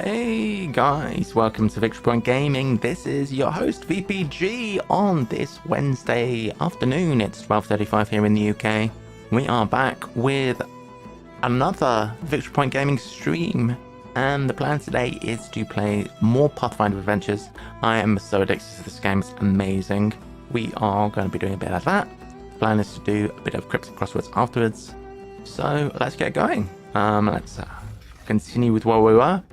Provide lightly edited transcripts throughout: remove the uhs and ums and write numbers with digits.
Hey guys, welcome to Victory Point Gaming. This is your host VPG on this Wednesday afternoon. It's 12:35 here in the UK. We are back with another Victory Point Gaming stream, and the plan today is to play more Pathfinder adventures. I am so addicted to this game, it's amazing. We are going to be doing a bit of that. The plan is to do a bit of Cryptic Crosswords afterwards. So let's get going. Let's continue with where we were.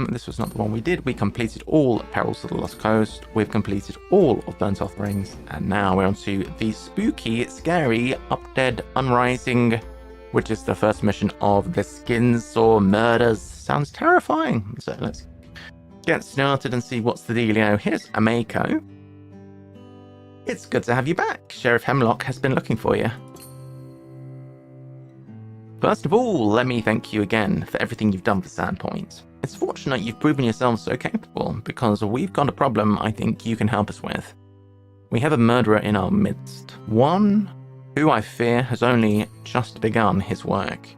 This was not the one we did. We completed all Perils of the Lost Coast. We've completed all of Burnt Offerings. And now we're on to the spooky, scary, Up-Dead Unrising, which is the first mission of the Skinsaw Murders. Sounds terrifying. So let's get started and see what's the dealio. Here's Amako. It's good to have you back. Sheriff Hemlock has been looking for you. First of all, let me thank you again for everything you've done for Sandpoint. It's fortunate you've proven yourself so capable, because we've got a problem I think you can help us with. We have a murderer in our midst, one who I fear has only just begun his work.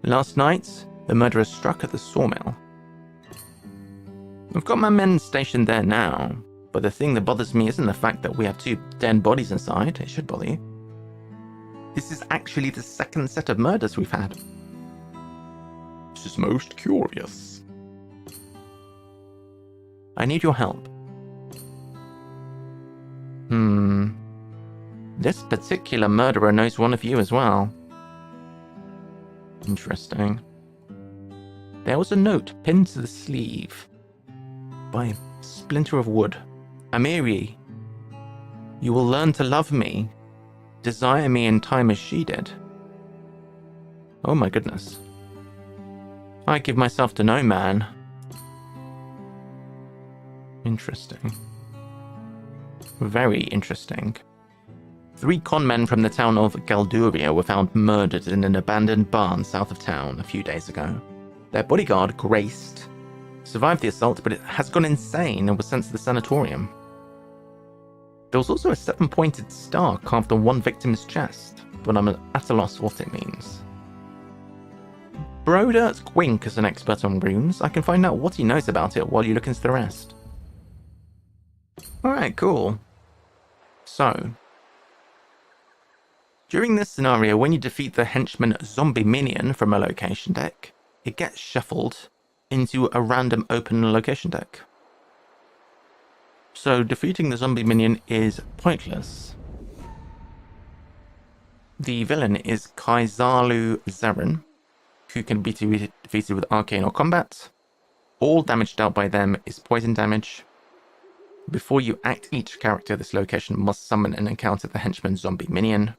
Last night, the murderer struck at the sawmill. I've got my men stationed there now, but the thing that bothers me isn't the fact that we have two dead bodies inside. It should bother you. This is actually the second set of murders we've had. This is most curious. I need your help. This particular murderer knows one of you as well. Interesting. There was a note pinned to the sleeve by a splinter of wood. Amiri, you will learn to love me. Desire me in time as she did. Oh my goodness. I give myself to no man. Interesting. Very interesting. 3 con men from the town of Galduria were found murdered in an abandoned barn south of town a few days ago. Their bodyguard, Graced, survived the assault, but it has gone insane and was sent to the sanatorium. There was also a 7-pointed star carved on one victim's chest, but I'm at a loss what it means. Broder Quink is an expert on runes. I can find out what he knows about it while you look into the rest. Alright, cool. So, during this scenario, when you defeat the henchman zombie minion from a location deck, it gets shuffled into a random open location deck. So defeating the zombie minion is pointless. The villain is Kaizalu Zeren, who can be defeated with arcane or combat. All damage dealt by them is poison damage. Before you act, each character at this location must summon and encounter the henchman zombie minion.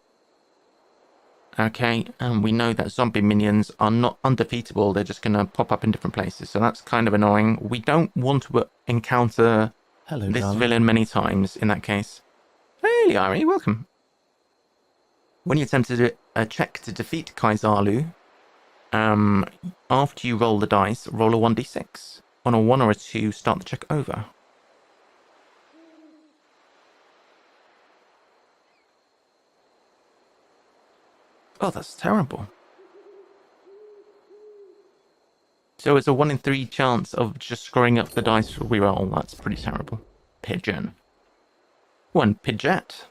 Okay, and we know that zombie minions are not undefeatable, they're just going to pop up in different places, so that's kind of annoying. We don't want to encounter this villain many times in that case. Hey, Liari, welcome. When you attempt to do a check to defeat Kaizalu, after you roll the dice, roll a 1d6. On a 1 or a 2, start the check over. Oh, that's terrible. So it's a 1 in 3 chance of just screwing up the dice reroll. That's pretty terrible. Pigeon. 1 Pidget.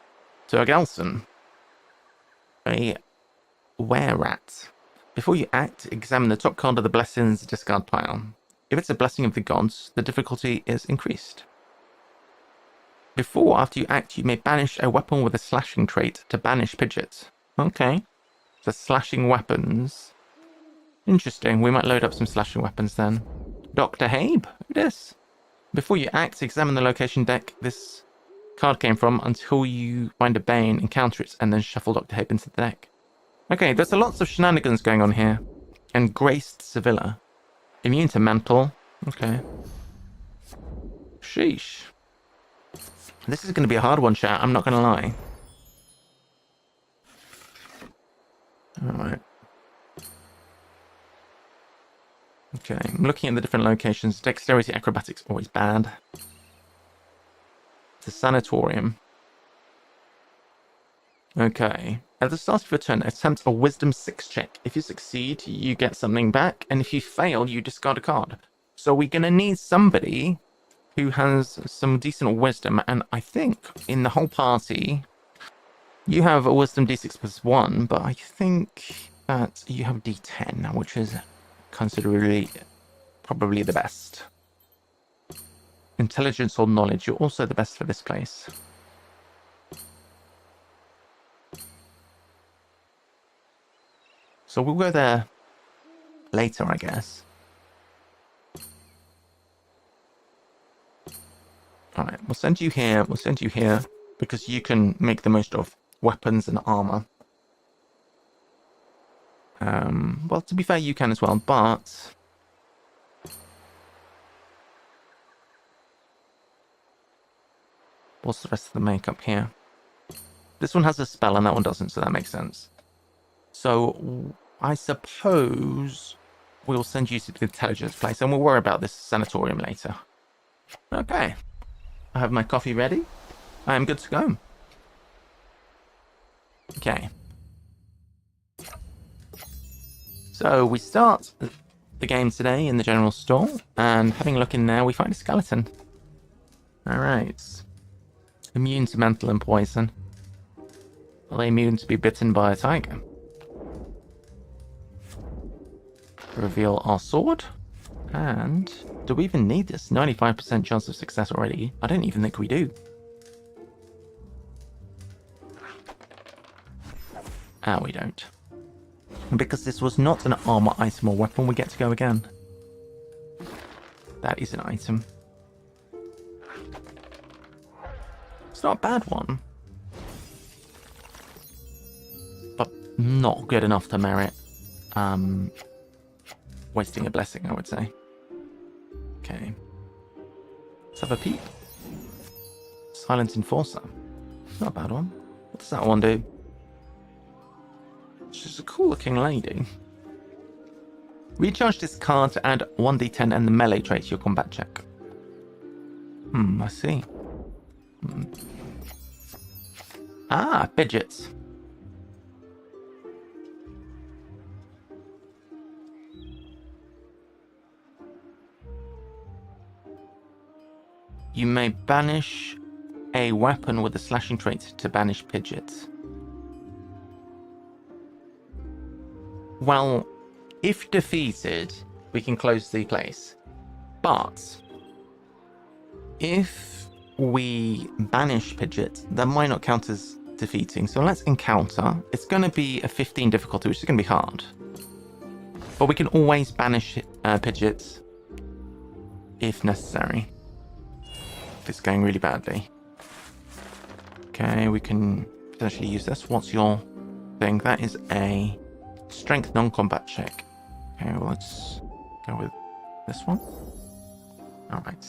Turgelson. A were-rat. Before you act, examine the top card of the blessings discard pile. If it's a blessing of the gods, the difficulty is increased. Before or after you act, you may banish a weapon with a slashing trait to banish Pidget. Okay. The slashing weapons. Interesting. We might load up some slashing weapons then. Dr. Habe? Who this? Before you act, examine the location deck this card came from until you find a Bane, encounter it, and then shuffle Dr. Habe into the deck. Okay, there's lots of shenanigans going on here. And Graced Sevilla. Immune to Mantle. Okay. Sheesh. This is going to be a hard one, chat. I'm not going to lie. Alright. Okay, I'm looking at the different locations. Dexterity, acrobatics, always bad. The sanatorium. Okay. At the start of your turn, attempt a Wisdom 6 check. If you succeed, you get something back, and if you fail, you discard a card. So we're going to need somebody who has some decent wisdom, and I think in the whole party, you have a Wisdom D6 plus 1, but I think that you have D10, which is considerably, probably the best. Intelligence or knowledge, you're also the best for this place. So we'll go there later, I guess. Alright, we'll send you here, because you can make the most of weapons and armor. Well, to be fair, you can as well, but... what's the rest of the makeup here? This one has a spell and that one doesn't, so that makes sense. So, I suppose we'll send you to the intelligence place and we'll worry about this sanatorium later. Okay. I have my coffee ready. I am good to go. Okay. So we start the game today in the general store, and having a look in there, we find a skeleton. Alright. Immune to mental and poison. Are they immune to be bitten by a tiger? Reveal our sword. And do we even need this? 95% chance of success already. I don't even think we do. Ah, we don't. And because this was not an armor item or weapon, we get to go again. That is an item. It's not a bad one. But not good enough to merit wasting a blessing, I would say. Okay. Let's have a peep. Silent Enforcer. Not a bad one. What does that one do? She's a cool looking lady. Recharge this card to add 1d10 and the melee trait to your combat check. I see. Ah, fidgets. You may banish a weapon with a slashing trait to banish Pidgeots. Well, if defeated, we can close the place. But if we banish Pidgeot, that might not count as defeating. So let's encounter. It's going to be a 15 difficulty, which is going to be hard. But we can always banish Pidgeot if necessary. If it's going really badly. Okay, we can potentially use this. What's your thing? That is a strength non-combat check. Okay, well, let's go with this one. Alright.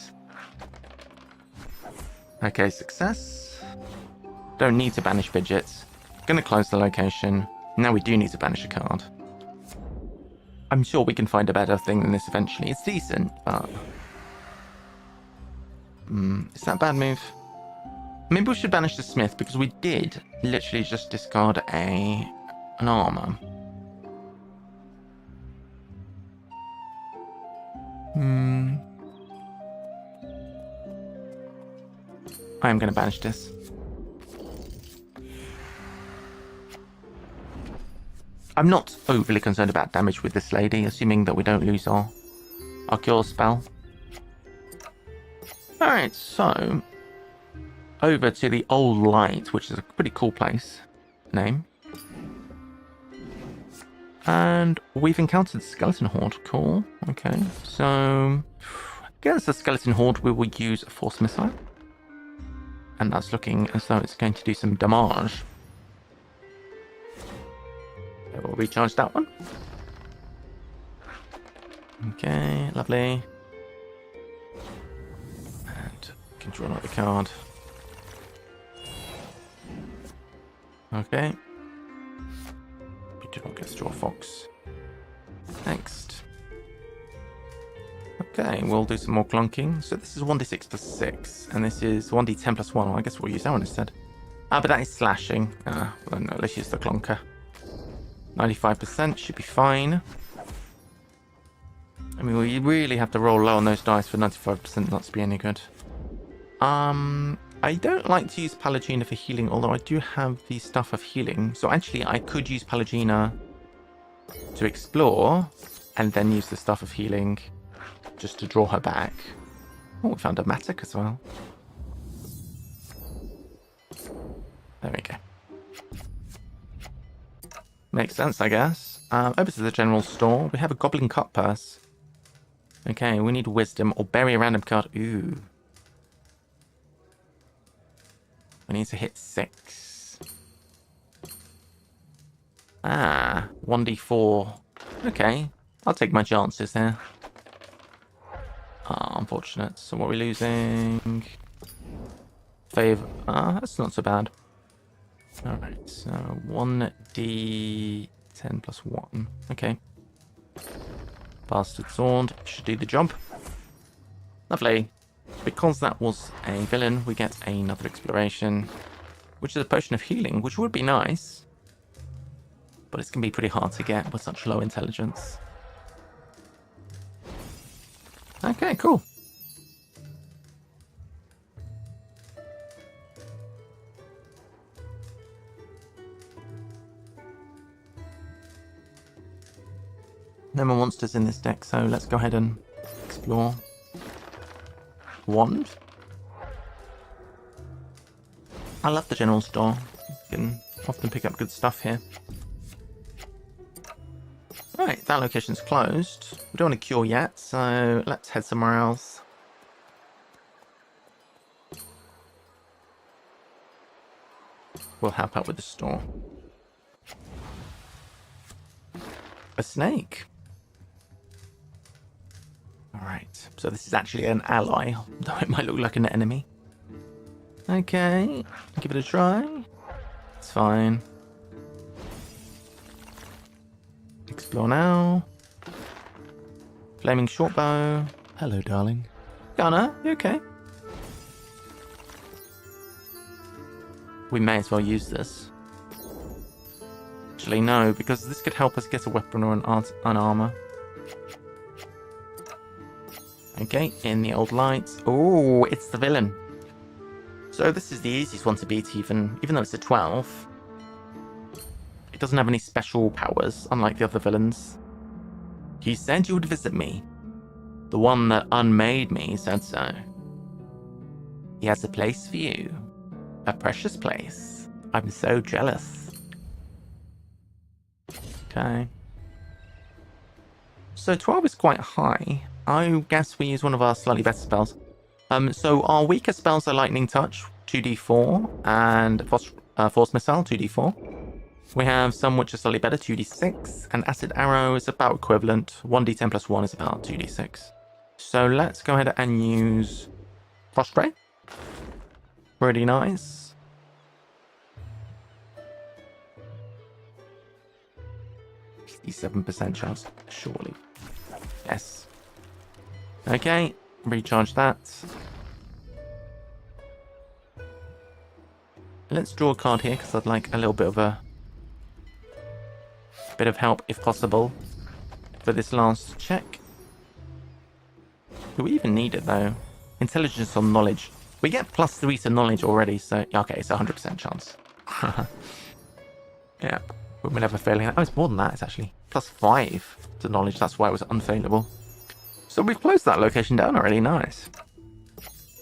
Okay, success. Don't need to banish Pidgeots. Gonna close the location. Now we do need to banish a card. I'm sure we can find a better thing than this eventually. It's decent, but... is that a bad move? Maybe we should banish the Smith, because we did literally just discard an armor. I am going to banish this. I'm not overly concerned about damage with this lady, assuming that we don't lose our cure spell. Alright, so over to the Old Light, which is a pretty cool place name. And we've encountered the Skeleton Horde. Cool. Okay, so against the Skeleton Horde, we will use a Force Missile. And that's looking as though it's going to do some damage. So we'll recharge that one. Okay, lovely. And we can draw another card. Okay. We do not get to draw a fox. Next. Okay, we'll do some more clunking. So this is 1d6 plus 6, and this is 1d10 plus 1. Well, I guess we'll use that one instead. But that is slashing. Well, no, let's use the clunker. 95% should be fine. I mean, we really have to roll low on those dice for 95% not to be any good. I don't like to use Pallegina for healing, although I do have the stuff of healing. So actually, I could use Pallegina to explore, and then use the stuff of healing just to draw her back. Oh, we found a Matic as well. There we go. Makes sense, I guess. Over to the general store. We have a Goblin Cut Purse. Okay, we need Wisdom or bury a random card. Ooh. I need to hit 6. 1d4. Okay, I'll take my chances here. Unfortunate. So what are we losing? Favor. That's not so bad. Alright, so 1d10 plus 1. Okay. Bastard Sword should do the job. Lovely. Because that was a villain, we get another exploration, which is a potion of healing, which would be nice. But it's going to be pretty hard to get with such low intelligence. Okay, cool. No more monsters in this deck, so let's go ahead and explore. Wand. I love the general store. You can often pick up good stuff here. Right, that location's closed. We don't want to cure yet, so let's head somewhere else. We'll help out with the store. A snake. Alright, so this is actually an ally, though it might look like an enemy. Okay, give it a try. It's fine. Explore now. Flaming shortbow. Hello, darling. Gunner, you okay? We may as well use this. Actually, no, because this could help us get a weapon or an armor. Okay, in the old lights. Oh, it's the villain. So this is the easiest one to beat, even though it's a 12. It doesn't have any special powers, unlike the other villains. You said you would visit me. The one that unmade me said so. He has a place for you. A precious place. I'm so jealous. Okay. So 12 is quite high. I guess we use one of our slightly better spells. So our weaker spells are Lightning Touch, 2d4, and Force Missile, 2d4. We have some which are slightly better, 2d6, and Acid Arrow is about equivalent. 1d10 plus 1 is about 2d6. So let's go ahead and use Prostrate. Pretty nice. %7 chance, surely. Yes. Okay, recharge that. Let's draw a card here because I'd like a little bit of help if possible for this last check. Do we even need it though? Intelligence or knowledge? We get +3 to knowledge already, so okay, it's a 100% chance. Yeah, we're never failing that. Oh, it's more than that. It's actually +5 to knowledge. That's why it was unfailable. So we've closed that location down already. Nice.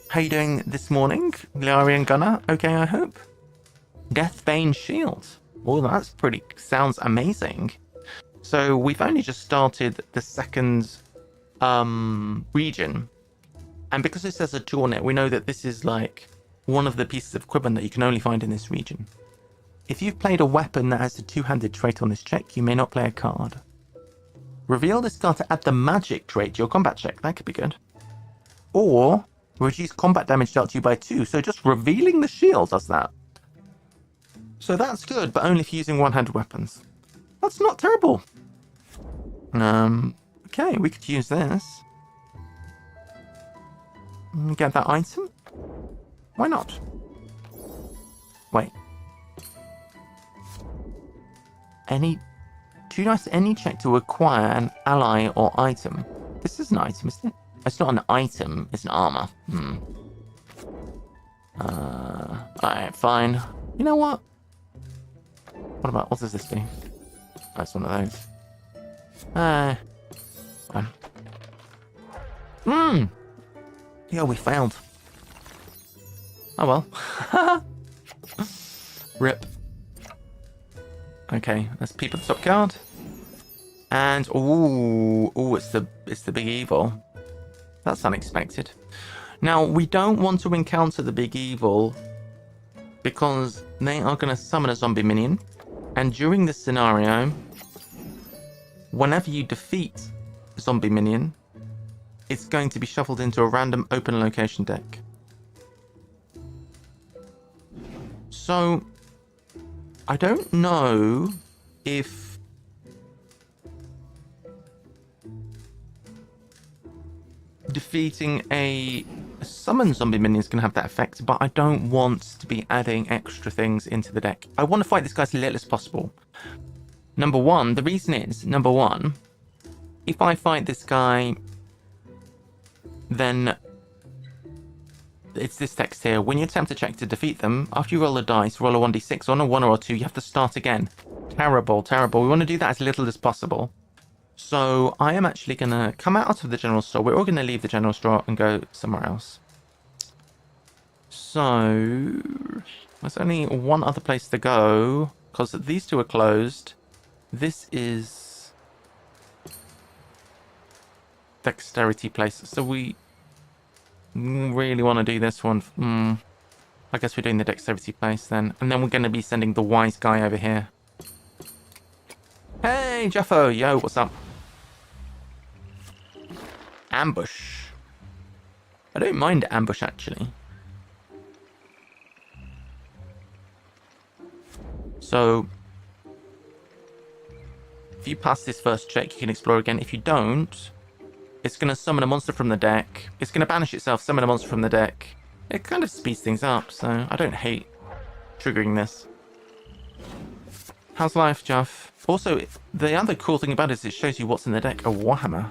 How you doing this morning, Liarian Gunner? Okay, I hope. Deathbane Shield. Oh, that's pretty... sounds amazing. So we've only just started the second region. And because it says a tool on it, we know that this is like one of the pieces of equipment that you can only find in this region. If you've played a weapon that has a two-handed trait on this check, you may not play a card. Reveal this card to add the magic trait to your combat check. That could be good. Or reduce combat damage dealt to you by 2. So just revealing the shield does that. So that's good, but only if you're using one-handed weapons. That's not terrible. Okay, we could use this. Get that item. Why not? Wait, Do you notice any check to acquire an ally or item? This is an item, isn't it? It's not an item, it's an armor. Alright, fine. You know what? What does this do? Oh, it's one of those. Fine. Yeah, we failed. Oh well. Rip. Okay, let's peep at the top card. And it's the big evil. That's unexpected. Now we don't want to encounter the big evil because they are going to summon a zombie minion, and during this scenario, whenever you defeat a zombie minion, it's going to be shuffled into a random open location deck. So I don't know if defeating a summon zombie minion is going to have that effect, but I don't want to be adding extra things into the deck. I want to fight this guy as little as possible. Number one, the reason is, if I fight this guy, then it's this text here. When you attempt a check to defeat them, after you roll a dice, roll a 1d6 on a 1 or a 2, you have to start again. Terrible, terrible. We want to do that as little as possible. So I am actually going to come out of the general store. We're all going to leave the general store and go somewhere else. So there's only one other place to go because these two are closed. This is dexterity place. So we really want to do this one. I guess we're doing the dexterity place then. And then we're going to be sending the wise guy over here. Hey, Jeffo. Yo, what's up? Ambush. I don't mind ambush, actually. So, if you pass this first check, you can explore again. If you don't, it's going to summon a monster from the deck. It's going to banish itself, summon a monster from the deck. It kind of speeds things up, so I don't hate triggering this. How's life, Jeff? Also, the other cool thing about it is it shows you what's in the deck. A Warhammer.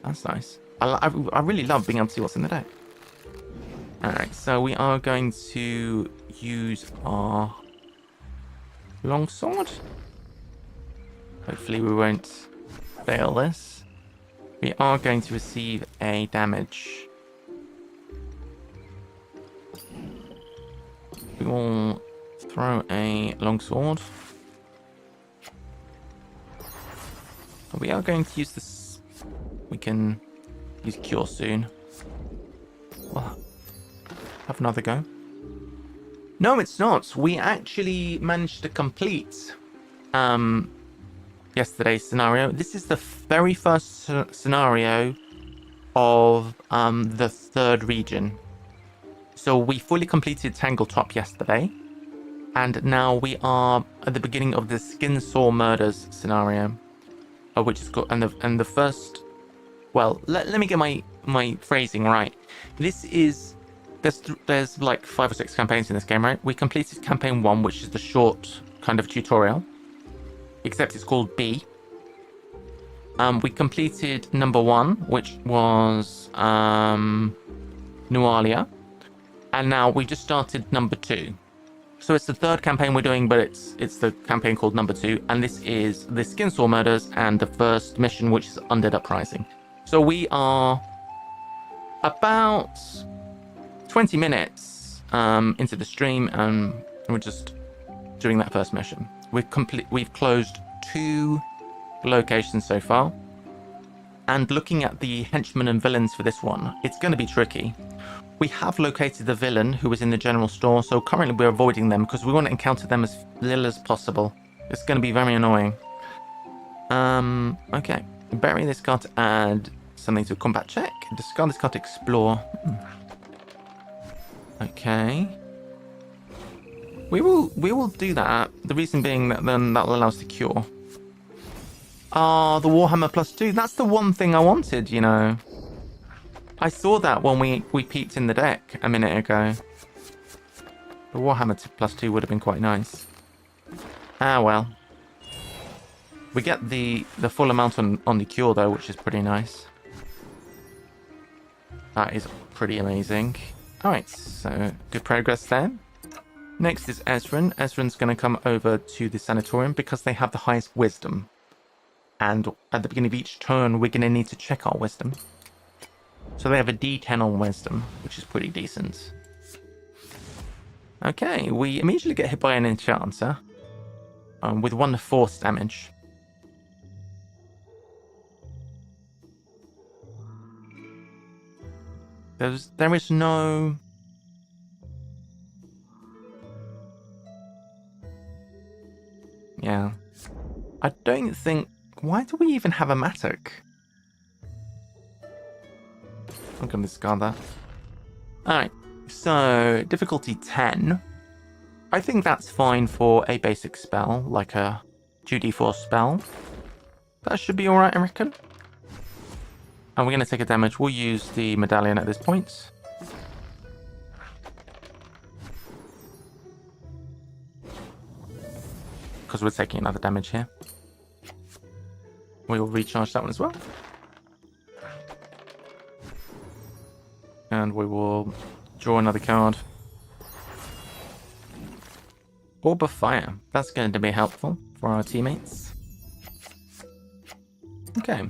That's nice. I really love being able to see what's in the deck. Alright, so we are going to use our longsword. Hopefully we won't fail this. We are going to receive a damage. We will throw a longsword. We are going to use this. We can use cure soon. Well, have another go. No, it's not. We actually managed to complete yesterday's scenario. This is the very first scenario of the third region. So we fully completed Tangletop yesterday, and now we are at the beginning of the Skin Saw Murders scenario, which is called, and the first. Well, let me get my phrasing right. This is there's like 5 or 6 campaigns in this game, right? We completed campaign 1, which is the short kind of tutorial, except it's called B. We completed number 1, which was Nualia, and now we just started number 2. So it's the third campaign we're doing, but it's the campaign called number 2, and this is the Skin Saw Murders and the first mission, which is Undead Uprising. So we are about 20 minutes into the stream, and we're just doing that first mission. We've closed 2 locations so far, and looking at the henchmen and villains for this one, it's going to be tricky. We have located the villain who was in the general store, so currently we're avoiding them because we want to encounter them as little as possible. It's going to be very annoying. Okay. Bury this card to add something to a combat check. Discard this card to explore. Okay. We will do that. The reason being that then that will allow us to cure. Ah, the Warhammer +2. That's the one thing I wanted, you know. I saw that when we peeped in the deck a minute ago. The Warhammer +2 would have been quite nice. Ah, well. We get the full amount on the cure, though, which is pretty nice. That is pretty amazing. Alright, so good progress there. Next is Ezran. Ezran's going to come over to the sanatorium because they have the highest wisdom. And at the beginning of each turn, we're going to need to check our wisdom. So they have a D10 on wisdom, which is pretty decent. Okay, we immediately get hit by an enchanter with 1 force damage. There is no... Yeah. I don't think... Why do we even have a Matic? I'm going to discard that. Alright, so difficulty 10. I think that's fine for a basic spell, like a 2d4 spell. That should be alright, I reckon. And we're going to take a damage. We'll use the medallion at this point. Because we're taking another damage here. We will recharge that one as well. And we will draw another card. Orb of Fire. That's going to be helpful for our teammates. Okay.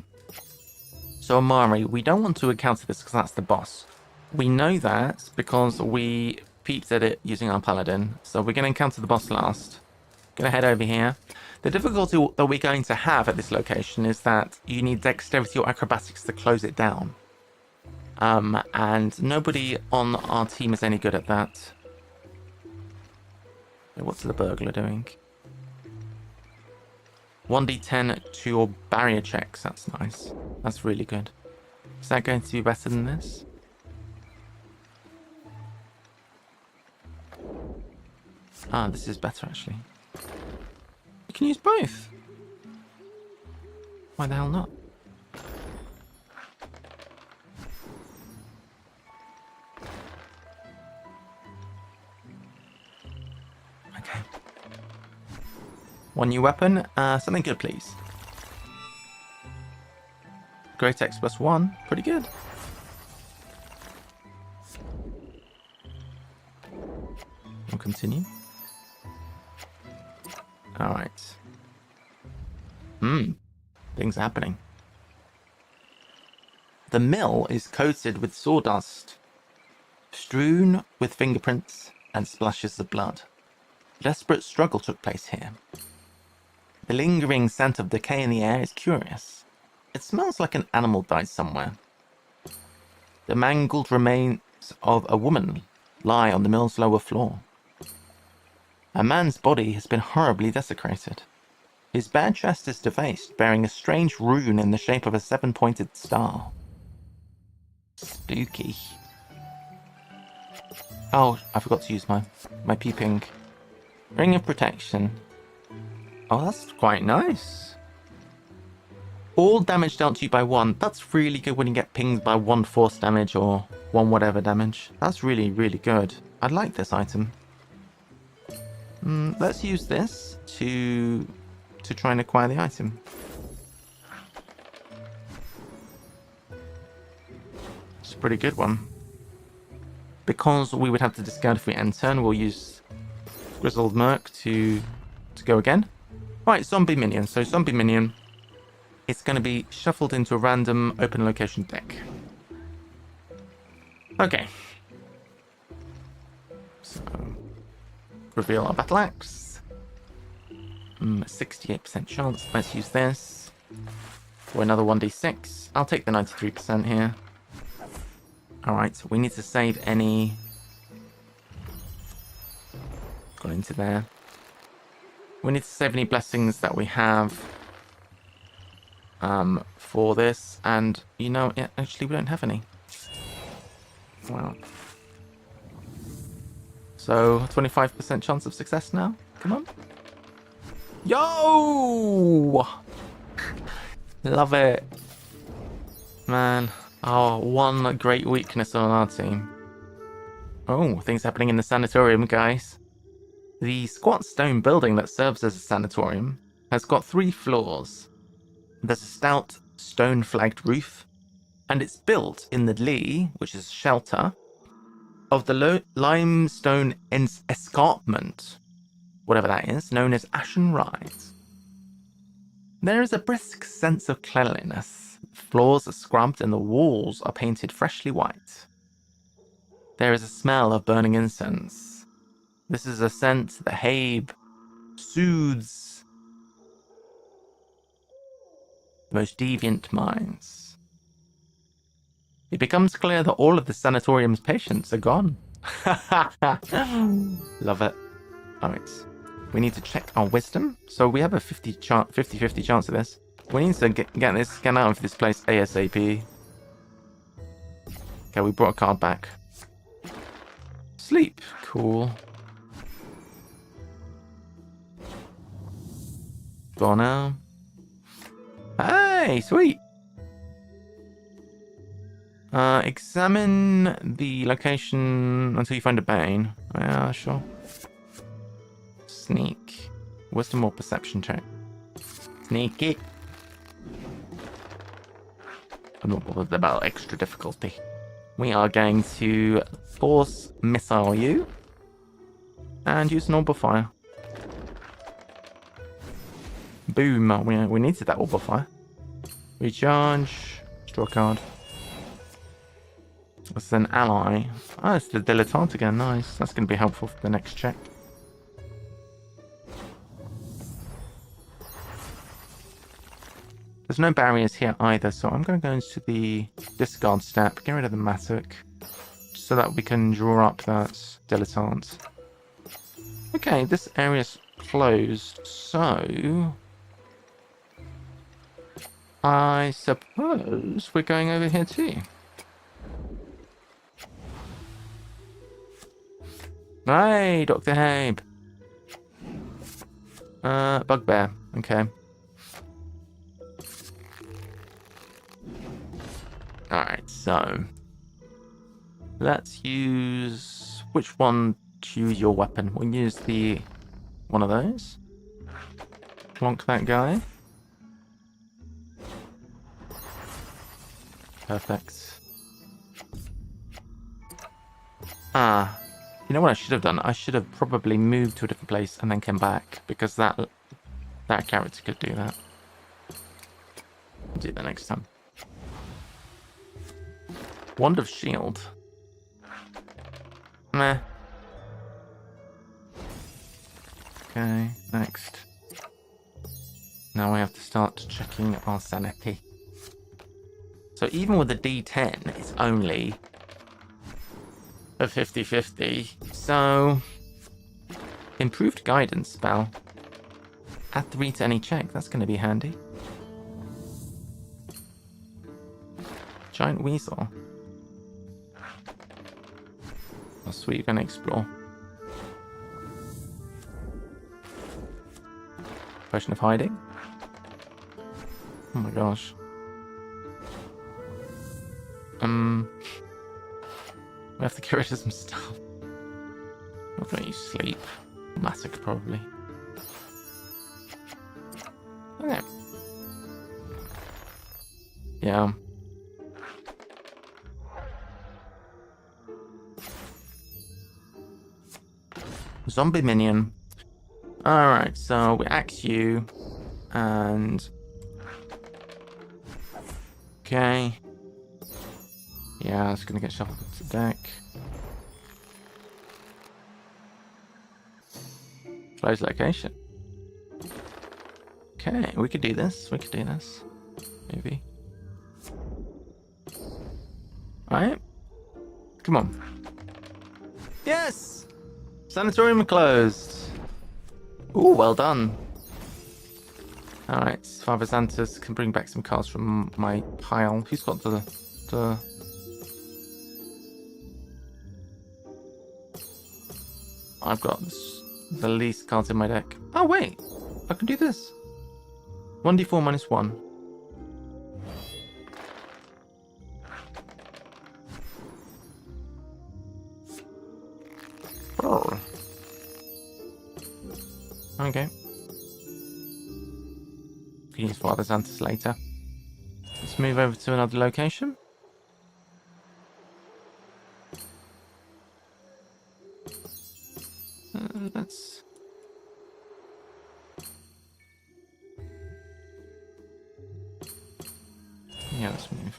So Amari, we don't want to encounter this because that's the boss. We know that because we peeped at it using our paladin. So we're going to encounter the boss last. Going to head over here. The difficulty that we're going to have at this location is that you need dexterity or acrobatics to close it down. And nobody on our team is any good at that. What's the burglar doing? 1d10 to your barrier checks. That's nice. That's really good. Is that going to be better than this? Ah, this is better actually. You can use both. Why the hell not? Okay. One new weapon. Something good, please. Great X +1. Pretty good. We'll continue. Alright. Things are happening. The mill is coated with sawdust, strewn with fingerprints and splashes of blood. A desperate struggle took place here. The lingering scent of decay in the air is curious. It smells like an animal died somewhere. The mangled remains of a woman lie on the mill's lower floor. A man's body has been horribly desecrated. His bare chest is defaced, bearing a strange rune in the shape of a 7-pointed star. Spooky. Oh, I forgot to use my peeping. Ring of protection. Oh, that's quite nice. All damage dealt to you by 1. That's really good when you get pinged by 1 force damage or 1 whatever damage. That's really, really good. I like this item. Let's use this to try and acquire the item. It's a pretty good one. Because we would have to discard if we end turn, we'll use Grizzled Merc to go again. Right, zombie minion. So zombie minion, it's going to be shuffled into a random open location deck. Okay. So reveal our battle axe. 68% chance. Let's use this for another 1d6. I'll take the 93% here. Alright, so we need to save any... Got into there. We need to save any blessings that we have for this. And, you know, yeah, actually we don't have any. Wow. So, 25% chance of success now. Come on. Yo! Love it. Man. Oh, one great weakness on our team. Oh, things happening in the sanatorium, guys. The squat stone building that serves as a sanatorium has got 3 floors. There's a stout stone-flagged roof, and it's built in the lee, which is shelter, of the limestone escarpment, whatever that is, known as Ashen Rise. There is a brisk sense of cleanliness. The floors are scrubbed and the walls are painted freshly white. There is a smell of burning incense. This is a scent that Habe soothes the most deviant minds. It becomes clear that all of the sanatorium's patients are gone. Love it. Alright. We need to check our wisdom. So we have a 50-50 chance of this. We need to get out of this place ASAP. Okay, we brought a card back. Sleep. Cool. Go now. Hey, sweet. Examine the location until you find a bane. Yeah, sure. Sneak. Wisdom or perception check? Sneak it. I'm not bothered about extra difficulty. We are going to force missile you and use an orb of fire. Boom. We needed that orb of fire. Recharge. Draw a card. It's an ally. Oh, it's the dilettante again. Nice. That's going to be helpful for the next check. There's no barriers here either, so I'm going to go into the discard step, get rid of the Matic, so that we can draw up that dilettante. Okay, this area's closed, so I suppose we're going over here too. Hey, Dr. Habe. Bugbear. Okay. Alright, so let's use... Which one? Choose your weapon. We'll use the... one of those. Plonk that guy. Perfect. Ah. You know what I should have done? I should have probably moved to a different place and then came back, because that character could do that. I'll do that next time. Wand of Shield. Meh. Okay, next. Now we have to start checking our sanity. So even with the D10, it's only a 50-50. So, improved guidance spell. Add 3 to any check. That's going to be handy. Giant weasel. Oh, sweet. You're going to explore. Potion of hiding. Oh my gosh. We have to get rid of some stuff. I'm going to use sleep. Matic, probably. Okay. Yeah. Zombie minion. Alright, so we axe you. And... okay. Yeah, it's going to get shuffled into the deck. Close location. Okay, we could do this. We could do this. Maybe. Alright. Come on. Yes! Sanatorium closed. Ooh, well done. Alright, Father Xantus can bring back some cards from my pile. Who's got the... I've got the least cards in my deck. Oh, wait. I can do this. 1d4 minus 1. Oh. Okay. We can use Father's Hunters later. Let's move over to another location. Let's... Yeah, let's move.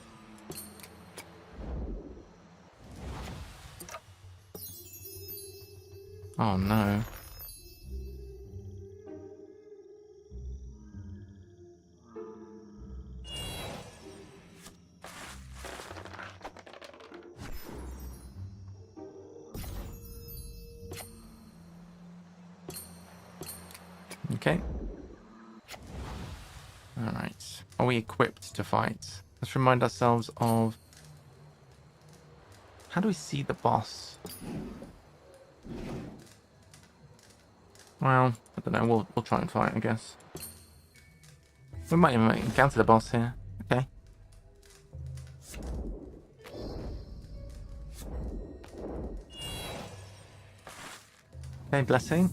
Oh no. Okay. Alright. Are we equipped to fight? Let's remind ourselves of... How do we see the boss? Well, I don't know. We'll try and fight, I guess. We might even encounter the boss here. Okay. Okay, blessing.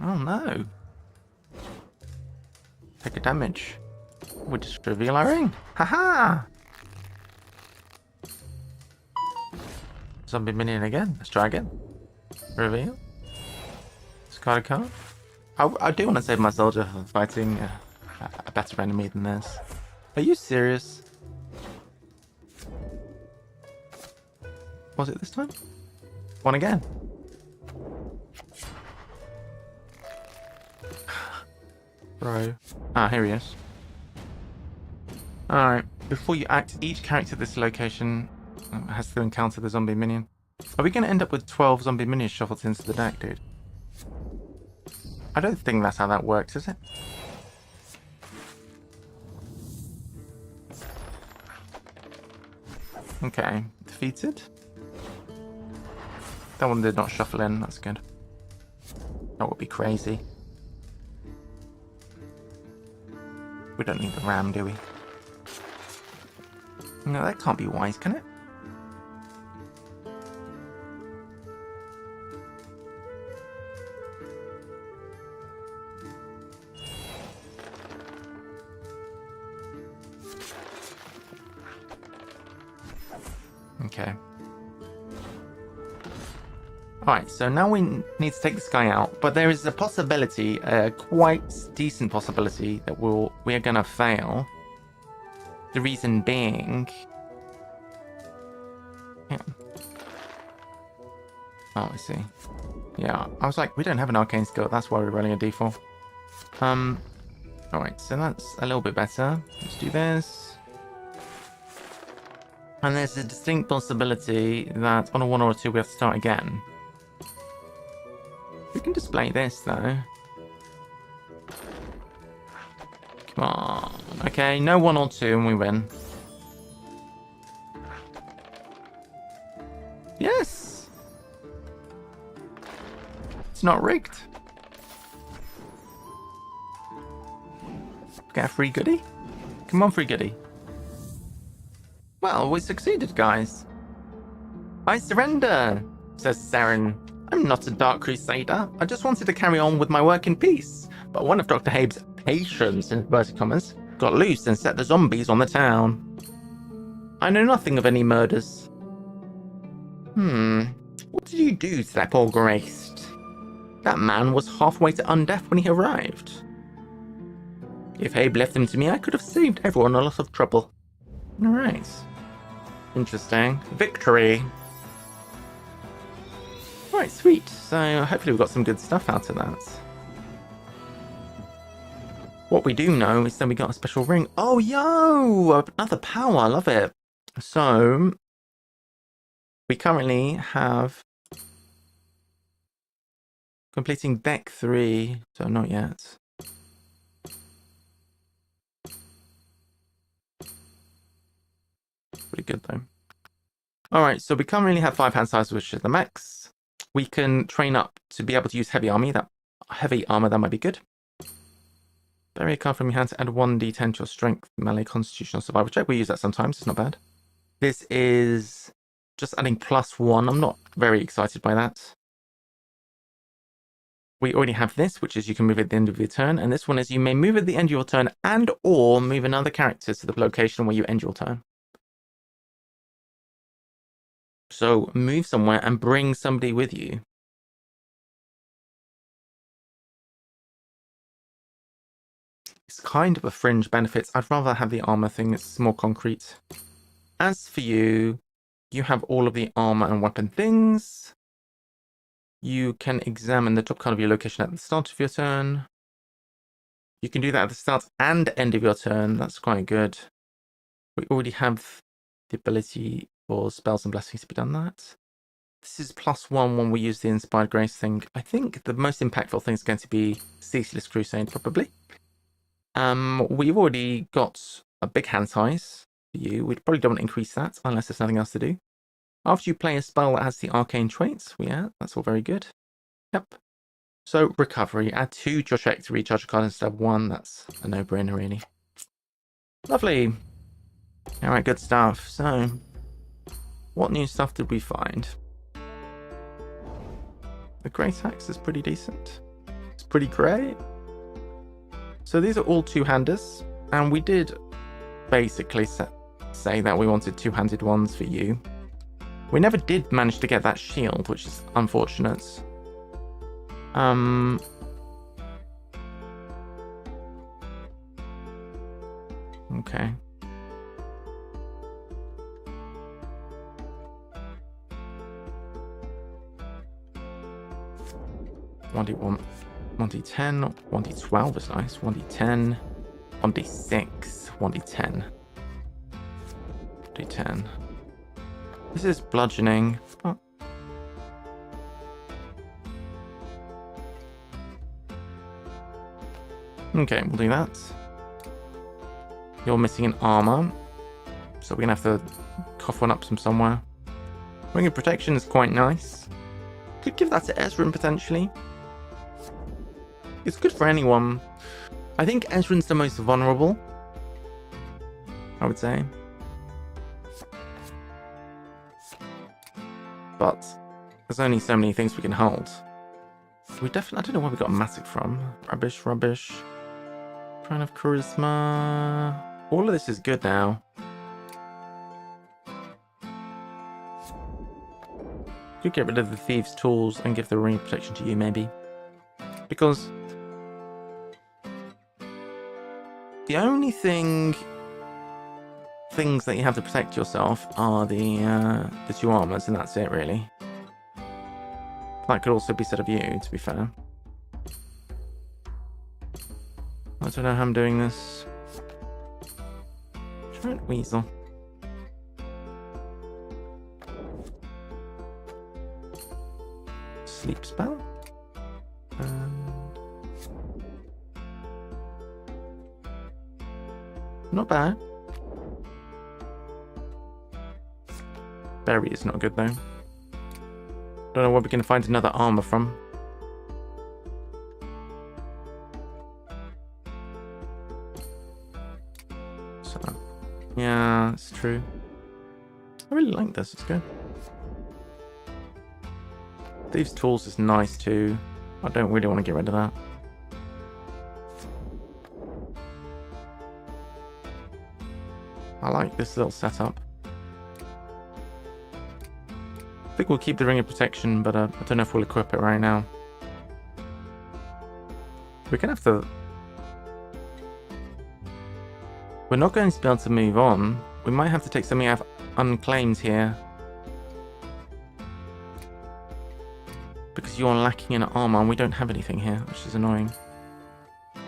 Oh no. Take a damage. We just reveal our ring. Haha! Zombie minion again. Let's try again. Reveal. Discard a card. I do want to save my soldier for fighting a better enemy than this. Are you serious? Was it this time? One again. Bro. Ah, here he is. Alright. Before you act, each character at this location has to encounter the zombie minion. Are we going to end up with 12 zombie minions shuffled into the deck, dude? I don't think that's how that works, is it? Okay. Defeated. That one did not shuffle in. That's good. That would be crazy. We don't need the ram, do we? No, that can't be wise, can it? Okay. Alright, so now we need to take this guy out, but there is a possibility, a quite decent possibility, that we are going to fail. The reason being... Yeah. Oh, I see. Yeah, I was like, we don't have an arcane skill, that's why we're running a d4. Alright, so that's a little bit better. Let's do this. And there's a distinct possibility that on a 1 or a 2 we have to start again. We can display this though. Come on. Okay, no 1 or 2 and we win. Yes! It's not rigged. Get a free goodie? Come on, free goodie. Well, we succeeded, guys. I surrender, says Saren. I'm not a Dark Crusader. I just wanted to carry on with my work in peace. But one of Dr. Habe's patients, in inverted commas, got loose and set the zombies on the town. I know nothing of any murders. What did you do to that poor Graced? That man was halfway to undeath when he arrived. If Habe left him to me, I could have saved everyone a lot of trouble. Alright. Interesting. Victory! Right, sweet. So hopefully we've got some good stuff out of that. What we do know is that we got a special ring. Oh, yo! Another power. I love it. So, we currently have completing deck 3. So not yet. Pretty good though. Alright, so we currently have 5 hand sizes, which is the max. We can train up to be able to use heavy armor. That might be good. Bury a card from your hand to add 1d10 to your strength, melee, constitution, or survival check. We use that sometimes, it's not bad. This is just adding +1. I'm not very excited by that. we already have this, which is you can move at the end of your turn. And this one is you may move at the end of your turn and or move another character to the location where you end your turn. So move somewhere and bring somebody with you. It's kind of a fringe benefit. I'd rather have the armor thing. It's more concrete. As for you, you have all of the armor and weapon things. You can examine the top card of your location at the start of your turn. You can do that at the start and end of your turn. That's quite good. We already have the ability for spells and blessings to be done that. This is +1 when we use the Inspired Grace thing. I think the most impactful thing is going to be Ceaseless Crusade, probably. We've already got a big hand size for you. We probably don't want to increase that unless there's nothing else to do. After you play a spell that has the arcane traits, that's all very good. Yep. So, recovery. Add 2 to your check to recharge a card instead of 1. That's a no-brainer, really. Lovely. Alright, good stuff. So, what new stuff did we find? The Great Axe is pretty decent. It's pretty great. So these are all two-handers, and we did basically say that we wanted two-handed ones for you. We never did manage to get that shield, which is unfortunate. Okay. One D1, 1D10, 1D12 is nice. 1D10, 1D6, 1D10, 1D10. This is bludgeoning. Oh. Okay, we'll do that. You're missing an armor, so we're gonna have to cough one up from somewhere. Ring of Protection is quite nice. Could give that to Ezrin potentially. It's good for anyone. I think Ezrin's the most vulnerable, I would say. But there's only so many things we can hold. We definitely, I don't know where we got a Matic from. Rubbish, rubbish. Crown of Charisma. All of this is good now. Could get rid of the Thieves' Tools and give the Ring of Protection to you, maybe. Because the only things that you have to protect yourself are the 2 armors, and that's it, really. That could also be said of you, to be fair. I don't know how I'm doing this. Giant Weasel. Sleep spell. Not bad. Berry is not good though. Don't know where we can find another armor from. So, yeah, it's true. I really like this, it's good. Thieves' Tools is nice too. I don't really want to get rid of that. I like this little setup. I think we'll keep the Ring of Protection, but I don't know if we'll equip it right now. We're gonna have to... We're not going to be able to move on. We might have to take something out of unclaimed here. Because you're lacking in armor and we don't have anything here, which is annoying. Do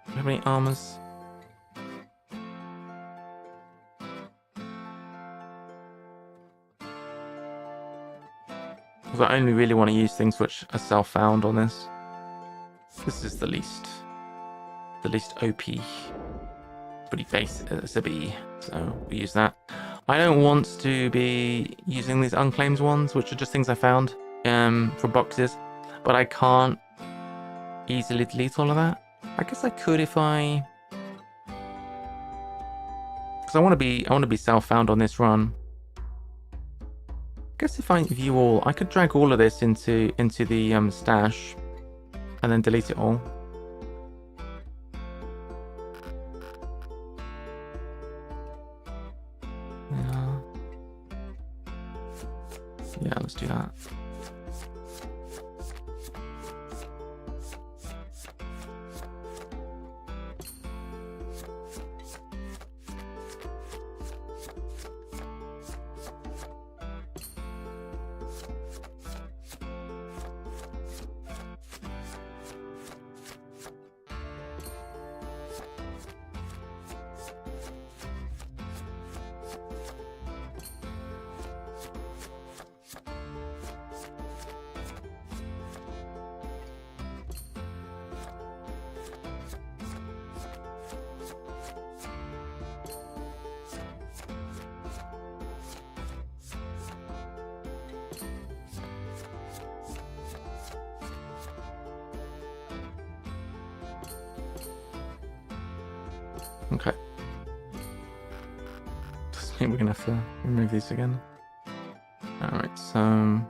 we have any armors? Because I only really want to use things which are self-found on this. This is the least OP. Pretty base as a B, so we use that. I don't want to be using these unclaimed ones, which are just things I found from boxes, but I can't easily delete all of that. I guess I could if I, because I want to be self-found on this run. I guess if I view all, I could drag all of this into the stash and then delete it all. Yeah, let's do that. Okay. Does mean we're gonna have to remove these again. Alright, so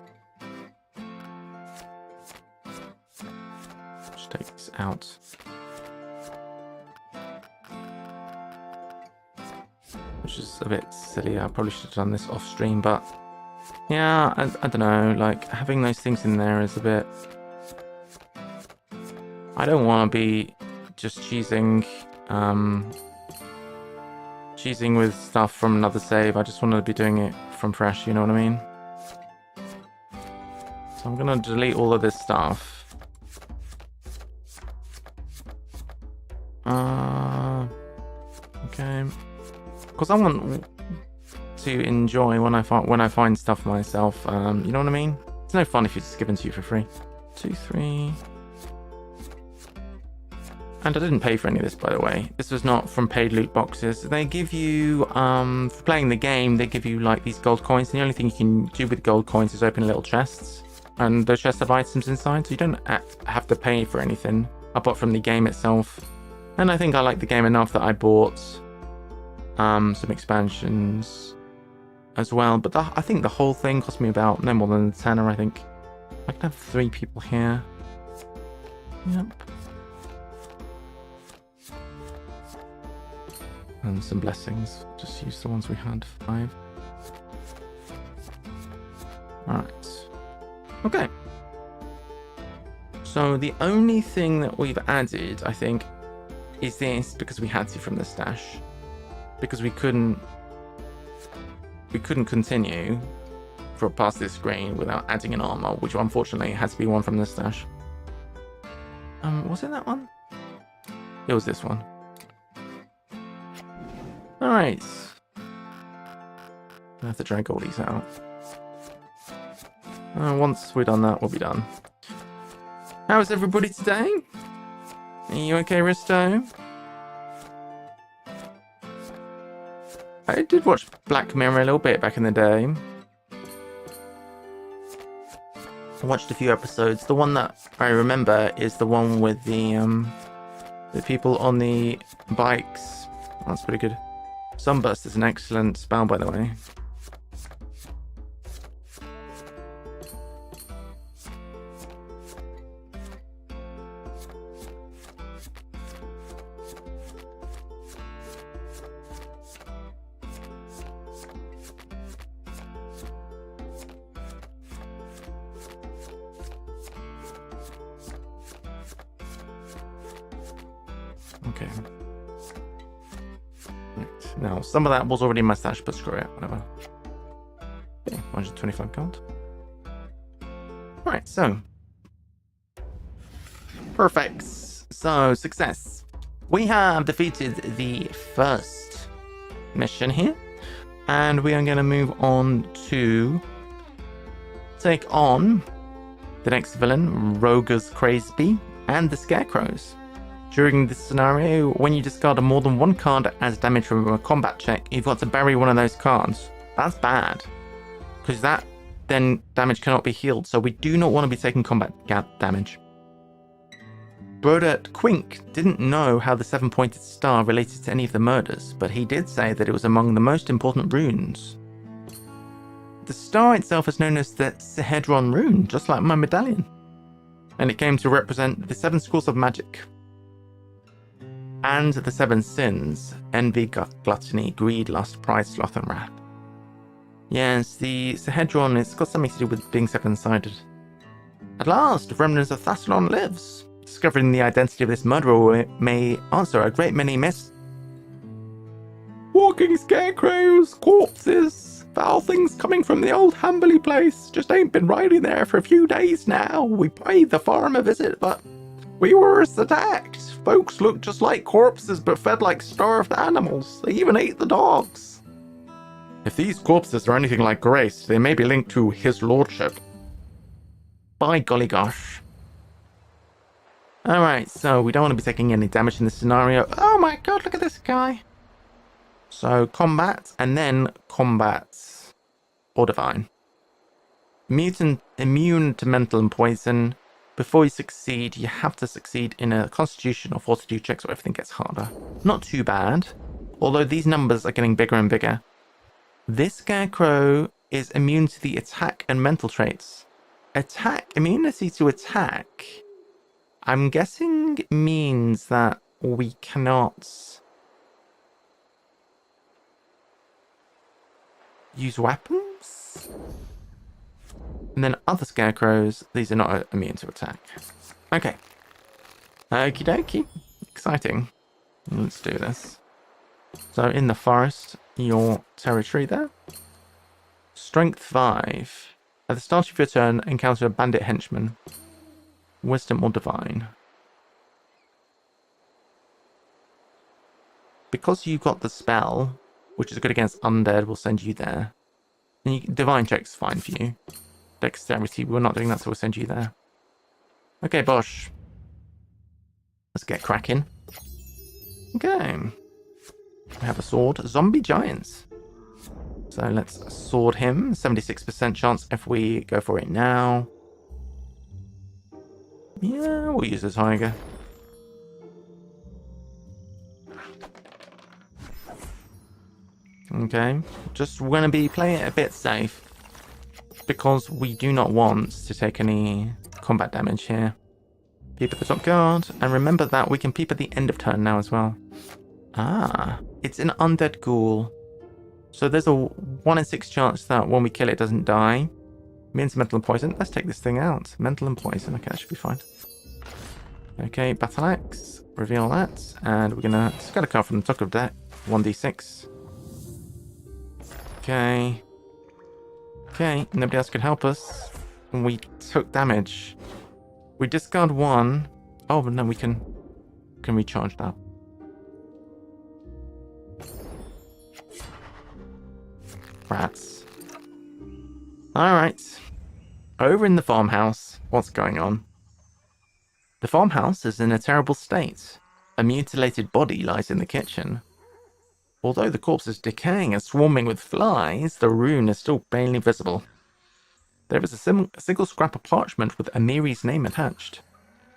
just take this out. Which is a bit silly. I probably should have done this off stream, but yeah, I don't know, like having those things in there is a bit. I don't want to be just cheesing with stuff from another save. I just want to be doing it from fresh, you know what I mean? So I'm gonna delete all of this stuff. Okay, because I want to enjoy when I find stuff myself. You know what I mean? It's no fun if it's given to you for free. 2, 3. And I didn't pay for any of this, by the way. This was not from paid loot boxes. They give you, for playing the game, they give you like these gold coins. And the only thing you can do with gold coins is open little chests. And those chests have items inside, so you don't have to pay for anything apart from the game itself. And I think I like the game enough that I bought some expansions as well. But I think the whole thing cost me about no more than a tenner, I think. I can have 3 people here. Yep. And some blessings. Just use the ones we had. 5. Alright. Okay. So the only thing that we've added, I think, is this because we had to from the stash. Because we couldn't continue for past this screen without adding an armor, which unfortunately had to be one from the stash. Was it that one? It was this one. Alright. I have to drag all these out. Once we're done that, we'll be done. How's everybody today? Are you okay, Risto? I did watch Black Mirror a little bit back in the day. I watched a few episodes. The one that I remember is the one with the people on the bikes. Oh, that's pretty good. Sunburst is an excellent spell, by the way. Okay. Right. Now, some of that was already in my stash, but screw it, whatever. Okay, 125 gold. Alright, so. Perfect. So, success. We have defeated the first mission here. And we are going to move on to take on the next villain, Roger's Crazy, and the Scarecrows. During this scenario, when you discard more than one card as damage from a combat check, you've got to bury one of those cards. That's bad, because that then damage cannot be healed, so we do not want to be taking combat damage. Brodert Quink didn't know how the 7-pointed star related to any of the murders, but he did say that it was among the most important runes. The star itself is known as the Sehedron rune, just like my medallion. And it came to represent the 7 schools of magic. And the 7 sins: envy, gluttony, greed, lust, pride, sloth, and wrath. Yes, the Sahedron, it's got something to do with being 7-sided. At last, remnants of Thassalon lives. Discovering the identity of this murderer may answer a great many myths. Walking scarecrows, corpses, foul things coming from the old Hamberley place. Just ain't been riding there for a few days now. We paid the farm a visit, but we were attacked. Folks looked just like corpses, but fed like starved animals. They even ate the dogs. If these corpses are anything like Grace, they may be linked to his lordship. By golly gosh. Alright, so we don't want to be taking any damage in this scenario. Oh my god, look at this guy. So combat, and then combat. Or divine. Immune to mental and poison. Before you succeed, you have to succeed in a constitution or fortitude check, so everything gets harder. Not too bad. Although these numbers are getting bigger and bigger. This scarecrow is immune to the attack and mental traits. Immunity to attack, I'm guessing means that we cannot use weapons? And then other scarecrows, these are not immune to attack. Okay. Okie dokie. Exciting. Let's do this. So in the forest, your territory there. Strength 5. At the start of your turn, encounter a bandit henchman. Wisdom or divine. Because you got the spell, which is good against undead, we'll send you there. And divine check's fine for you. Dexterity, we're not doing that, so we'll send you there. Okay, Bosh. Let's get cracking. Okay. We have a sword. Zombie giants. So let's sword him. 76% chance if we go for it now. Yeah, we'll use the tiger. Okay. Just we're going to be playing it a bit safe. Because we do not want to take any combat damage here. Peep at the top guard. And remember that we can peep at the end of turn now as well. Ah, it's an undead ghoul. So there's a 1 in 6 chance that when we kill it doesn't die. Means mental and poison. Let's take this thing out. Mental and poison. Okay, that should be fine. Okay, battle axe. Reveal that. And we're gonna discard a card from the top of deck. 1d6. Okay. Okay, nobody else can help us. We took damage. We discard 1. Oh, but no, we can recharge that. Rats. Alright. Over in the farmhouse, what's going on? The farmhouse is in a terrible state. A mutilated body lies in the kitchen. Although the corpse is decaying and swarming with flies, the rune is still plainly visible. There is a single scrap of parchment with Amiri's name attached.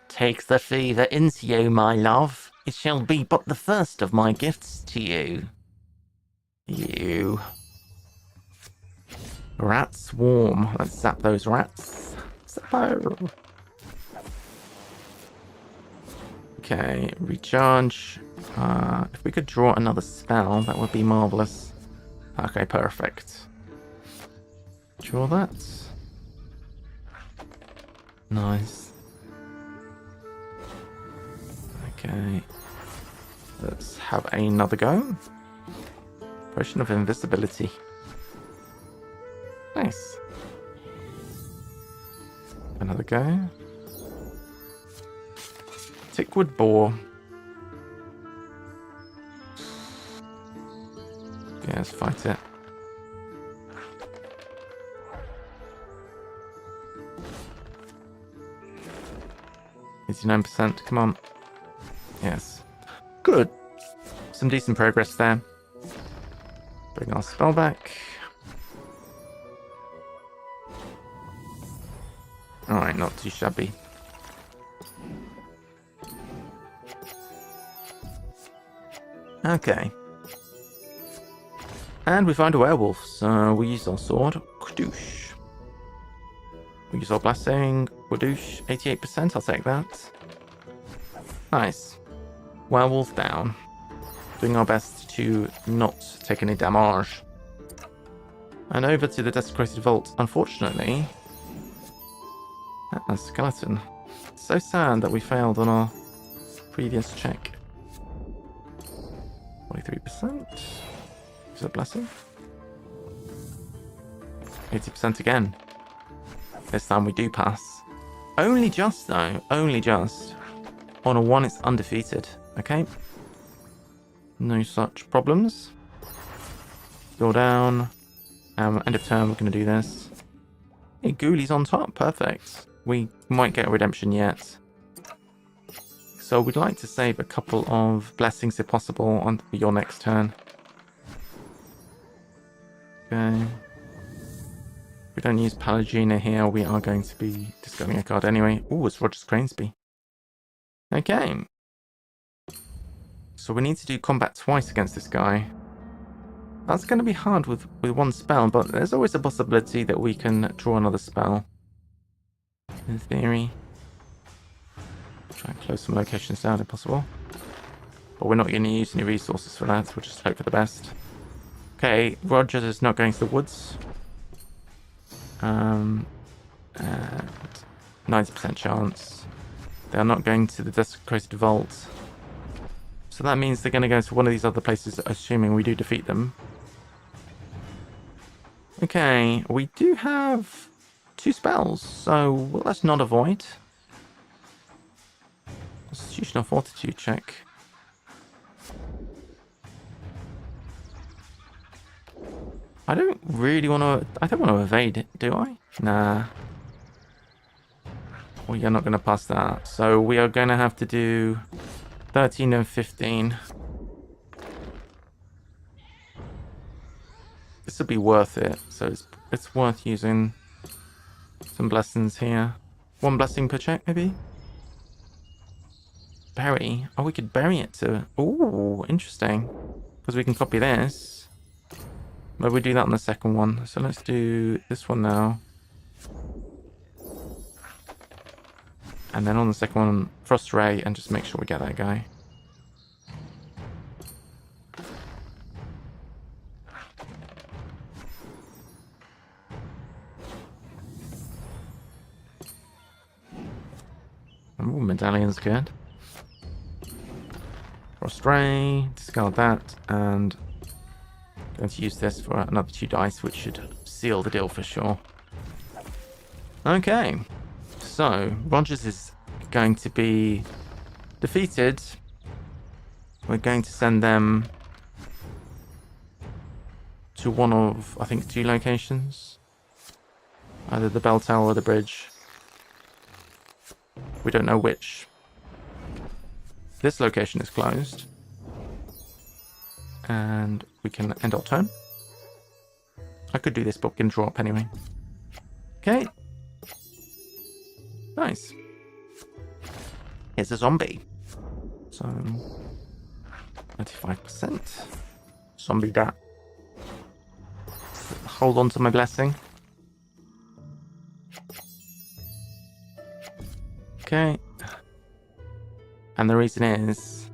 Take the fever into you, my love. It shall be but the first of my gifts to you. You. Rat swarm. Let's zap those rats. Zappo. Okay, recharge. If we could draw another spell, that would be marvellous. Okay, perfect. Draw that. Nice. Okay. Let's have another go. Potion of invisibility. Nice. Another go. Tickwood boar. Yeah, let's fight it. It's 9%. Come on. Yes. Good. Some decent progress there. Bring our spell back. Alright, not too shabby. Okay. And we find a werewolf, so we use our sword. Kadoosh. We use our blessing. Wadoosh, 88%. I'll take that. Nice. Werewolf down. Doing our best to not take any damage. And over to the Desecrated Vault. Unfortunately, a skeleton. So sad that we failed on our previous check. 43%. Is a blessing. 80% again. This time we do pass. Only just though. Only just. On a 1 it's undefeated. Okay. No such problems. Go down. End of turn we're going to do this. Hey, Ghoulies on top. Perfect. We might get a redemption yet. So we'd like to save a couple of blessings if possible on your next turn. Okay. If we don't use Palagina here, we are going to be discarding a card anyway. Oh, it's Roger's Cranesby. Okay. So we need to do combat twice against this guy. That's going to be hard with one spell, but there's always a possibility that we can draw another spell. In theory. Try and close some locations down if possible. But we're not going to use any resources for that. We'll just hope for the best. Okay, Roger is not going to the woods. And 90% chance. They're not going to the Desecrated Vault. So that means they're going to go to one of these other places, assuming we do defeat them. Okay, we do have 2 spells, so well, let's not avoid. Constitutional Fortitude check. I don't really want to... I don't want to evade it, do I? Nah. We are not going to pass that. So we are going to have to do 13 and 15. This will be worth it. So it's worth using some blessings here. 1 blessing per check, maybe? Bury. Oh, we could bury it to... Ooh, interesting. Because we can copy this. Maybe we do that on the second one. So let's do this one now. And then on the second one, Frost Ray, and just make sure we get that guy. Ooh, medallion's good. Frost Ray, discard that, and going to use this for another 2 dice, which should seal the deal for sure. Okay, so Rogers is going to be defeated. We're going to send them to one of, I think, 2 locations. Either the bell tower or the bridge. We don't know which. This location is closed. And we can end our turn. I could do this, but we can draw up anyway. Okay. Nice. Here's a zombie. So 95%. Zombie that. Hold on to my blessing. Okay. And the reason is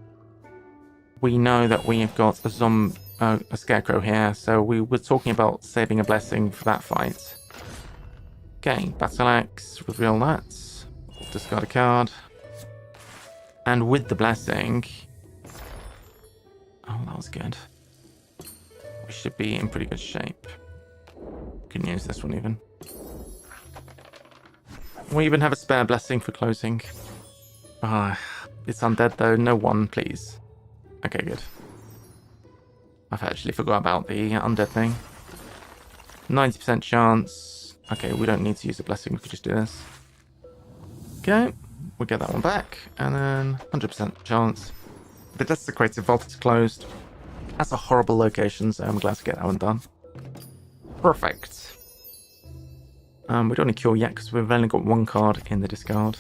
we know that we have got a scarecrow here, so we were talking about saving a blessing for that fight. Okay, battle axe, reveal that. Discard a card. And with the blessing... Oh, that was good. We should be in pretty good shape. Can use this one even. We even have a spare blessing for closing. Ah, it's undead though. No 1, please. Okay, good. I've actually forgot about the undead thing. 90% chance. Okay, we don't need to use a blessing. We could just do this. Okay, we'll get that one back. And then 100% chance. The Desecrated Vault is closed. That's a horrible location, so I'm glad to get that one done. Perfect. We don't need cure yet because we've only got 1 card in the discard.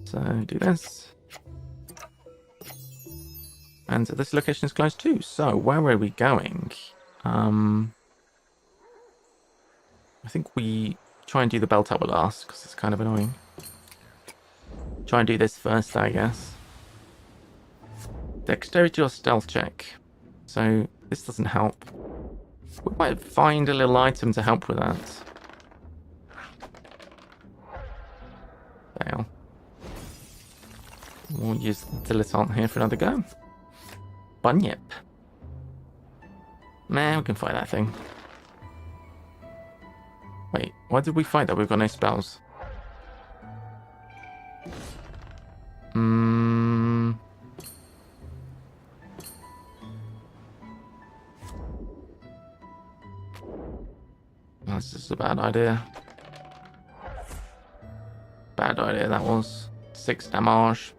So do this. And this location is closed too. So where are we going? I think we try and do the bell tower last, because it's kind of annoying. Try and do this first, I guess. Dexterity or stealth check. So this doesn't help. We might find a little item to help with that. Fail. We'll use the dilettante here for another go. Bunyip. Nah, we can fight that thing. Wait, why did we fight that? We've got no spells. That's just a bad idea. Bad idea that was. 6 damage.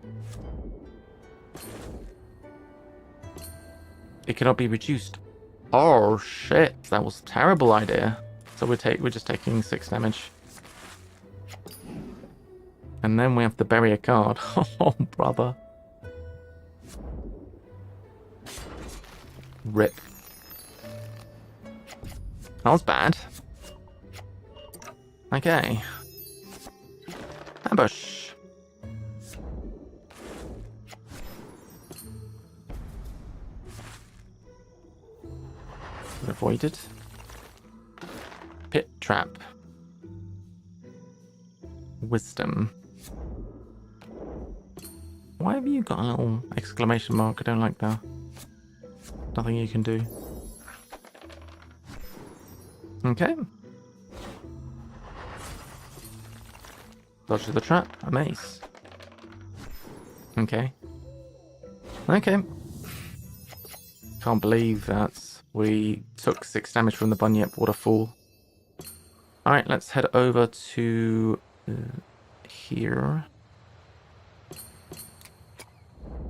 It cannot be reduced. Oh shit, that was a terrible idea. So we're just taking 6 damage. And then we have to bury a card. Oh brother. Rip. That was bad. Okay. Ambush. Avoided. Pit trap. Wisdom. Why have you got a little exclamation mark? I don't like that. Nothing you can do. Okay. Dodge the trap. A mace. Okay. Okay. Can't believe that we took 6 damage from the bunyip. What a fool. Alright, let's head over to here.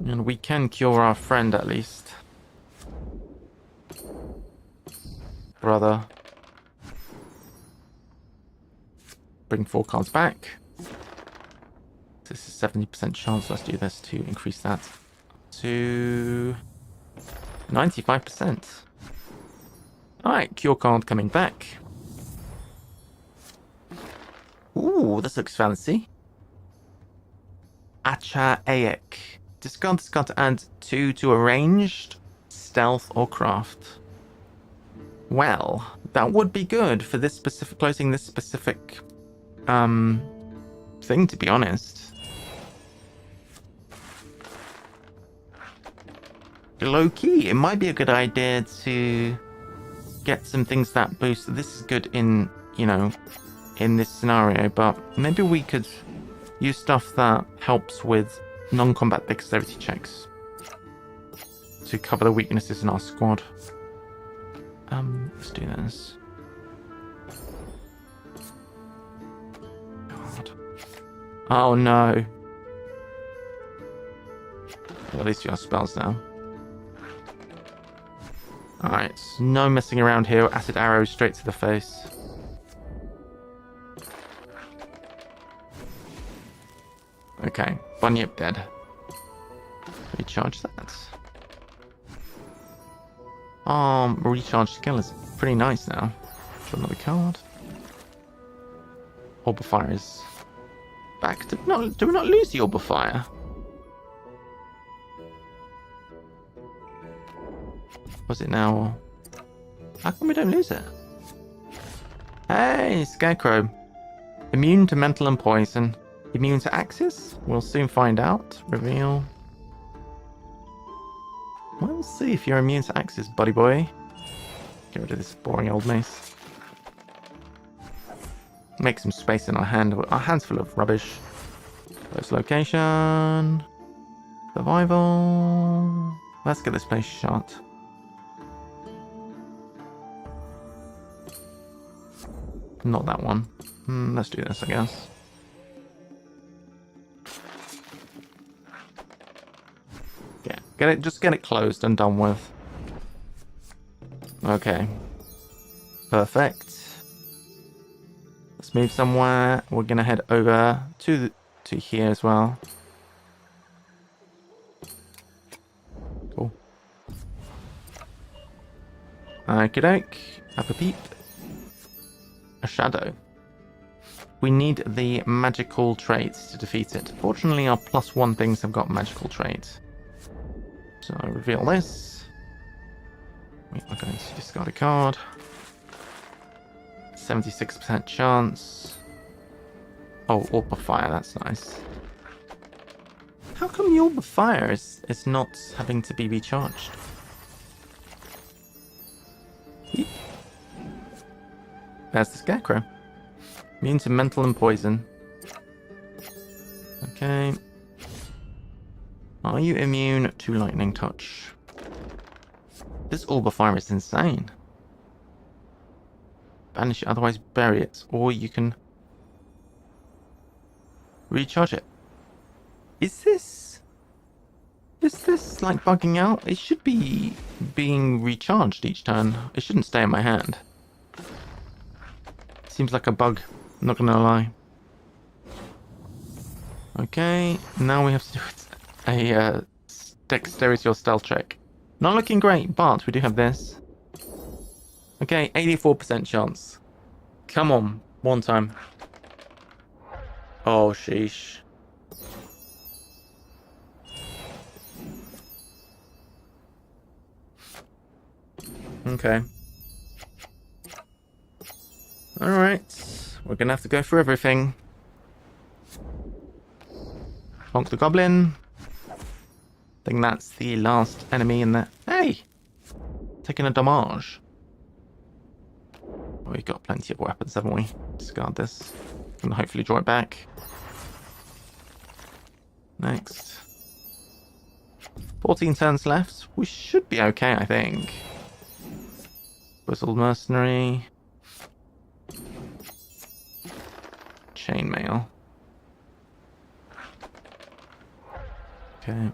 And we can cure our friend at least. Brother. Bring 4 cards back. This is 70% chance. Let's do this to increase that to 95%. Alright, cure card coming back. Ooh, this looks fancy. Achaic. Discard this card to add 2 to a ranged, stealth, or craft. Well, that would be good for this specific, closing this specific thing, to be honest. Low key, it might be a good idea to get some things that boost. This is good in, you know, in this scenario, but maybe we could use stuff that helps with non-combat dexterity checks to cover the weaknesses in our squad. Let's do this. God. Oh no. Well, at least you have spells now. Alright, no messing around here. Acid arrows straight to the face. Okay, bunyip dead. Recharge that. Recharge skill is pretty nice now. Draw another card. Orb of Fire is back. Do we not lose the Orb of Fire? Was it now? How come we don't lose it? Hey, Scarecrow. Immune to mental and poison. Immune to axes? We'll soon find out. Reveal. We'll see if you're immune to axes, buddy boy. Get rid of this boring old mace. Make some space in our hand. Our hand's full of rubbish. Close location. Survival. Let's get this place shut. Not that one. Let's do this, I guess. Yeah, just get it closed and done with. Okay. Perfect. Let's move somewhere. We're gonna head over to here as well. Cool. Okie doke. Have a peep. A shadow. We need the magical traits to defeat it. Fortunately, our +1 things have got magical traits. So reveal this. We are going to discard a card. 76% chance. Oh, Orb of Fire, that's nice. How come the Orb of Fire is not having to be recharged? There's the Scarecrow. Immune to mental and poison. Okay. Are you immune to lightning touch? This Orb of Fire is insane. Banish it, otherwise bury it. Or you can recharge it. Is this like bugging out? It should be being recharged each turn. It shouldn't stay in my hand. Seems like a bug, I'm not gonna lie. Okay, now we have to do a dexterity or stealth check. Not looking great, but we do have this. Okay, 84% chance. Come on, one time. Oh, sheesh. Okay. Alright. We're gonna have to go for everything. Bonk the goblin. I think that's the last enemy in there. Hey! Taking a damage. Oh, we've got plenty of weapons, haven't we? Discard this. And hopefully draw it back. Next. 14 turns left. We should be okay, I think. Whistled Mercenary. Chainmail. Okay.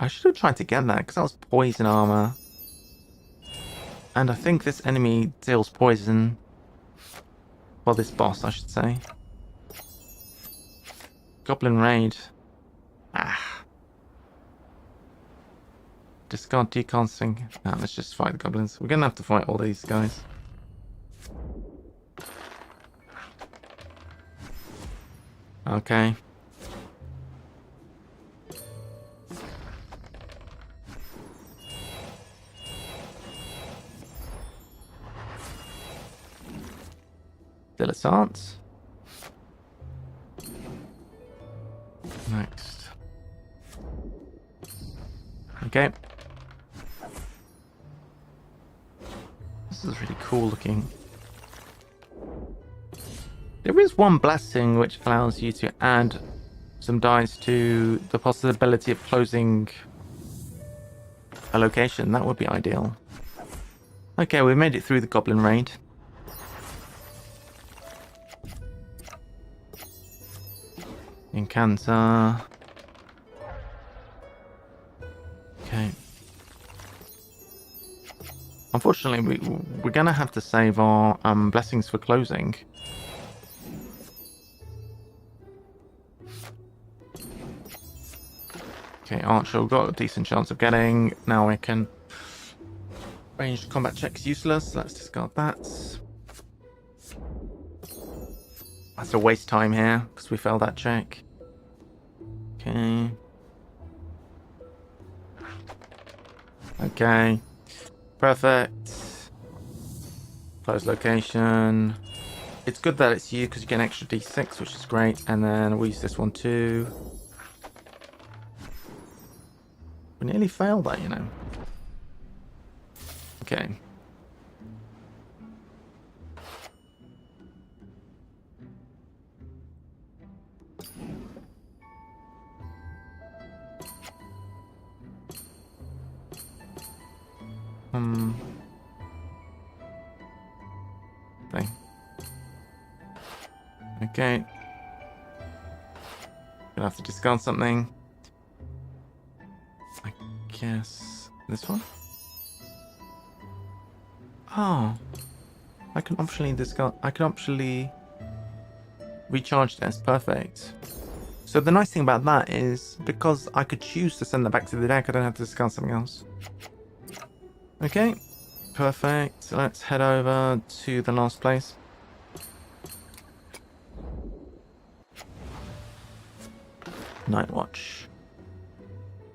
I should have tried to get that because that was poison armor. And I think this enemy deals poison. Well, this boss, I should say. Goblin Raid. Ah. Discard decasting. Nah, let's just fight the goblins. We're gonna have to fight all these guys. Okay. Dilettante. Next. Okay. This is really cool looking. There is one blessing which allows you to add some dice to the possibility of closing a location. That would be ideal. Okay, we made it through the Goblin Raid. Encanter. Okay. Unfortunately, we're gonna have to save our blessings for closing. Okay, Archer, we've got a decent chance of getting. Now we can... Ranged combat check's useless. Let's discard that. That's a waste time here, because we failed that check. Okay. Okay. Perfect. Close location. It's good that it's you, because you get an extra d6, which is great. And then we'll use this one too. We nearly failed that, you know. Okay. Thing. Okay. Gonna have to discard something. I guess this one. Oh, I can optionally discard. I can optionally recharge this. Perfect. So the nice thing about that is because I could choose to send that back to the deck, I don't have to discard something else. Okay, Perfect. Let's head over to the last place. Night Watch.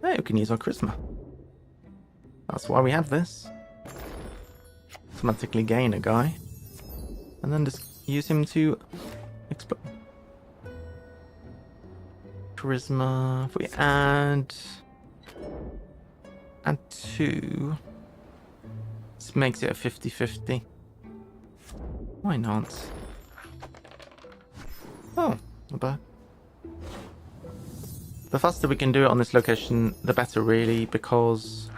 Hey, we can use our charisma. That's why we have this. Automatically gain a guy. And then just use him to explode. Charisma. If we add 2. This makes it a 50-50. Why not? Oh, not bad. The faster we can do it on this location, the better really, because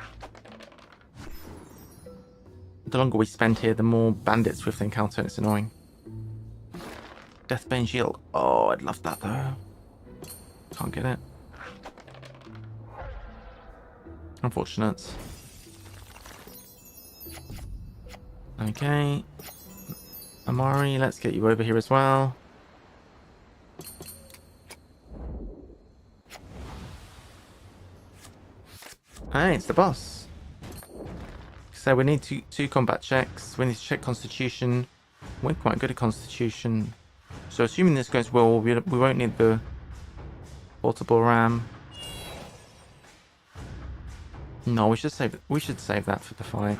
the longer we spend here, the more bandits we have to encounter, and it's annoying. Deathbane Shield. Oh, I'd love that though. Can't get it. Unfortunate. Okay. Amari, let's get you over here as well. Hey, it's the boss. So we need two combat checks. We need to check Constitution. We're quite good at Constitution. So assuming this goes well, we won't need the portable ram. No, we should save that for the fight.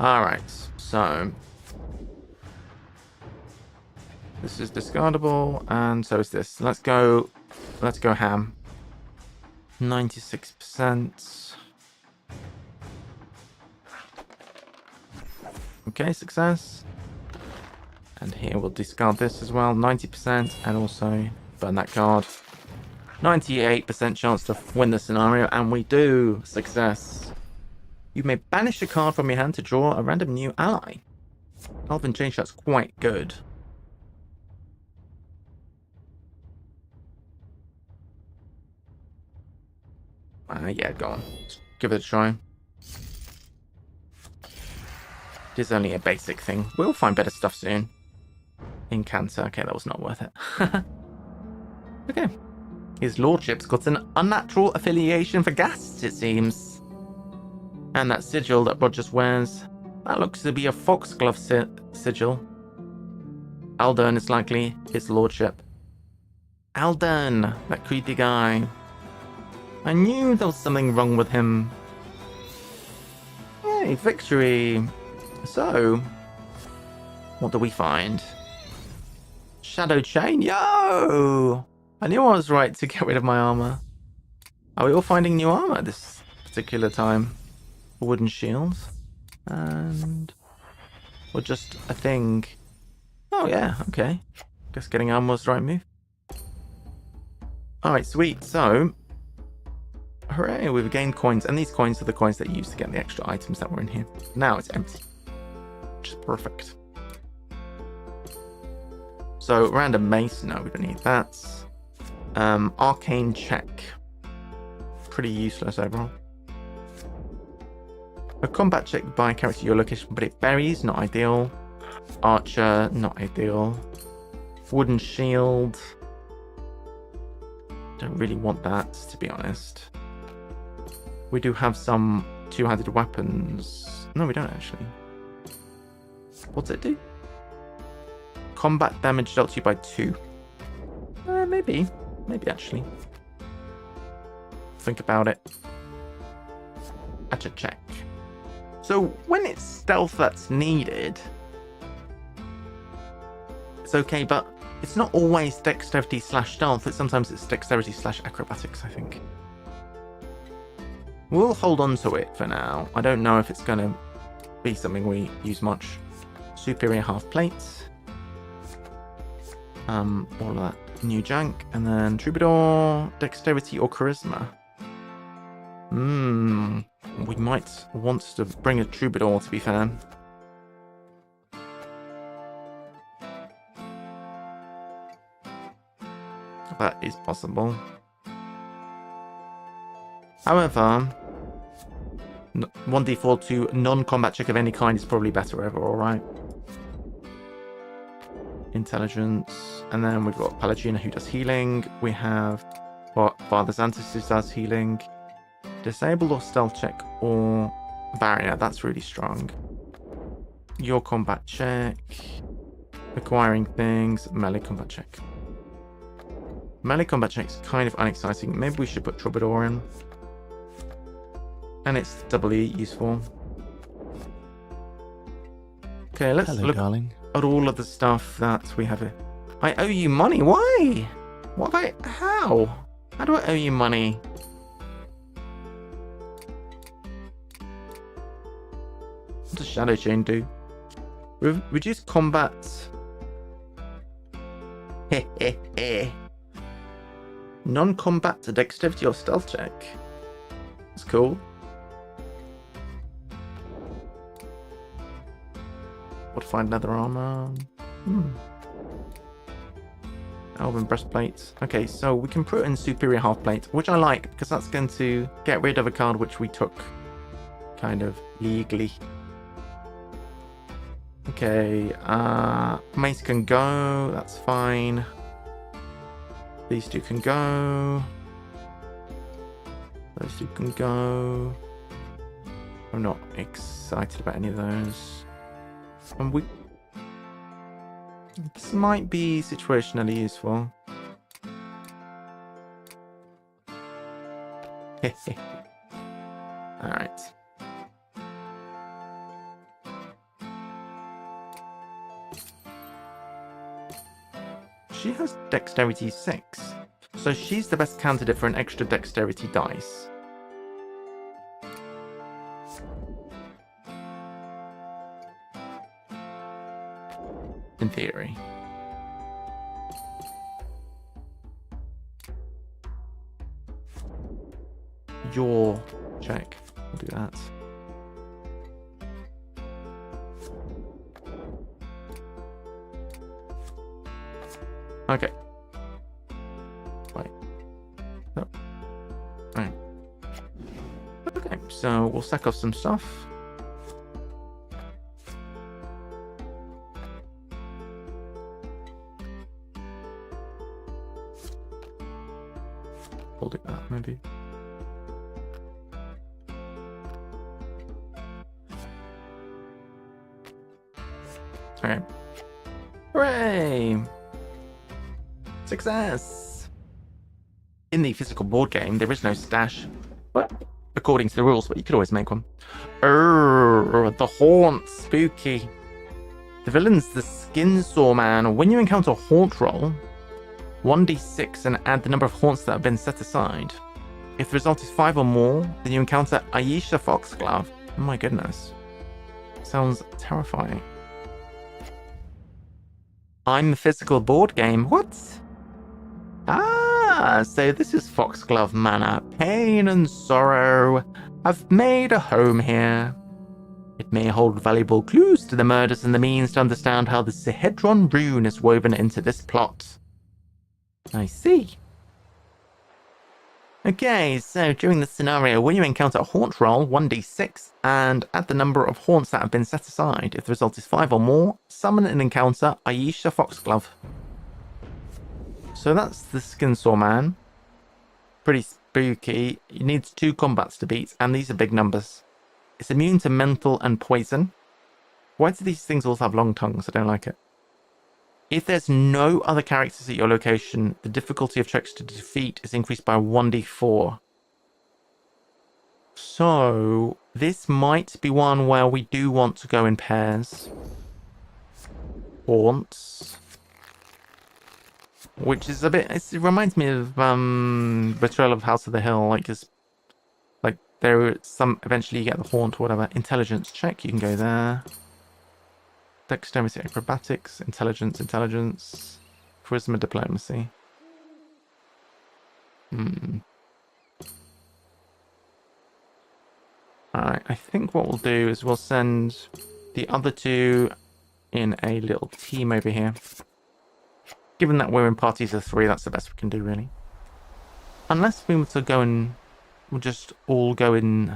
Alright, so this is discardable, and so is this. Let's go ham. 96%. Okay, success. And here we'll discard this as well, 90%, and also burn that card. 98% chance to win the scenario, and we do. Success. You may banish a card from your hand to draw a random new ally. Elven Chain Shot's quite good. Yeah, go on. Let's give it a try. It is only a basic thing. We'll find better stuff soon. Incanter. Okay, that was not worth it. Okay. His lordship's got an unnatural affiliation for ghasts, it seems. And that sigil that Rogers wears, that looks to be a foxglove sigil. Aldern is likely his lordship. Aldern, that creepy guy. I knew there was something wrong with him. Yay, victory. So, what do we find? Shadow Chain? Yo! I knew I was right to get rid of my armor. Are we all finding new armor this particular time? A wooden shield. And... or just a thing. Oh yeah, okay. Guess getting armor was the right move. Alright, sweet. So... hooray, we've gained coins. And these coins are the coins that you use to get the extra items that were in here. Now it's empty. Which is perfect. So, random mace. No, we don't need that. Arcane check. Pretty useless overall. A combat check by character your location, but it varies. Not ideal. Archer. Not ideal. Wooden shield. Don't really want that, to be honest. We do have some two-handed weapons. No, we don't actually. What's it do? Combat damage dealt to you by 2. Maybe. Maybe actually. Think about it. Archer check. So when it's stealth that's needed, it's okay, but it's not always dexterity / stealth. Sometimes it's dexterity / acrobatics, I think. We'll hold on to it for now. I don't know if it's going to be something we use much. Superior half plates. All of that new jank. And then Troubadour, dexterity or charisma. We might want to bring a Troubadour, to be fair. That is possible. However, 1d4 to non-combat check of any kind is probably better overall, right? Intelligence. And then we've got Palagina who does healing. We have Father Xantus who does healing. Disabled or stealth check or barrier. That's really strong. Your combat check. Acquiring things. Melee combat check. Melee combat check's kind of unexciting. Maybe we should put Troubadour in. And it's doubly useful. Okay, let's look at all of the stuff that we have here. I owe you money. Why? What have I... How? How do I owe you money? What does Shadow Chain do? Reduce combat. Non-combat to dexterity or stealth check. That's cool. Fortified leather armor. Elven breastplate. Okay, so we can put in superior half plate, which I like because that's going to get rid of a card which we took kind of legally. Okay, mace can go, that's fine. These two can go. Those two can go. I'm not excited about any of those. And this might be situationally useful. Alright. She has dexterity 6, so she's the best candidate for an extra dexterity dice. In theory. Your check. We'll do that. Okay. Wait. No. Right. Okay, so we'll stack off some stuff. We'll do that, maybe. Okay. Hooray! Success! In the physical board game, there is no stash. But according to the rules, but you could always make one. The haunt, spooky. The villain's the skin saw man. When you encounter a haunt roll, 1d6 and add the number of haunts that have been set aside. If the result is 5 or more, then you encounter Aisha Foxglove. Oh my goodness. Sounds terrifying. I'm the physical board game. What? Ah, so this is Foxglove Manor. Pain and sorrow have made a home here. It may hold valuable clues to the murders and the means to understand how the Sihedron rune is woven into this plot. I see. Okay, so during this scenario, when you encounter a haunt roll, 1d6, and add the number of haunts that have been set aside. If the result is 5 or more, summon and encounter Aisha Foxglove. So that's the Skinsaw Man. Pretty spooky. It needs 2 combats to beat, and these are big numbers. It's immune to mental and poison. Why do these things all have long tongues? I don't like it. If there's no other characters at your location, the difficulty of checks to defeat is increased by 1d4. So, this might be one where we do want to go in pairs. Haunts. Which is a bit... it reminds me of Betrayal of House of the Hill. Like there are some... eventually you get the haunt or whatever. Intelligence check, you can go there. Dexterity, acrobatics, intelligence, charisma, diplomacy. Alright, I think what we'll do is we'll send the other 2 in a little team over here. Given that we're in parties of 3, that's the best we can do, really. Unless we were to go and... we'll just all go in...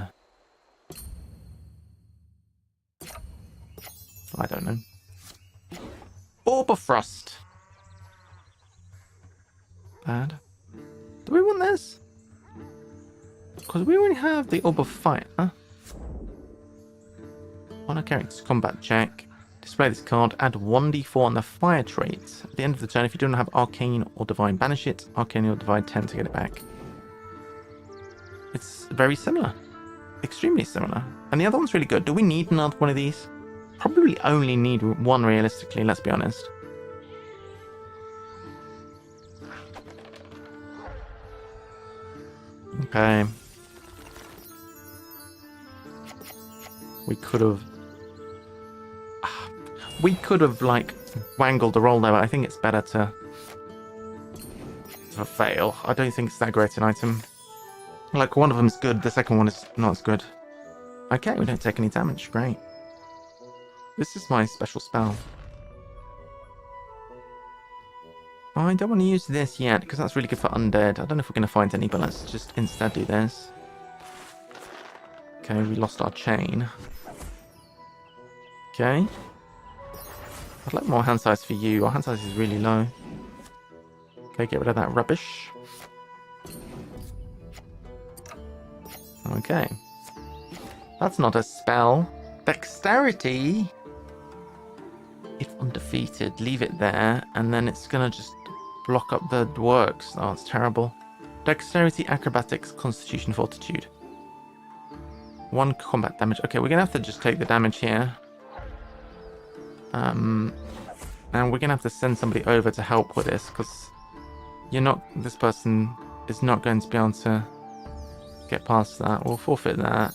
I don't know. Orb of Frost. Bad. Do we want this? Because we already have the Orb of Fire. On a character's combat check, display this card, add 1d4 on the fire trait. At the end of the turn, if you don't have Arcane or Divine, banish it. Arcane or Divine 10 to get it back. It's very similar. Extremely similar. And the other one's really good. Do we need another one of these? Probably only need one realistically, let's be honest. Okay. We could have like wangled the roll there, but I think it's better to fail. I don't think it's that great an item. Like, one of them's good, the second one is not as good. Okay, we don't take any damage, great. This is my special spell. I don't want to use this yet, because that's really good for undead. I don't know if we're going to find any, but let's just instead do this. Okay, we lost our chain. Okay. I'd like more hand size for you. Our hand size is really low. Okay, get rid of that rubbish. Okay. That's not a spell. Dexterity. If undefeated, leave it there, and then it's gonna just block up the works. Oh, it's terrible. Dexterity, acrobatics, constitution, fortitude. 1 combat damage. Okay, we're gonna have to just take the damage here. And we're gonna have to send somebody over to help with this, because this person is not going to be able to get past that. We'll forfeit that.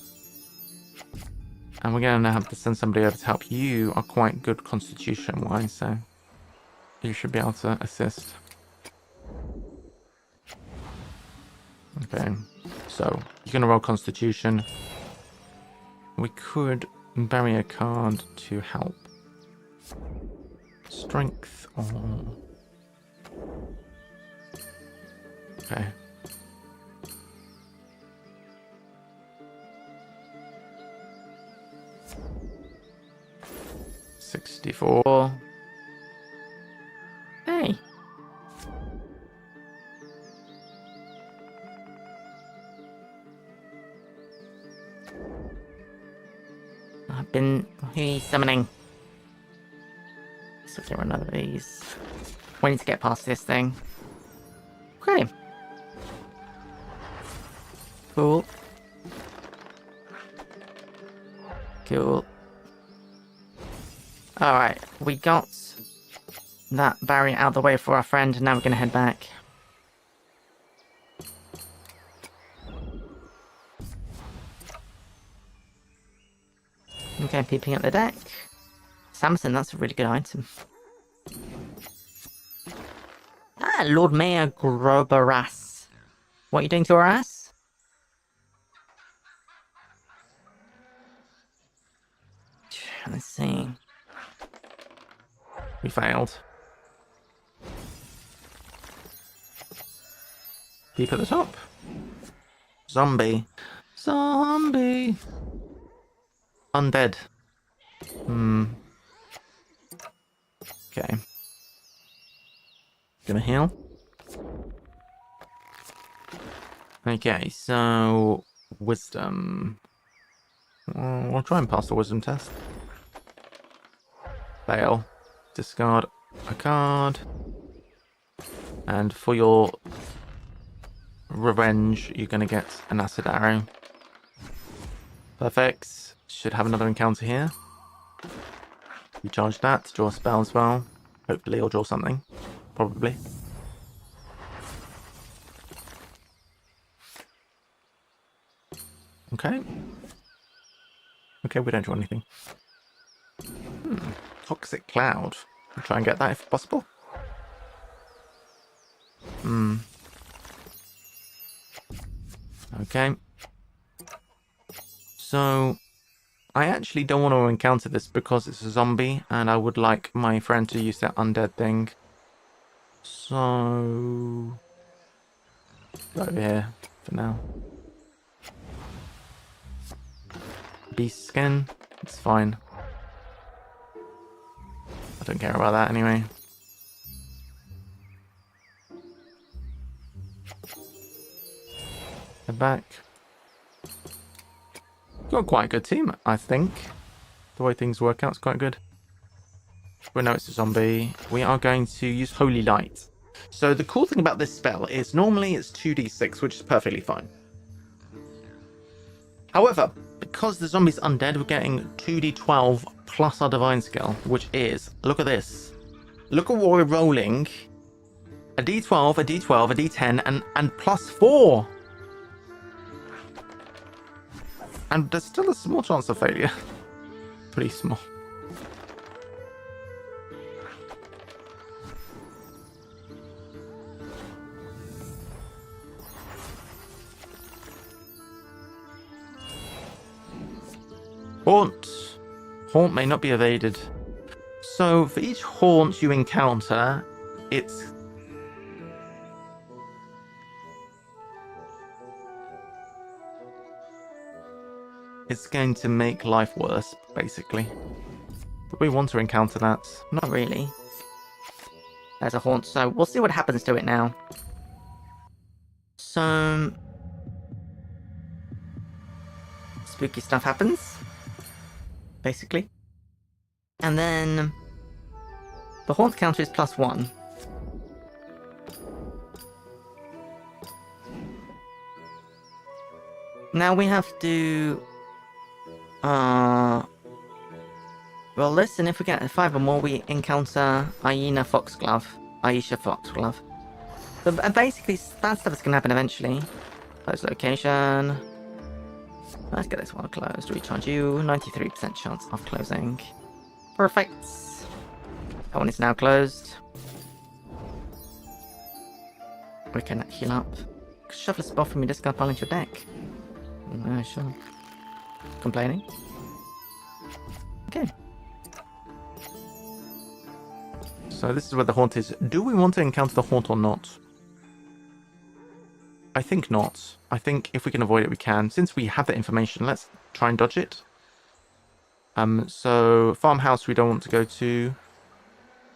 And we're going to have to send somebody over to help. You are quite good constitution-wise, so you should be able to assist. Okay, so you're going to roll constitution. We could bury a card to help. Strength or... Okay. $64. Hey. I've been summoning. So get another of these. We need to get past this thing. Okay. Cool. Cool. Alright, we got that barrier out of the way for our friend, and now we're going to head back. Okay, peeping at the deck. Samson, that's a really good item. Ah, Lord Mayor Grobaras. What are you doing to our ass? Let's see. We failed. Peep at the top. Zombie. Zombie. Undead. Okay. Gonna heal. Okay, so... Wisdom. We'll try and pass the wisdom test. Fail. Discard a card. And for your revenge, you're going to get an acid arrow. Perfect. Should have another encounter here. You charge that to draw a spell as well. Hopefully, or draw something. Probably. Okay. Okay, we don't draw anything. Toxic Cloud. I'll try and get that if possible. Okay. So, I actually don't want to encounter this because it's a zombie, and I would like my friend to use that undead thing. So... go over here for now. Beast skin. It's fine. I don't care about that anyway. Head back. Got quite a good team, I think. The way things work out is quite good. We know it's a zombie. We are going to use Holy Light. So the cool thing about this spell is normally it's 2d6, which is perfectly fine. However, because the zombie's undead, we're getting 2d12 plus our divine skill, which is, look at this. Look at what we're rolling. A d12, a d12, a d10, and plus 4. And there's still a small chance of failure. Pretty small. Haunt. Haunt may not be evaded. So for each haunt you encounter, it's going to make life worse, basically. Do we want to encounter that? Not really. There's a haunt, so we'll see what happens to it now. So... spooky stuff happens. Basically. And then... the haunt counter is +1. Now we have to... well, listen, if we get 5 or more, we encounter Aisha Foxglove. But basically, that stuff is going to happen eventually. Close location. Let's get this one closed. Recharge you. 93% chance of closing. Perfect. That one is now closed. We can heal up. Shuffle a spell from your discard pile into your deck. Sure. Complaining? Okay. So this is where the haunt is. Do we want to encounter the haunt or not? I think not. I think if we can avoid it, we can. Since we have that information, let's try and dodge it. So farmhouse we don't want to go to.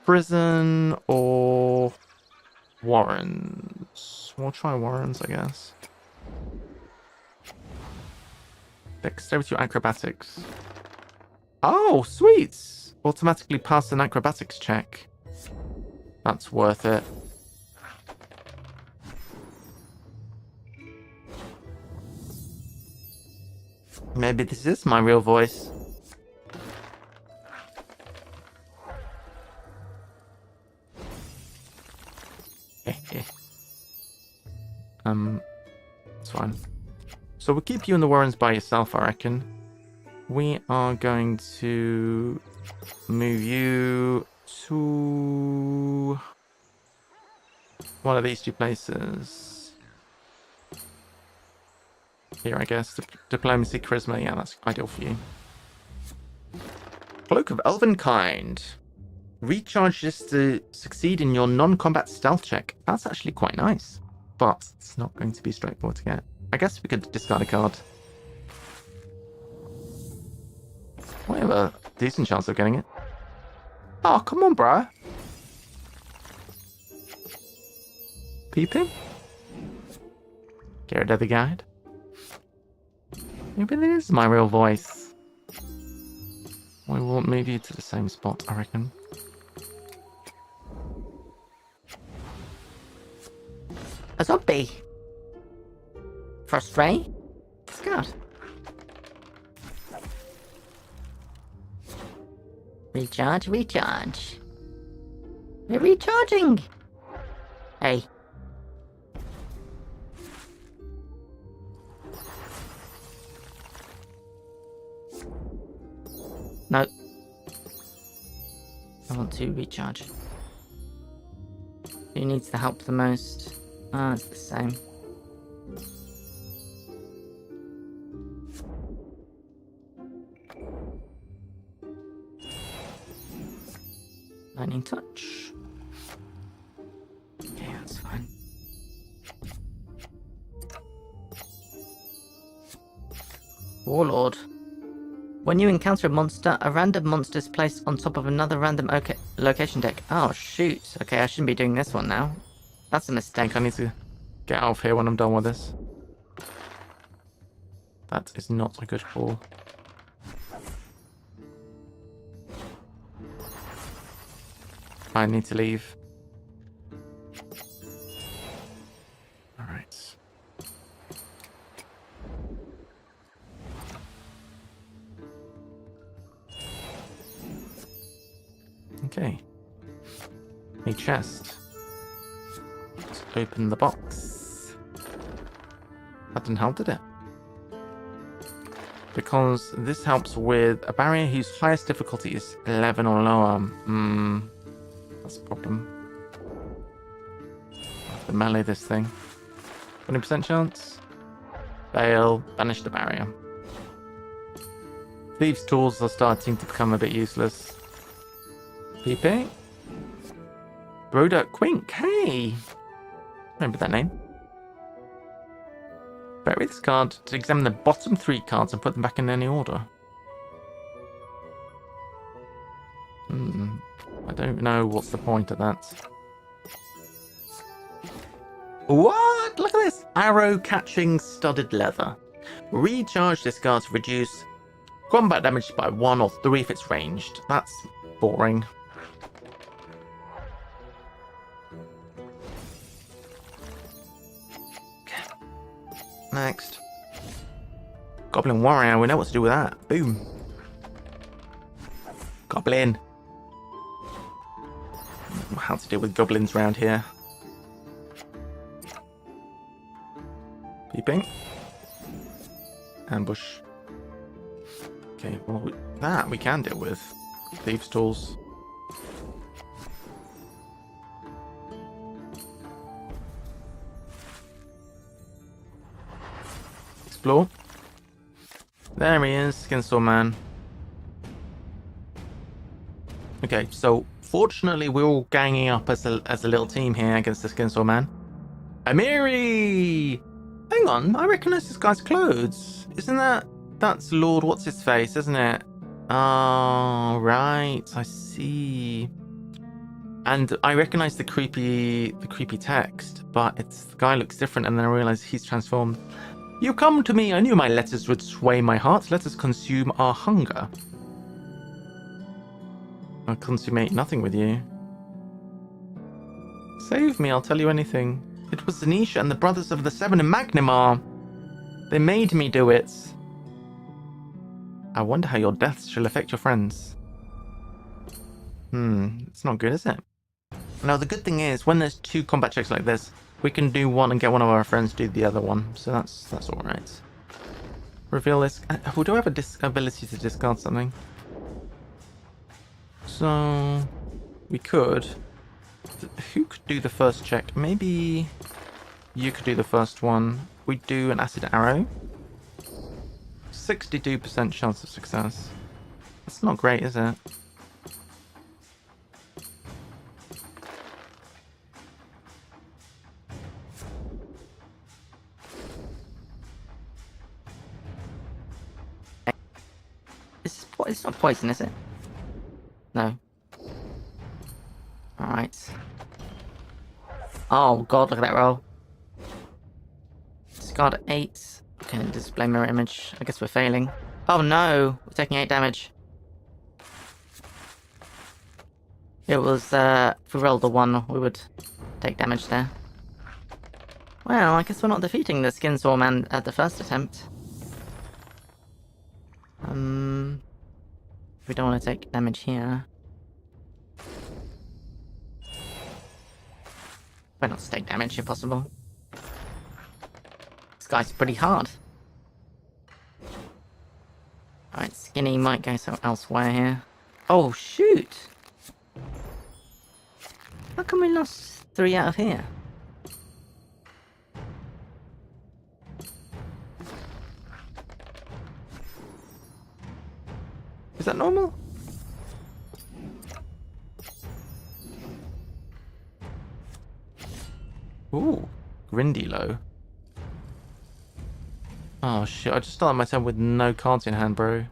Prison or Warrens. We'll try Warrens, I guess. Dexterity or acrobatics. Oh, sweet! Automatically pass an acrobatics check. That's worth it. Maybe this is my real voice. It's fine. So we'll keep you in the Warrens by yourself, I reckon. We are going to move you to one of these two places. Here, I guess. Diplomacy, Charisma. Yeah, that's ideal for you. Cloak of Elvenkind. Recharge this to succeed in your non-combat stealth check. That's actually quite nice. But it's not going to be straightforward to get. I guess we could discard a card. We have a decent chance of getting it. Oh, come on, bruh. Peeping? Get rid of the guide. Maybe this is my real voice. We will move you to the same spot, I reckon. A zombie. Frustrate. Discard. Recharge, recharge. We're recharging. Hey. No. I want to recharge. Who needs the help the most? Ah, it's the same. Lightning touch. Okay, that's fine. Warlord. When you encounter a monster, a random monster is placed on top of another random location deck. Oh, shoot. Okay, I shouldn't be doing this one now. That's a mistake. I need to get out of here when I'm done with this. That is not a good call. I need to leave. Alright. Okay. A chest. Let's open the box. That didn't help, did it? Because this helps with a barrier whose highest difficulty is 11 or lower. That's a problem. I have to melee this thing. 20% chance. Fail. Banish the barrier. Thieves' tools are starting to become a bit useless. PP. Brodert Quink. Hey! Remember that name. Bury this card to examine the bottom 3 cards and put them back in any order. I don't know what's the point of that. What? Look at this! Arrow catching studded leather. Recharge this card to reduce combat damage by 1 or 3 if it's ranged. That's boring. Next. Goblin Warrior, we know what to do with that. Boom. Goblin. How to deal with goblins around here. Peeping. Ambush. Okay, well, that we can deal with. Thieves' tools. Explore. There he is, Skinsaw Man. Okay, so fortunately we're all ganging up as a little team here against the Skinsaw Man. Amiri! Hang on, I recognise this guy's clothes. Isn't that's Lord What's-His-Face, isn't it? Oh, right, I see. And I recognise the creepy text, but the guy looks different, and then I realise he's transformed. You come to me, I knew my letters would sway my heart. Let us consume our hunger. I'll consummate nothing with you. Save me, I'll tell you anything. It was Zanisha and the brothers of the Seven in Magnimar. They made me do it. I wonder how your deaths shall affect your friends. It's not good, is it? Now, the good thing is, when there's 2 combat checks like this, we can do one and get one of our friends to do the other one. So that's alright. Reveal this. Do I have a ability to discard something? So we could. Who could do the first check? Maybe you could do the first one. We do an acid arrow. 62% chance of success. That's not great, is it? It's not poison, is it? No. Alright. Oh god, look at that roll. Discard 8. Okay, display mirror image. I guess we're failing. Oh no! We're taking 8 damage. It was, if we rolled a 1, we would take damage there. Well, I guess we're not defeating the Skinsaw Man at the first attempt. We don't want to take damage here. Why not take damage if possible? This guy's pretty hard. Alright, Skinny might go elsewhere here. Oh, shoot! How come we lost 3 out of here? Is that normal? Ooh, Grindylow. Oh shit, I just started my turn with no cards in hand, bro.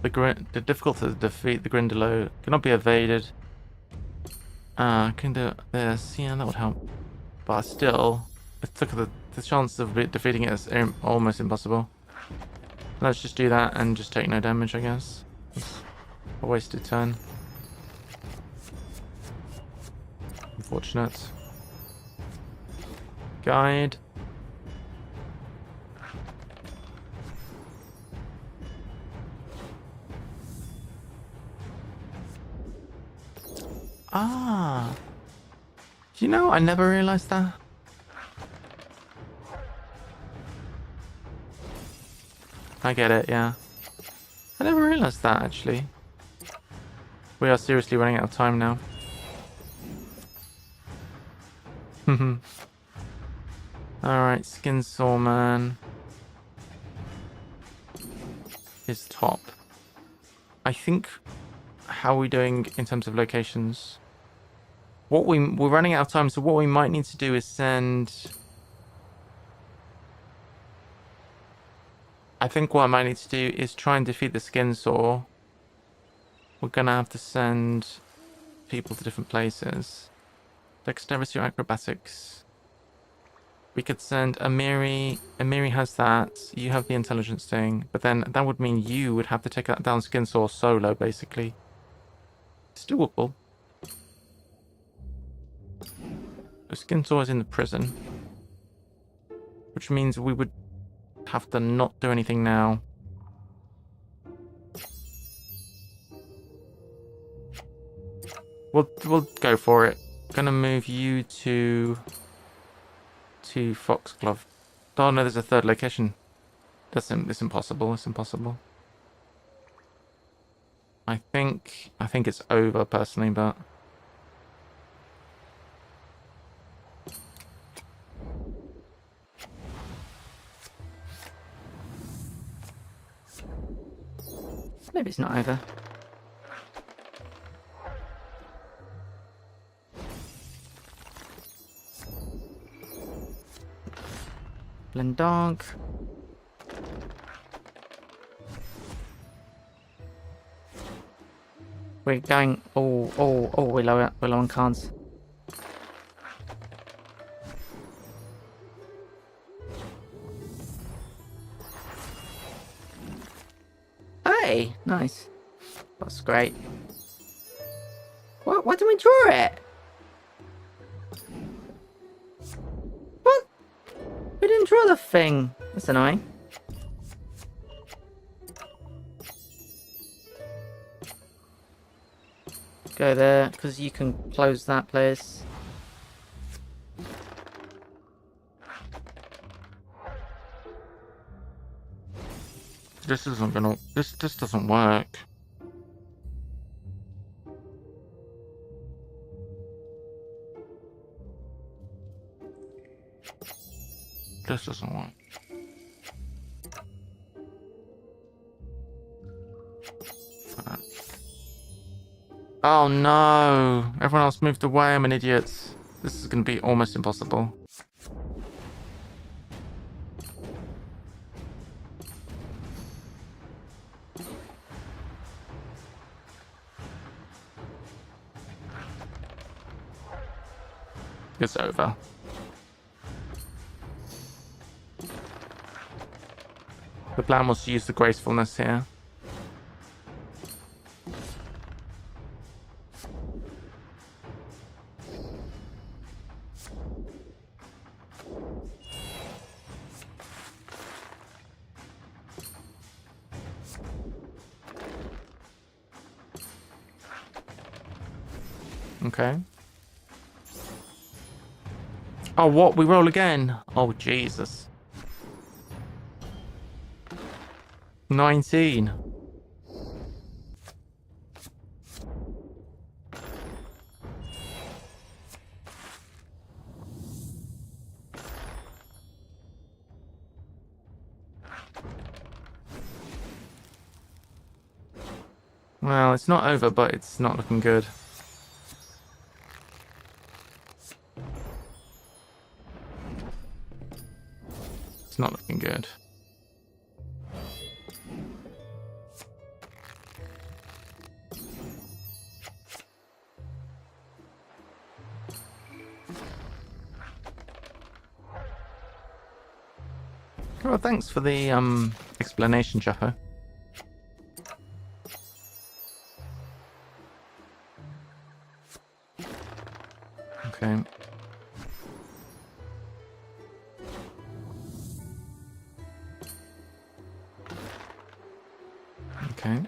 The difficulty to defeat the Grindylow cannot be evaded. I can do this. Yeah, that would help. But still, the chance of defeating it is almost impossible. Let's just do that and just take no damage, I guess. It's a wasted turn. Unfortunate. Guide. Ah. You know, I never realized that. I get it, yeah. I never realized that, actually. We are seriously running out of time now. Alright, Skin Sawman is top. I think, how are we doing in terms of locations? We're running out of time, so what we might need to do is send... I think what I might need to do is try and defeat the Skin Saw. We're gonna have to send people to different places. Dexterity or acrobatics. We could send Amiri. Amiri has that. You have the intelligence thing. But then that would mean you would have to take that down Skin Saw solo, basically. It's doable. The Skin Saw is in the prison. Which means we would have to not do anything now. We'll go for it. Gonna move you to Foxglove. Oh no, there's a third location. That's impossible. It's impossible. I think it's over personally, but Maybe it's not over. Dog. We're going. Oh! We're low on cards. Hey, nice. That's great. What? Why didn't we draw it? What? We didn't draw the thing. That's annoying. Go there, because you can close that place. this isn't gonna. This doesn't work. This doesn't work. Oh no! Everyone else moved away. I'm an idiot. This is going to be almost impossible. It's over. The plan was to use the gracefulness here. Okay. Oh, what? We roll again? Oh, Jesus. 19. Well, it's not over, but it's not looking good. It's not looking good. Well, thanks for the explanation, Chapo. Okay. Okay.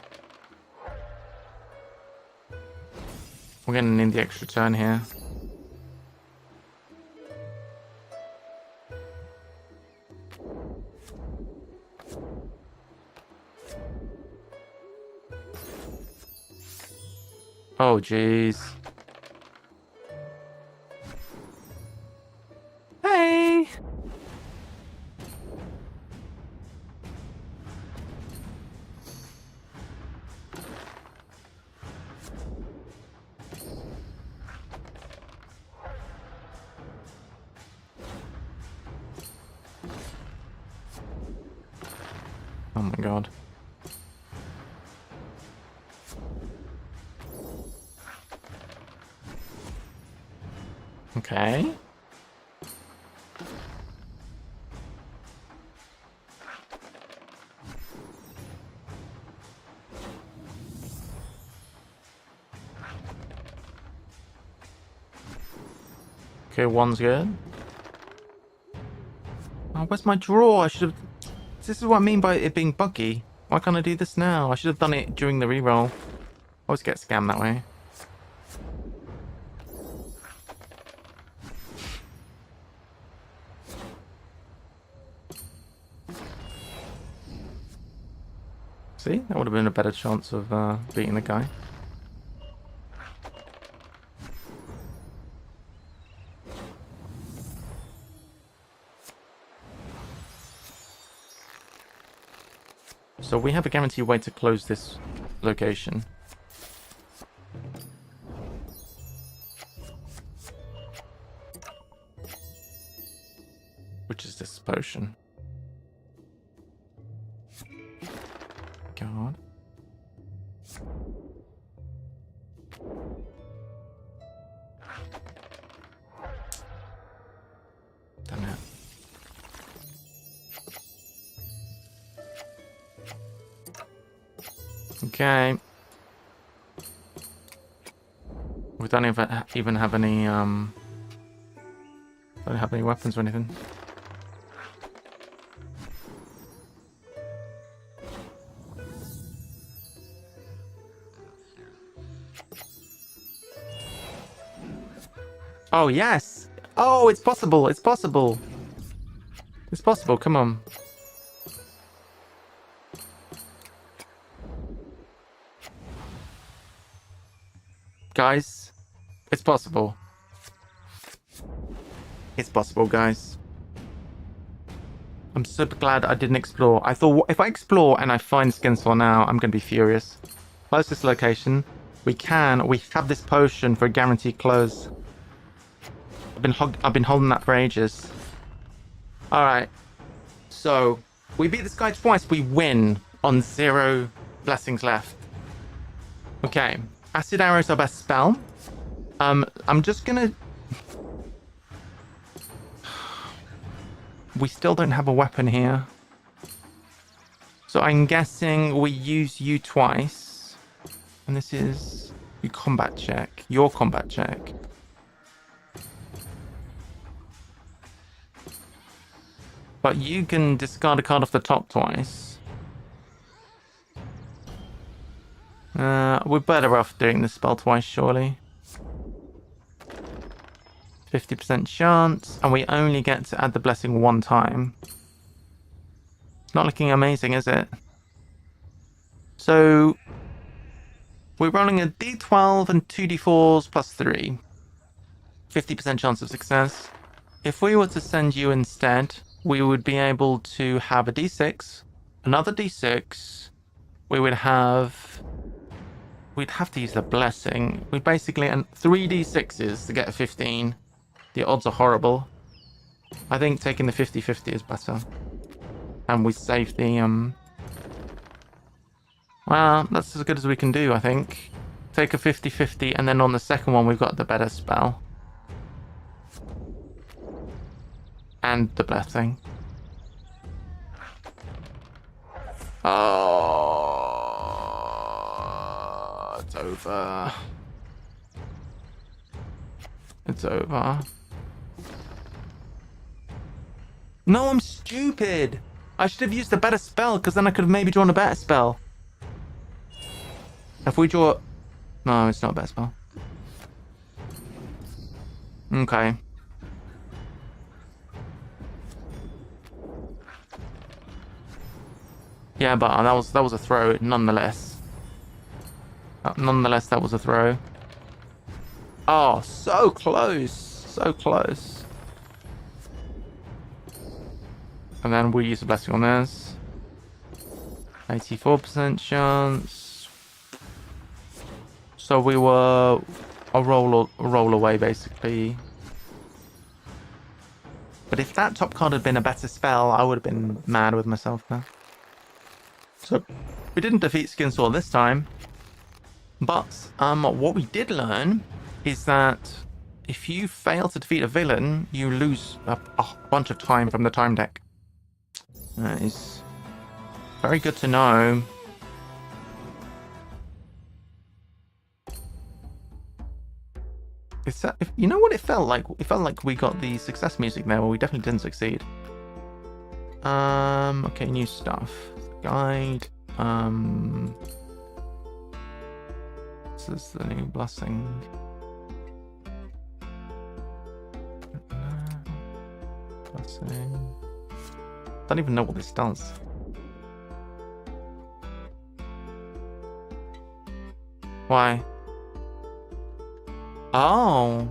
We're gonna need the extra turn here. Oh, jeez. Hey! Oh my god. Okay. Okay, one's good. Oh, where's my draw? I should have... This is what I mean by it being buggy. Why can't I do this now? I should have done it during the reroll. Always get scammed that way. See? That would have been a better chance of beating the guy. So we have a guaranteed way to close this location. Which is this potion. God. Damn it. Okay. We don't even have any don't have any weapons or anything. Oh yes! Oh, it's possible! It's possible! It's possible, come on. Guys, it's possible. It's possible, guys. I'm super glad I didn't explore. I thought if I explore and I find Skinsor now, I'm going to be furious. Close this location. We have this potion for a guaranteed close. I've been holding that for ages. Alright. So, we beat this guy twice. We win on 0 blessings left. Okay. Acid Arrow is our best spell. I'm just gonna... We still don't have a weapon here. So I'm guessing we use you twice. And this is your combat check. Your combat check. But you can discard a card off the top twice. We're better off doing this spell twice, surely. 50% chance, and we only get to add the blessing one time. It's not looking amazing, is it? So, we're rolling a d12 and 2d4s plus 3. 50% chance of success. If we were to send you instead, we would be able to have a d6, another d6. We'd have to use the blessing. We basically, and 3 d6s to get a 15. The odds are horrible. I think taking the 50-50 is better. And we save the, well, that's as good as we can do, I think. Take a 50-50, and then on the second one, we've got the better spell. And the blessing. Oh, it's over. It's over. No, I'm stupid. I should have used a better spell, because then I could have maybe drawn a better spell. If we draw... No, it's not a better spell. Okay. Yeah, but that was a throw, nonetheless. Nonetheless, that was a throw. Oh, so close. So close. And then we use a blessing on this. 84% chance. So we were a roll away, basically. But if that top card had been a better spell, I would have been mad with myself there. So we didn't defeat Skinsaw this time. But what we did learn is that if you fail to defeat a villain, you lose a bunch of time from the time deck. That is very good to know. You know what it felt like? It felt like we got the success music there, where we definitely didn't succeed. Okay, new stuff. Guide. This is the new blessing. Blessing. Don't even know what this does. Why? Oh.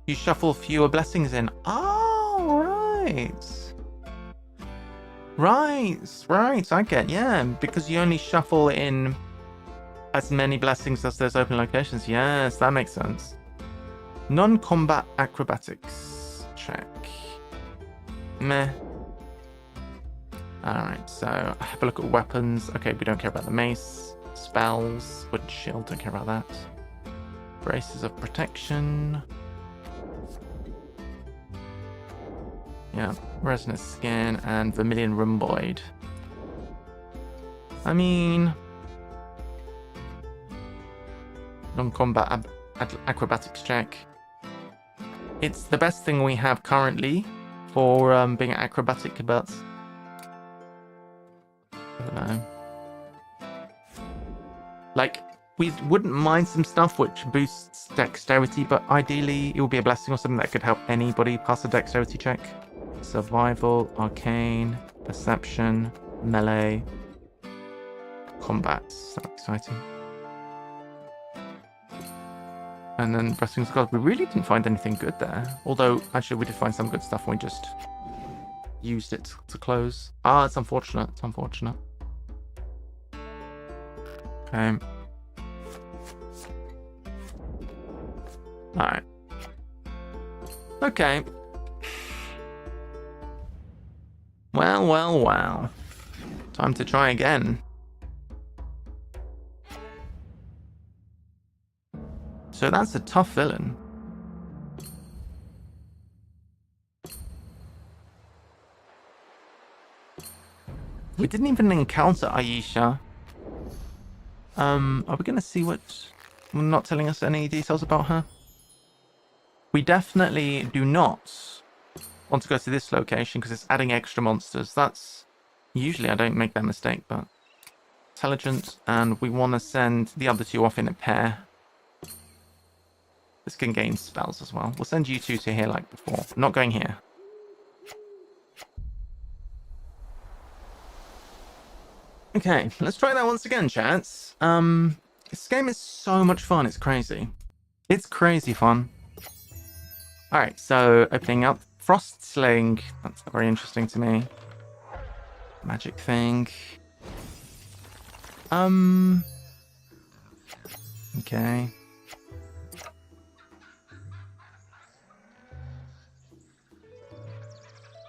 You shuffle fewer blessings in. Oh, right. Right, I get, yeah. Because you only shuffle in as many blessings as there's open locations. Yes, that makes sense. Non-combat acrobatics check. Meh. Alright, so have a look at weapons. Okay, we don't care about the mace. Spells, wooden shield, don't care about that. Braces of protection. Yeah, resonant skin and vermilion rhomboid. I mean, non-combat acrobatics check. It's the best thing we have currently for being acrobatic, but I don't know. Like, we wouldn't mind some stuff which boosts dexterity, but ideally it would be a blessing or something that could help anybody pass a dexterity check. Survival, arcane, perception, melee, combat. So exciting. And then Blessings of God. We really didn't find anything good there. Although, actually, we did find some good stuff and we just used it to close. Ah, it's unfortunate. It's unfortunate. Okay. Alright. Okay. Well. Time to try again. So that's a tough villain. We didn't even encounter Aisha. Are we going to see what... Not telling us any details about her? We definitely do not want to go to this location because it's adding extra monsters. That's... Usually I don't make that mistake, but... Intelligent, and we want to send the other two off in a pair. This can gain spells as well. We'll send you two to here like before. Not going here. Okay, let's try that once again, chats. This game is so much fun, it's crazy. It's crazy fun. Alright, so opening up Frost Sling. That's very interesting to me. Magic thing. Okay.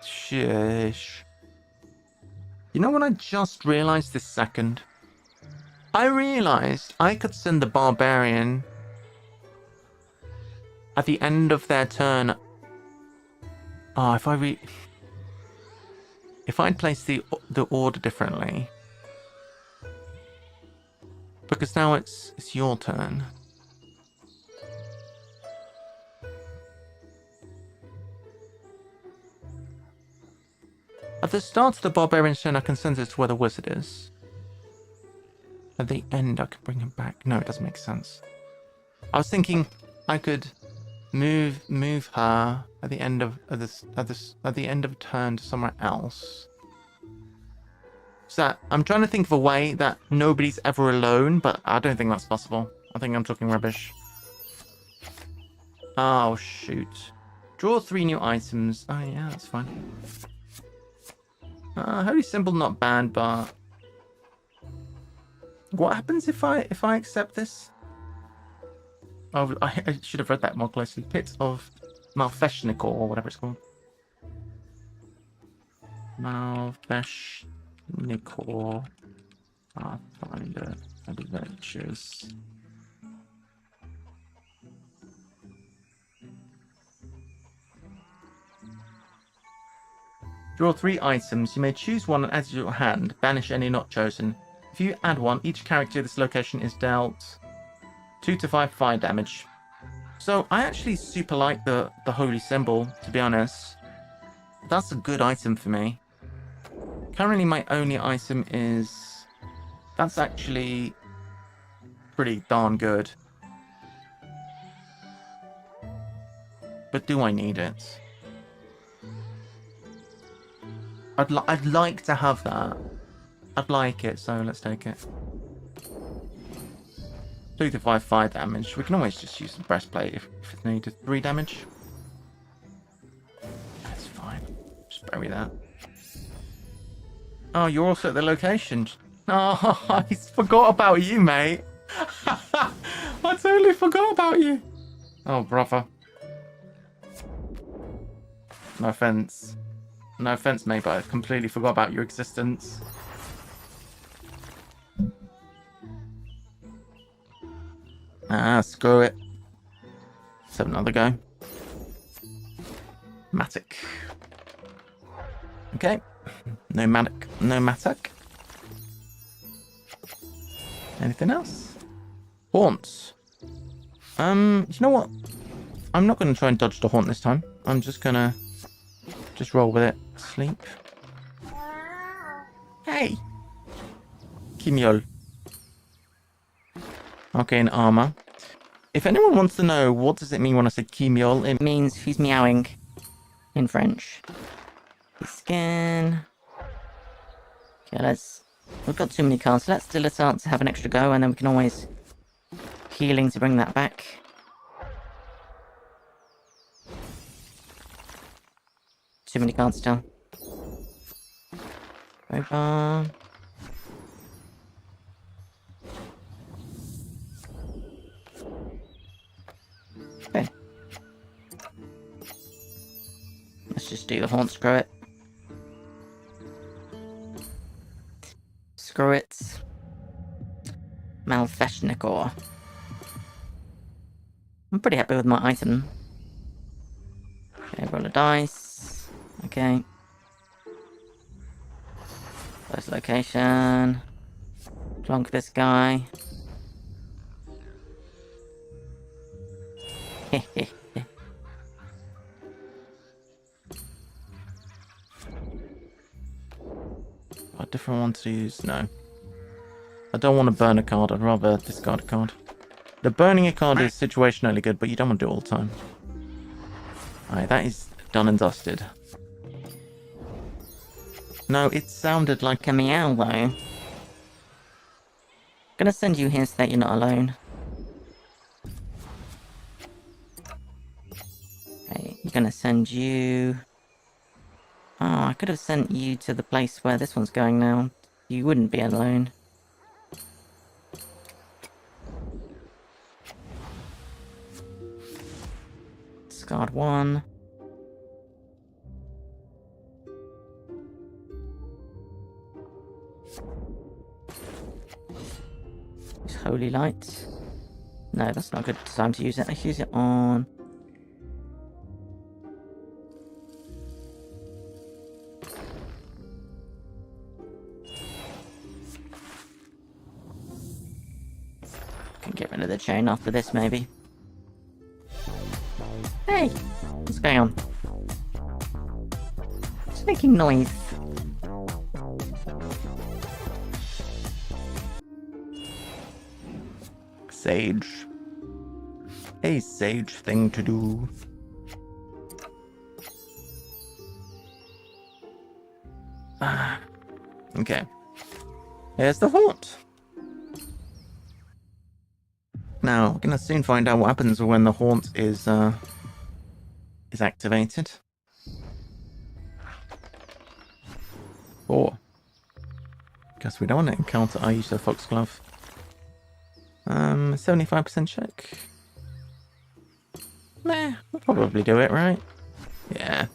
Shish. You know what I just realized this second? I realized I could send the barbarian at the end of their turn. Oh, if I'd placed the order differently, Because now it's your turn. At the start of the barbarian's turn, I can sense it's where the wizard is. At the end, I can bring him back. No, it doesn't make sense. I was thinking I could move her at the end of turn to somewhere else. So I'm trying to think of a way that nobody's ever alone, but I don't think that's possible. I think I'm talking rubbish. Oh shoot! Draw 3 new items. Oh yeah, that's fine. Holy symbol not banned, but what happens if I accept this? Oh, I should have read that more closely. Pit of Malfeshnikor, or whatever it's called. Malfeshnikor Pathfinder Adventures. Draw 3 items. You may choose one and add to your hand. Banish any not chosen. If you add one, each character at this location is dealt 2 to 5 fire damage. So I actually super like the holy symbol, to be honest. That's a good item for me. Currently my only item is... That's actually pretty darn good. But do I need it? I'd like to have that. I'd like it, so let's take it. 2 to 5 fire damage. We can always just use the breastplate if it's needed. 3 damage. That's fine. Just bury that. Oh, you're also at the location. Oh, I forgot about you, mate. I totally forgot about you. Oh, brother. No offense. No offense, mate, but I completely forgot about your existence. Screw it. Let's have another go. Matic. Okay. No Matic. No Matic. Anything else? Haunts. You know what? I'm not going to try and dodge the haunt this time. I'm just going to roll with it. Sleep. Hey! Kimiol. Okay, in armor. If anyone wants to know what does it mean when I say Kimiol, it Means he's meowing in French. His skin. Okay, we've got too many cards, so let's Dilettante to have an extra go, and then we can always healing to bring that back. Too many cards still. Crowbar. Okay. Let's just do the haunt, screw it. Screw it. Malfeshnikor. I'm pretty happy with my item. Okay, roll a dice. Okay. First location. Plonk this guy. A different one to use? No. I don't want to burn a card. I'd rather discard a card. The burning a card is situationally good, but you don't want to do it all the time. Alright, that is done and dusted. No, it sounded like a meow, though. Gonna send you here so that you're not alone. Okay, you're gonna send you... Oh, I could have sent you to the place where this one's going now. You wouldn't be alone. Discard 1. Use Holy Light. No, that's not a good time to use it. Let's use it on... can get rid of the chain after this, maybe. Hey! What's going on? It's making noise. Sage. A sage thing to do. Okay. Here's the haunt. Now, we're gonna soon find out what happens when the haunt is activated. Or guess we don't want to encounter I use the foxglove. 75% check. Meh, we'll probably do it, right? Yeah.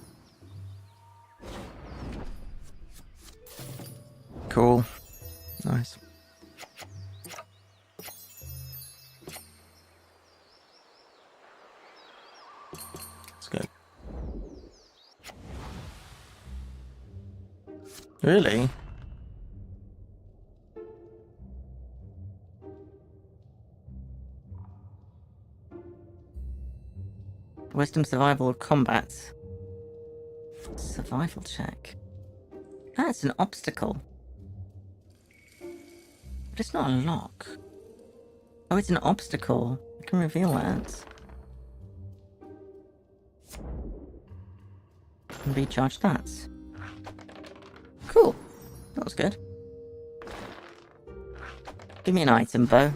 Cool. Nice. Let's go. Really? Wisdom, survival, or combat. Survival check. That's an obstacle. But it's not a lock. Oh, it's an obstacle. I can reveal that. And recharge that. Cool. That was good. Give me an item, Bo.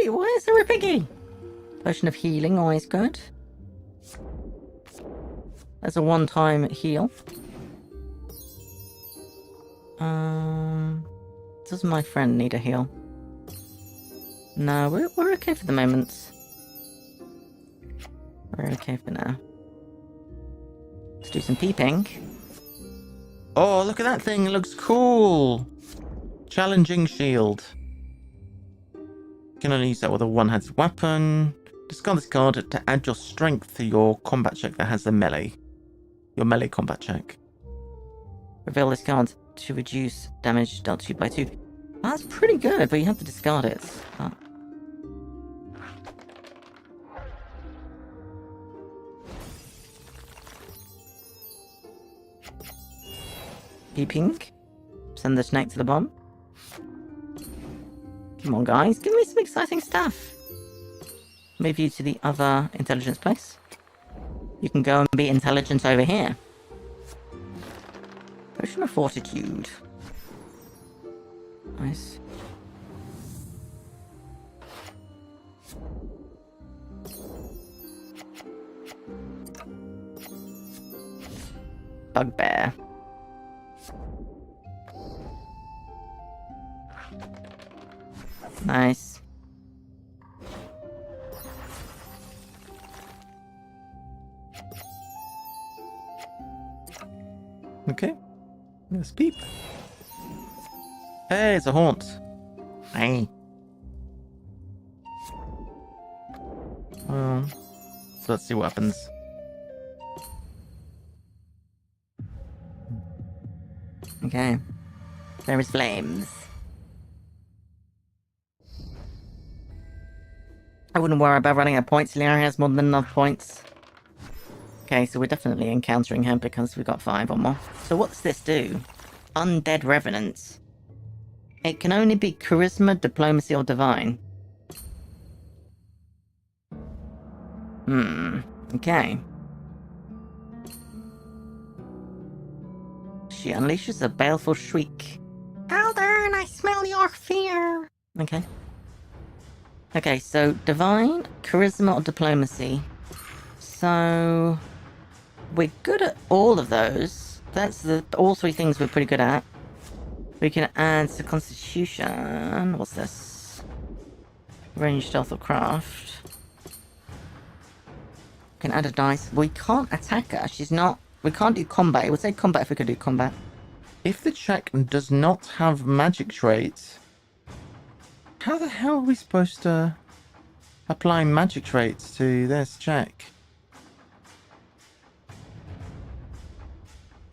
Why is there a piggy? Potion of healing, always good. That's a one-time heal. Does my friend need a heal? No, we're okay for the moment. We're okay for now. Let's do some peeping. Oh, look at that thing. It looks cool. Challenging shield. You can only use that with a one-handed weapon. Discard this card to add your strength to your combat check that has the melee. Your melee combat check. Reveal this card to reduce damage dealt to you by 2. That's pretty good, but you have to discard it. Oh. Peeping. Send the snake to the bomb. Come on, guys. Give me some exciting stuff. Move you to the other intelligence place. You can go and be intelligent over here. Potion of Fortitude. Nice. Bugbear. Nice. Okay. Let's peep. Hey, it's a haunt. Hey. So let's see what happens. Okay. There is flames. I wouldn't worry about running out of points. Liara has more than enough points. Okay, so we're definitely encountering her because we've got 5 or more. So what's this do? Undead Revenant. It can only be Charisma, Diplomacy, or Divine. Okay. She unleashes a baleful shriek. Aldern, I smell your fear! Okay. Okay, so Divine, Charisma, or Diplomacy. So we're good at all of those. That's all 3 things we're pretty good at. We can add to Constitution. What's this? Range, Stealth, or Craft. We can add a dice. We can't attack her. She's not... We can't do combat. It would say combat if we could do combat. If the check does not have magic traits, how the hell are we supposed to apply magic traits to this check?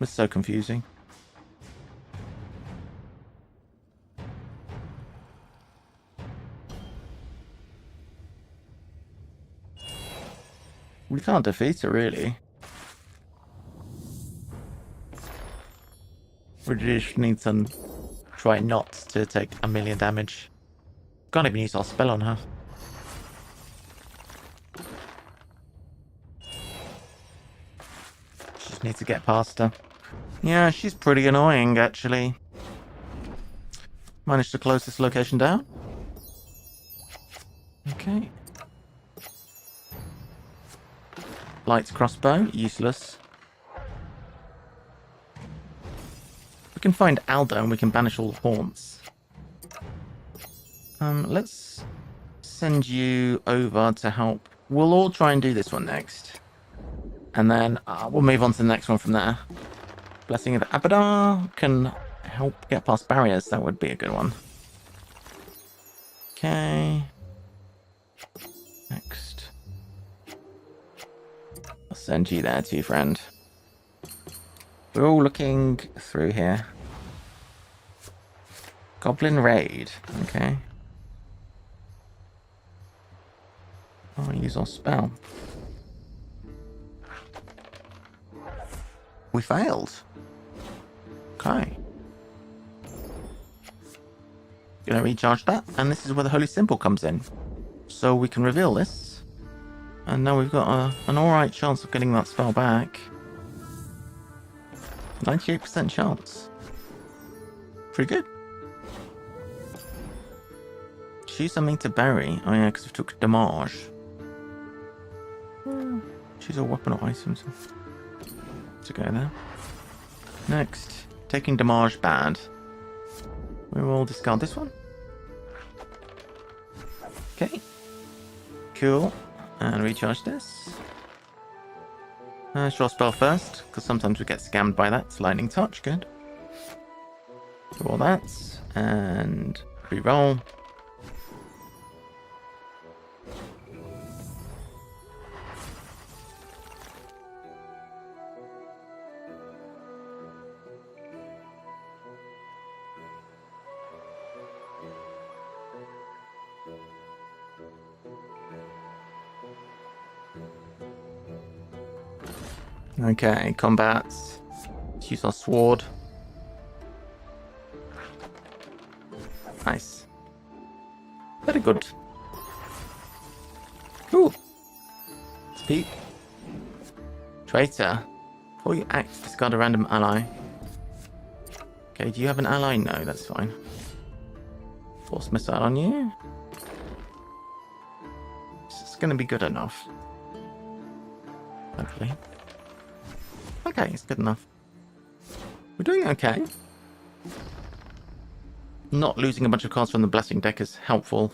It's so confusing. We can't defeat her, really. We just need to try not to take 1,000,000 damage. Can't even use our spell on her. Just need to get past her. Yeah, she's pretty annoying, actually. Managed to close this location down. Okay. Light crossbow, useless. We can find Aldo and we can banish all the haunts. Let's send you over to help. We'll all try and do this one next. And then we'll move on to the next one from there. Blessing of Abadar can help get past barriers. That would be a good one. Okay. Next. I'll send you there too, friend. We're all looking through here. Goblin Raid. Okay. I'll use our spell. We failed. Okay. Gonna recharge that, and this is where the Holy Symbol comes in. So we can reveal this. And now we've got an alright chance of getting that spell back. 98% chance. Pretty good. Choose something to bury. Oh yeah, because we took damage. Choose a weapon or item. To go there. Next, taking damage bad. We will discard this one. Okay. Cool. And recharge this. Short spell first, because sometimes we get scammed by that. It's lightning touch. Good. Do all that. And re-roll. Okay, combat. Let's use our sword. Nice. Very good. Ooh. Speak. Traitor. Before you act, discard a random ally. Okay, do you have an ally? No, that's fine. Force missile on you. This is going to be good enough. Hopefully. Okay, it's good enough. We're doing okay. Not losing a bunch of cards from the Blessing deck is helpful.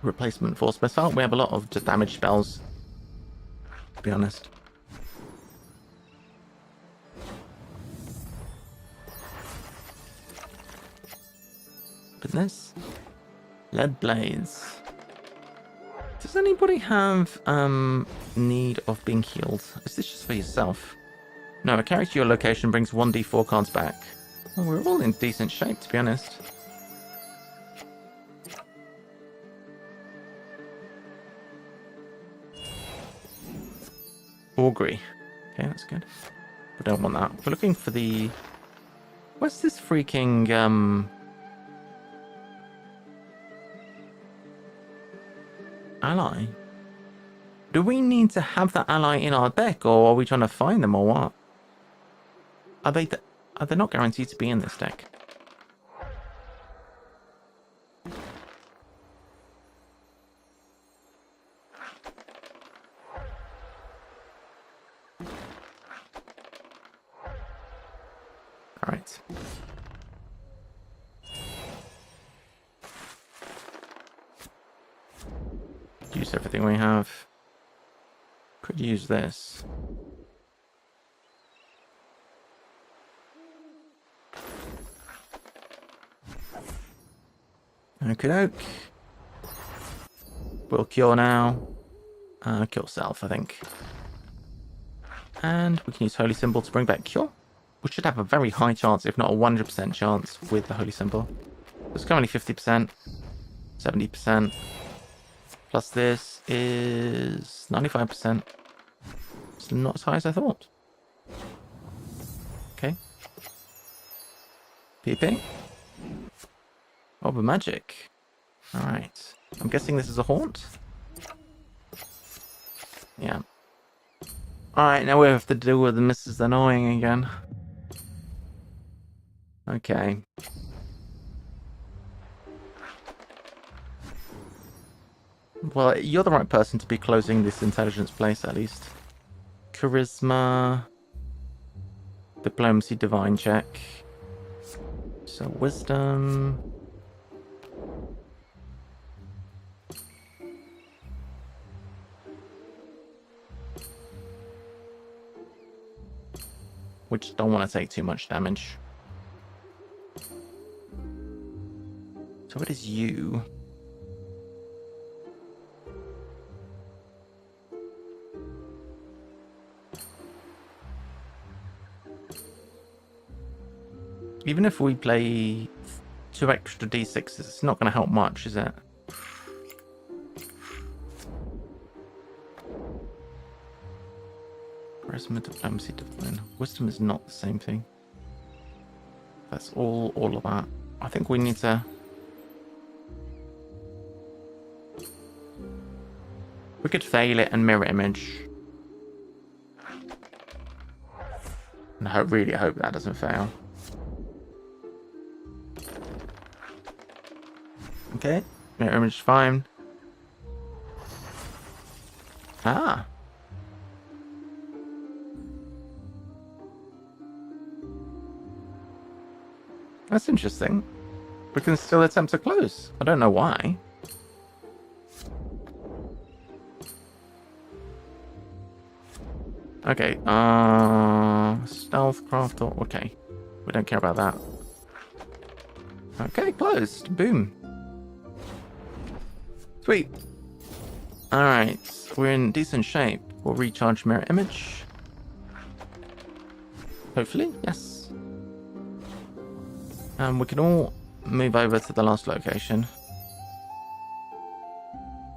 Replacement Force Missile. We have a lot of just damage spells, to be honest. Business. Lead Blades. Does anybody have need of being healed? Is this just for yourself? No, a character to your location brings 1d4 cards back. Well, we're all in decent shape, to be honest. Augury. Okay, that's good. We don't want that. We're looking for the... What's this freaking... ally? Do we need to have that ally in our deck, or are we trying to find them, or what? Are they not guaranteed to be in this deck? All right. Use everything we have. Could use this. Okey-doke. We'll cure now. Kill self, I think. And we can use Holy Symbol to bring back cure. We should have a very high chance, if not a 100% chance, with the Holy Symbol. It's currently 50%, 70%. Plus this is 95%. It's not as high as I thought. Okay. PP. Oh, the magic. Alright. I'm guessing this is a haunt? Yeah. Alright, now we have to deal with the Mrs. Annoying again. Okay. Well, you're the right person to be closing this intelligence place, at least. Charisma. Diplomacy, divine check. So, wisdom. We just don't want to take too much damage. So what is you? Even if we play 2 extra d6s, it's not going to help much, is it? Charisma, diplomacy, divine. Wisdom is not the same thing. That's all of that. I think we need to... We could fail it and mirror image. And I really hope that doesn't fail. Okay, mirror image is fine. Ah. That's interesting. We can still attempt to close. I don't know why. Okay, stealth craft or... Okay, we don't care about that. Okay, closed. Boom. Sweet. Alright, we're in decent shape. We'll recharge mirror image. Hopefully, yes. We can all move over to the last location.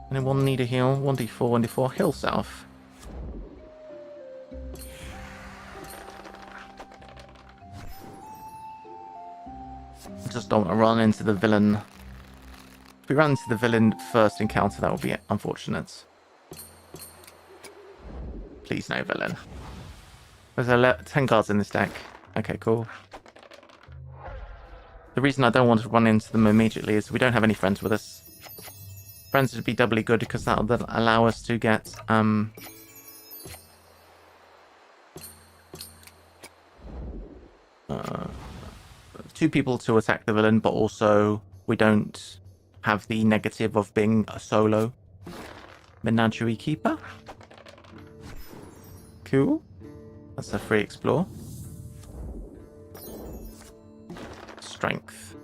Anyone need a heal? 1d4, 1d4. Heal self. Just don't want to run into the villain. If we run into the villain first encounter, that would be unfortunate. Please no villain. There's 10 cards in this deck. Okay, cool. The reason I don't want to run into them immediately is we don't have any friends with us. Friends would be doubly good because that'll then allow us to get 2 people to attack the villain, but also we don't have the negative of being a solo menagerie keeper. Cool. That's a free explore. Strength.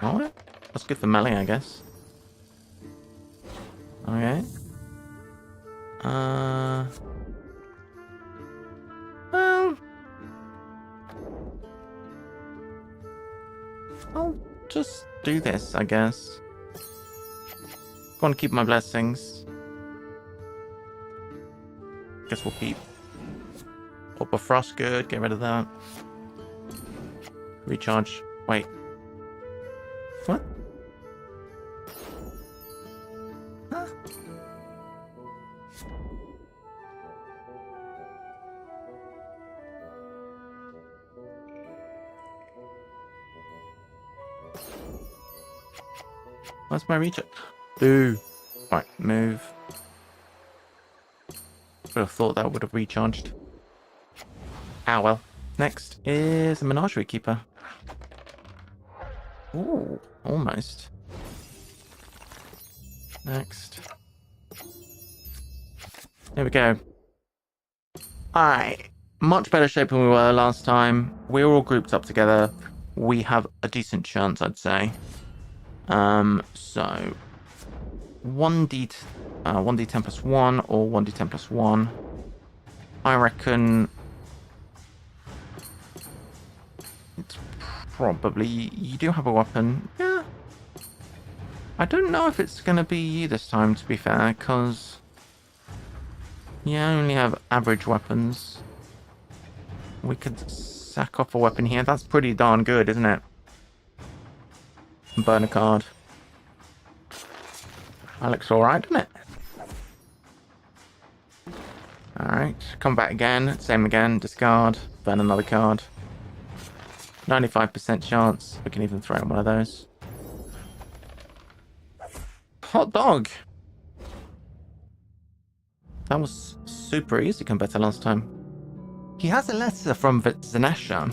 Alright. That's good for melee, I guess. Okay. Well, I'll just do this, I guess. Want to keep my blessings. Guess we'll keep Upper Frost, good. Get rid of that. Recharge. Wait. What? Huh? Where's my recharge? Boo. Right, move. Would have thought that would have recharged. Ah, well. Next is a Menagerie Keeper. Ooh, almost. Next. There we go. Alright. Much better shape than we were last time. We're all grouped up together. We have a decent chance, I'd say. So 1d10 plus 1 or 1d10 plus 1. I reckon it's probably... You do have a weapon. Yeah. I don't know if it's going to be you this time, to be fair, because... yeah, I only have average weapons. We could sack off a weapon here. That's pretty darn good, isn't it? Burn a card. That looks alright, doesn't it? Alright, come back again. Same again. Discard. Burn another card. 95% chance. We can even throw in one of those. Hot dog! That was super easy compared to last time. He has a letter from Zanesha.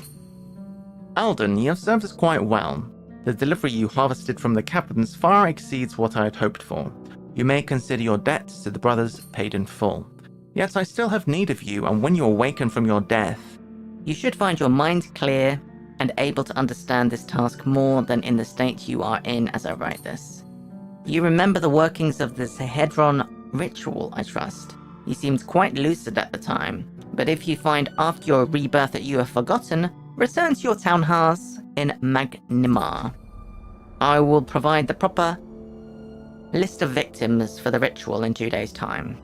Alden, you have served us quite well. The delivery you harvested from the caverns far exceeds what I had hoped for. You may consider your debts to the brothers paid in full. Yet I still have need of you, and when you awaken from your death... You should find your mind clear and able to understand this task more than in the state you are in as I write this. You remember the workings of the Zehedron ritual, I trust. You seemed quite lucid at the time, but if you find after your rebirth that you have forgotten, return to your townhouse in Magnimar. I will provide the proper list of victims for the ritual in 2 days' time.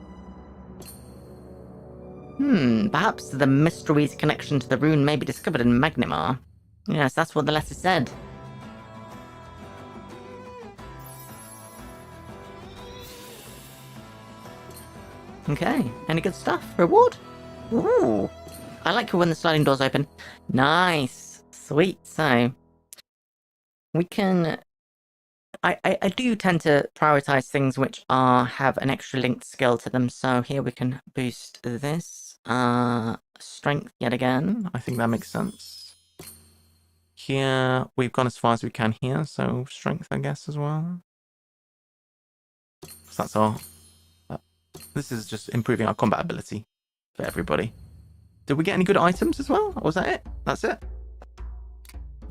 Perhaps the mystery's connection to the rune may be discovered in Magnimar. Yes, that's what the letter said. Okay, any good stuff? Reward? Ooh, I like when the sliding doors open. Nice, sweet. So we can. I do tend to prioritize things which have an extra linked skill to them. So here we can boost this strength yet again. I think that makes sense. Here we've gone as far as we can here, so strength, I guess, as well. So that's our. This is just improving our combat ability for everybody. Did we get any good items as well? Or was that it? That's it.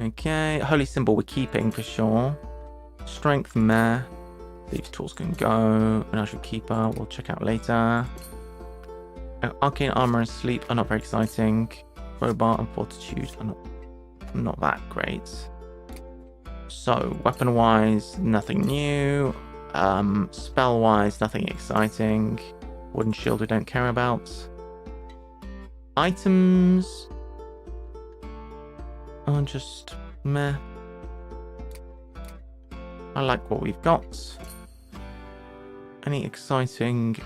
Okay, holy symbol we're keeping for sure. Strength, meh. These tools can go. Menagerie keeper, we'll check out later. Arcane armor and sleep are not very exciting. Crowbar and fortitude are not that great. So, weapon-wise, nothing new. Spell-wise, nothing exciting. Wooden shield we don't care about. Items are just meh. I like what we've got. Any exciting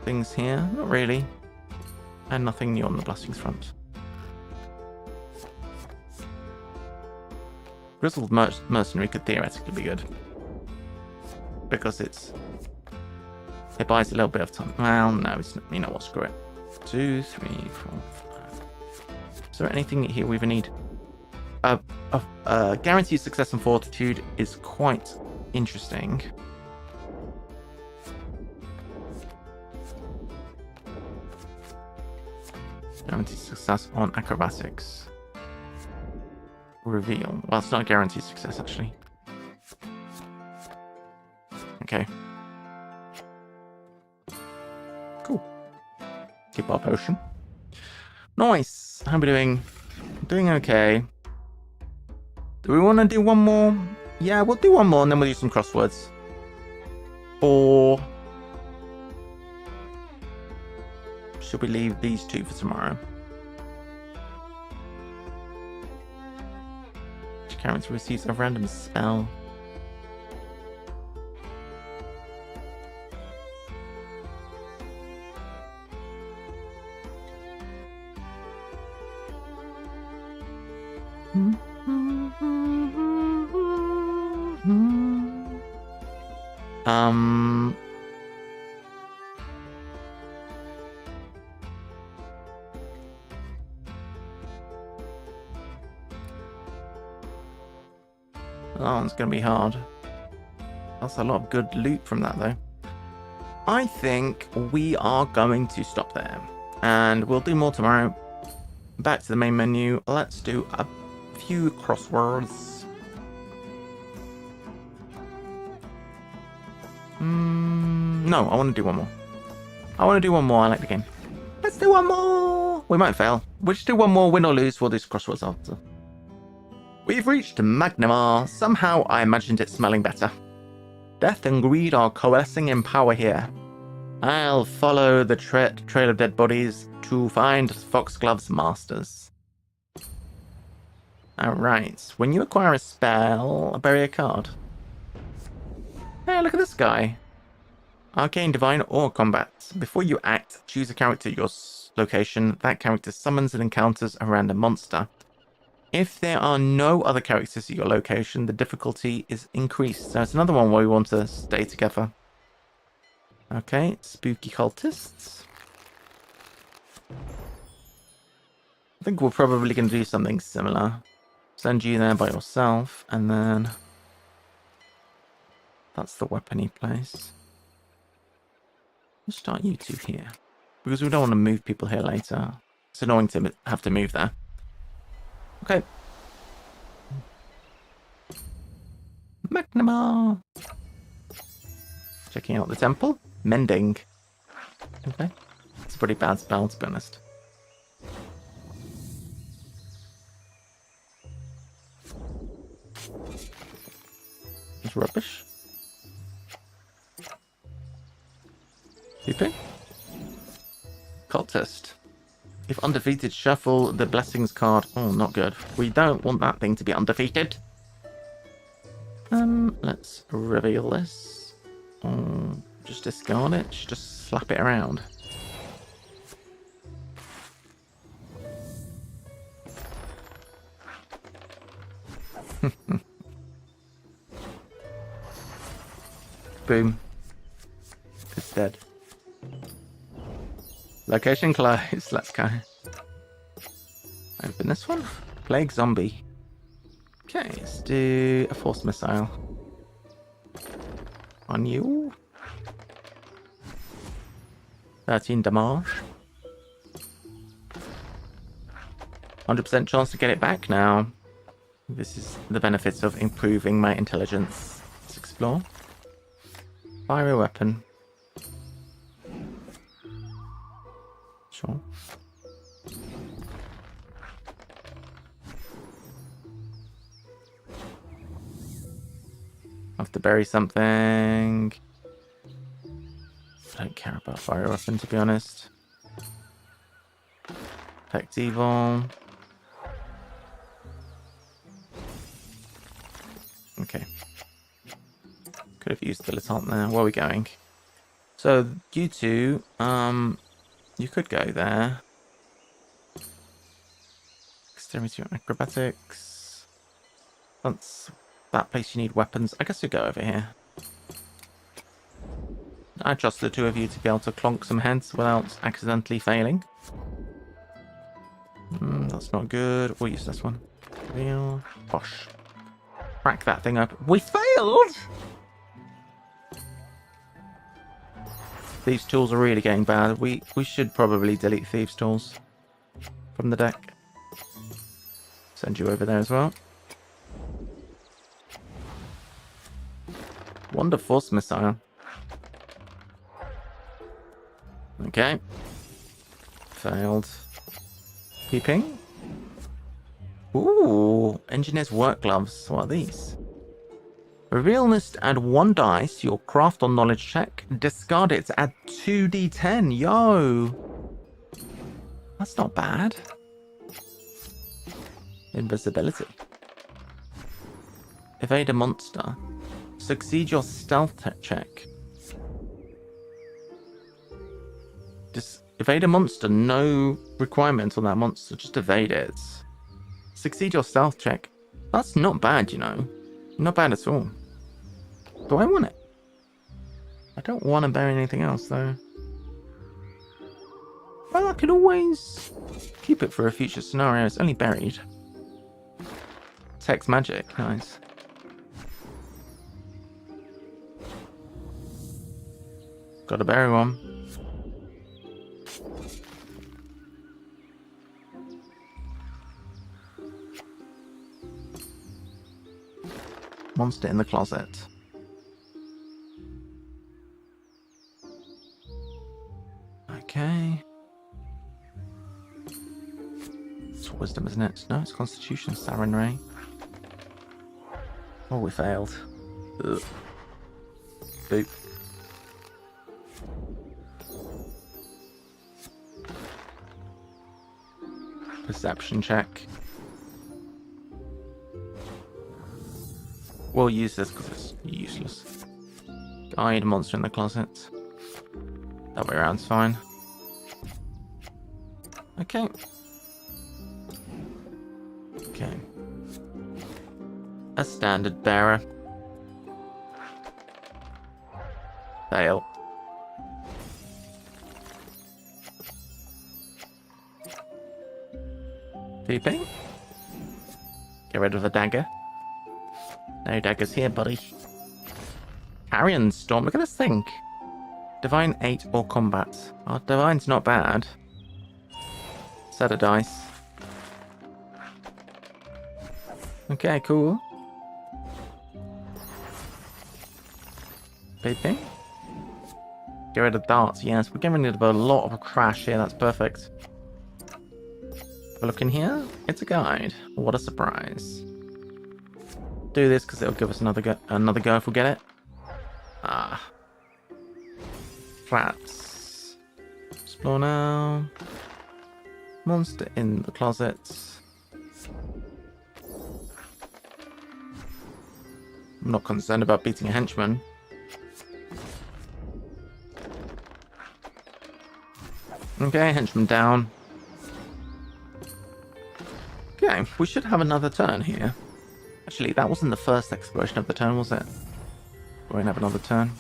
things here? Not really. And nothing new on the blessings front. Grizzled mercenary could theoretically be good. Because it buys a little bit of time. Well, no, it's not, you know what, screw it. 2, 3, 4, 5. Is there anything here we even need? Guaranteed success and fortitude is quite interesting. Guaranteed success on acrobatics. Reveal. Well, it's not a guaranteed success, actually. Okay. Cool. Keep our potion. Nice. How are we doing? Doing okay. Do we want to do one more? Yeah, we'll do one more and then we'll do some crosswords. Or should we leave these two for tomorrow? Each character receives a random spell. That one's going to be hard. That's a lot of good loot from that, though. I think we are going to stop there. And we'll do more tomorrow. Back to the main menu. Let's do a few crosswords. No, I want to do one more. I like the game. Let's do one more. We might fail. We'll just do one more. Win or lose, we'll do crosswords after. We've reached Magnimar. Somehow I imagined it smelling better. Death and greed are coalescing in power here. I'll follow the trail of dead bodies to find Foxglove's masters. Alright, when you acquire a spell, bury a card. Hey, look at this guy. Arcane, Divine, or Combat. Before you act, choose a character at your location. That character summons and encounters a random monster. If there are no other characters at your location, the difficulty is increased. So it's another one where we want to stay together. Okay, spooky cultists. I think we're probably going to do something similar. Send you there by yourself, and then... That's the weapony place. We'll start you two here. Because we don't want to move people here later. It's annoying to have to move there. Okay. McNamara. Checking out the temple. Mending. Okay. It's a pretty bad spell, to be honest. It's rubbish. Keeping. Cultist. If undefeated, shuffle the blessings card. Oh, not good. We don't want that thing to be undefeated. Let's reveal this. Just discard it. Just slap it around. Boom. It's dead. Location closed. Let's go. Open this one. Plague zombie. Okay, let's do a force missile. On you. 13 damage. 100% chance to get it back now. This is the benefits of improving my intelligence. Let's explore. Fire a weapon. Sure. Have to bury something. I don't care about fire weapon, to be honest. Detect evil. Okay. Could have used the dilettante there. Where are we going? So you two, you could go there. Extremity or acrobatics. That's that place you need weapons. I guess we go over here. I trust the two of you to be able to clonk some heads without accidentally failing. That's not good. We'll use this one. Real. Bosh. Crack that thing up. We failed! Thieves' tools are really getting bad. We should probably delete Thieves' tools from the deck. Send you over there as well. Wonder Force Missile. Okay. Failed. Keeping. Ooh, Engineer's Work Gloves. What are these? Reveal this, add 1 dice to your craft or knowledge check. Discard it to add 2d10. Yo! That's not bad. Invisibility. Evade a monster. Succeed your stealth check. Just evade a monster. No requirement on that monster. Just evade it. Succeed your stealth check. That's not bad, you know. Not bad at all. Do I want it? I don't want to bury anything else, though. Well, I could always keep it for a future scenario. It's only buried. Text magic. Nice. Gotta bury one. Monster in the closet. Okay. It's wisdom, isn't it? No, it's constitution. Sarin Ray. Oh, we failed. Ugh. Boop. Perception check. We'll use this because it's useless. Guide monster in the closet. That way around's fine. Okay. Okay. A standard bearer. Fail. VP. Get rid of the dagger. No daggers here, buddy. Carrion Storm. Look at this thing. Divine 8 or combat. Oh, Divine's not bad. Set of dice. Okay, cool. VP. Get rid of darts. Yes, we're getting rid of a lot of crash here. That's perfect. We're looking here. It's a guide. What a surprise. Do this because it'll give us another go if we get it. Ah. Traps. Explore now. Monster in the closet. I'm not concerned about beating a henchman. Okay, henchman down. Okay, we should have another turn here. Actually, that wasn't the first exploration of the turn, was it? We won't have another turn.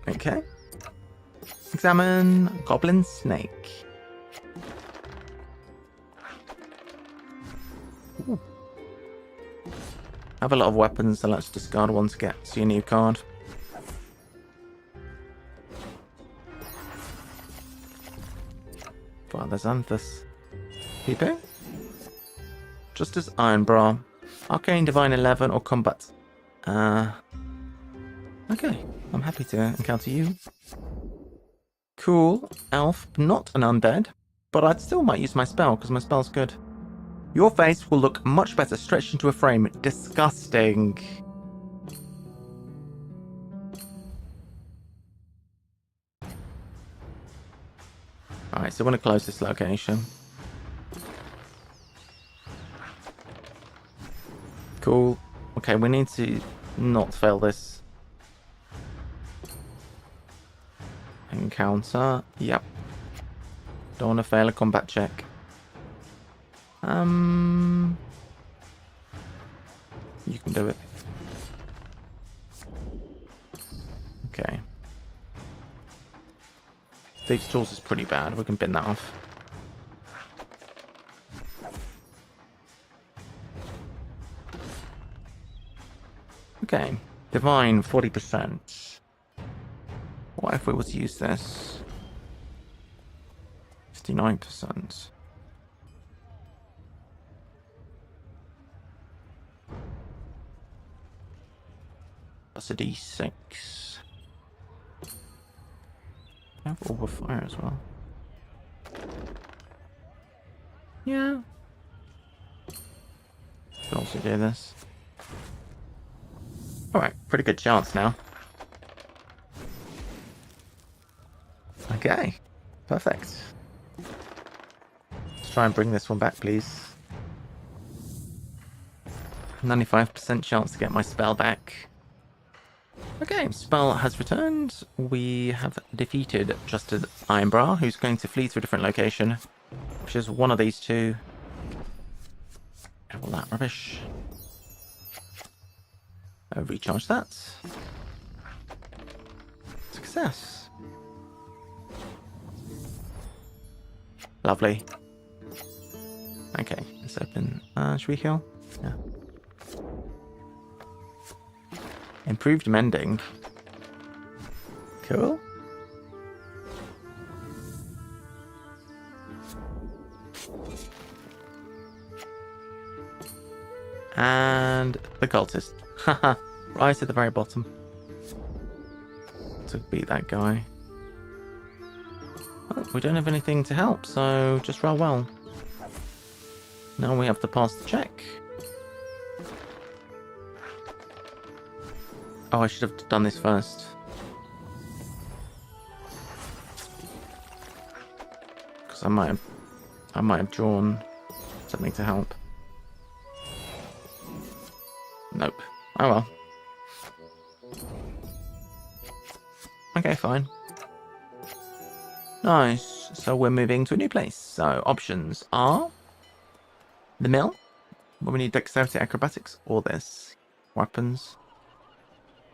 Okay. Examine Goblin Snake. Ooh. I have a lot of weapons, so let's discard one to get see a new card. Father Xanthus. PP? Justice Ironbra. Arcane Divine 11 or Combat. Okay. I'm happy to encounter you. Cool. Elf. Not an undead. But I still might use my spell, because my spell's good. Your face will look much better stretched into a frame. Disgusting. Alright, so I want to close this location. Cool. Okay, we need to not fail this encounter. Yep. Don't want to fail a combat check. You can do it. Okay. Thieves' Tools is pretty bad. We can bin that off. Okay. Divine, 40%. What if we were to use this? 59%. That's a D6. I have Orb of Fire as well. Yeah. Could also do this. Alright, pretty good chance now. Okay, perfect. Let's try and bring this one back, please. 95% chance to get my spell back. Okay, spell has returned. We have defeated Justice Ironbra, who's going to flee to a different location, which is one of these two. All that rubbish. Recharge that. Success. Lovely. Okay, let's open. Should we heal? Yeah. Improved mending. Cool. And the cultist. Haha. Right at the very bottom. To beat that guy. Well, we don't have anything to help, so just roll well. Now we have to pass the check. Oh, I should have done this first. Because I might have drawn something to help. Nope. Oh well. Okay, fine. Nice. So we're moving to a new place. So options are the mill, where we need dexterity, acrobatics, or this. Weapons.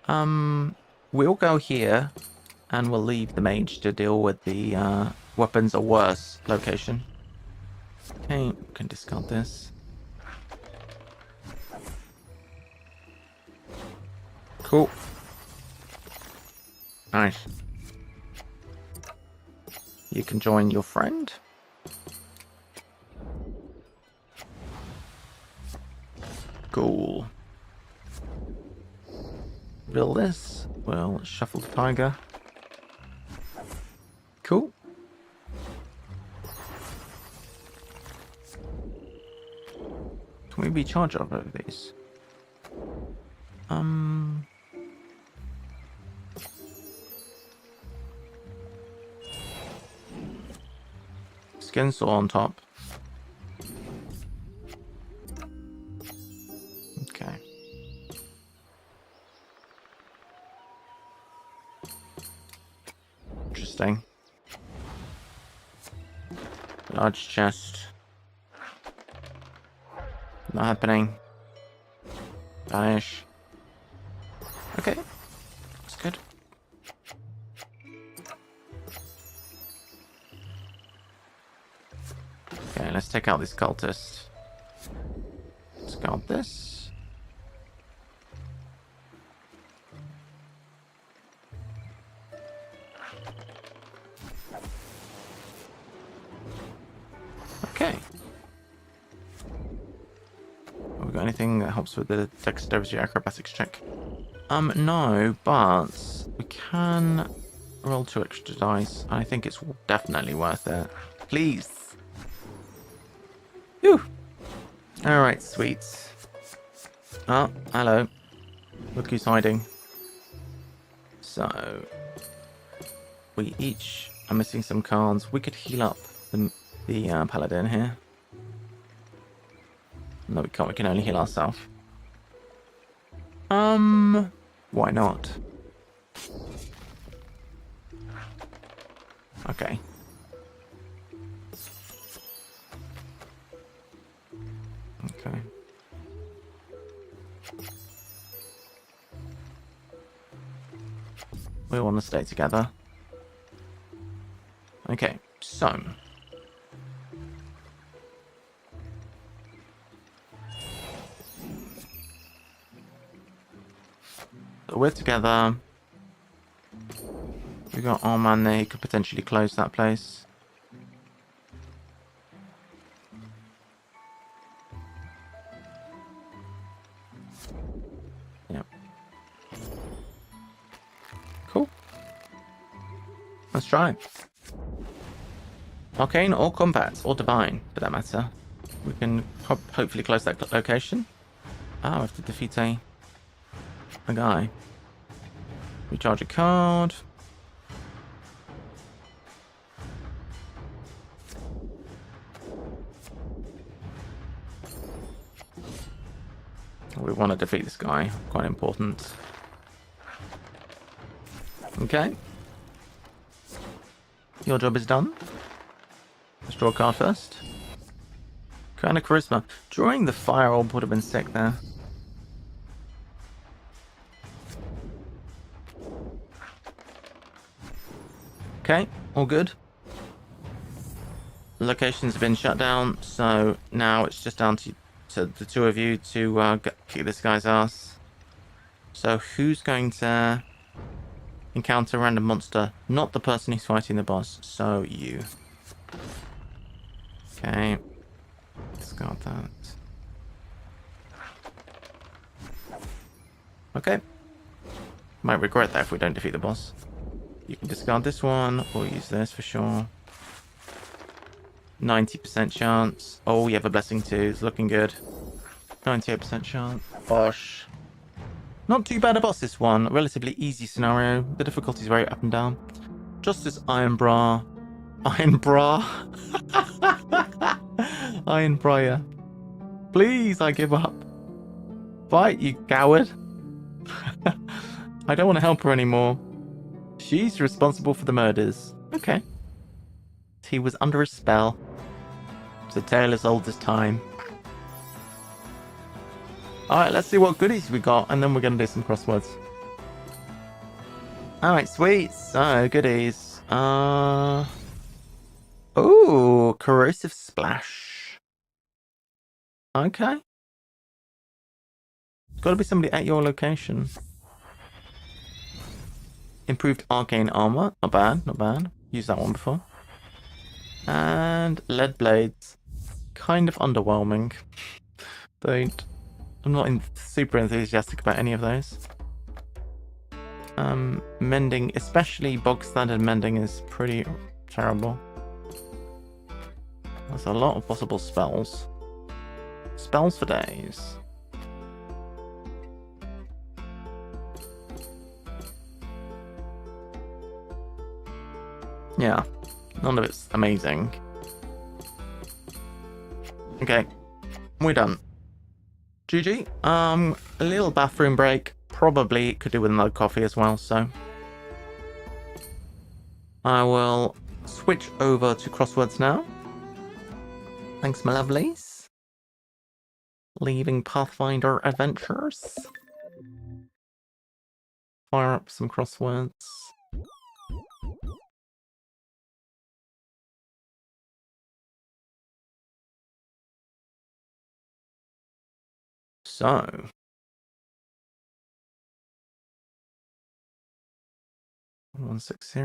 We'll go here, and we'll leave the mage to deal with the weapons or worse location. Okay, we can discard this. Cool. Nice. You can join your friend. Cool. Build this. We'll shuffle the tiger. Cool. Can we recharge up over these? Skin saw on top. Okay. Interesting. Large chest. Not happening. Vanish. Okay. That's good. Okay, let's take out this cultist. Discard this. Okay. Have we got anything that helps with the dexterity acrobatics check? No, but we can roll 2 extra dice. I think it's definitely worth it. Please. Whew. Alright, sweet. Oh, hello. Look who's hiding. So, we each are missing some cards. We could heal up the paladin here. No, we can't. We can only heal ourselves. Why not? Okay. Okay. We want to stay together. Okay, so. So we're together. We got our man there. He could potentially close that place. Yep. Cool. Let's try. Arcane or combat or divine, for that matter. We can hopefully close that location. Oh, I have to defeat a guy. Recharge a card. We want to defeat this guy. Quite important. Okay. Your job is done. Let's draw a card first. Kind of charisma. Drawing the fire orb would have been sick there. Okay, all good. Locations have been shut down, so now it's just down to the two of you to kick this guy's ass. So who's going to encounter a random monster? Not the person who's fighting the boss, so you. Okay. Discard that. Okay. Might regret that if we don't defeat the boss. You can discard this one, or use this for sure. 90% chance. Oh, you have a blessing too. It's looking good. 98% chance. Bosh. Not too bad a boss, this one. A relatively easy scenario. The difficulty is very up and down. Justice Iron Bra. Iron Bra? Iron Briar. Please, I give up. Fight, you coward. I don't want to help her anymore. She's responsible for the murders. Okay. He was under a spell. It's a tale as old as time. Alright, let's see what goodies we got, and then we're going to do some crosswords. Alright, sweet. So, goodies. Ooh, corrosive splash. Okay. Got to be somebody at your location. Improved arcane armor. Not bad, not bad. Used that one before. And lead blades. Kind of underwhelming. I'm not super enthusiastic about any of those. Mending, especially bog standard mending, is pretty terrible. There's a lot of possible spells. Spells for days. Yeah, none of it's amazing. Okay, we're done. GG. A little bathroom break. Probably could do with another coffee as well, so I will switch over to crosswords now. Thanks, my lovelies. Leaving Pathfinder adventures. Fire up some crosswords. So 160.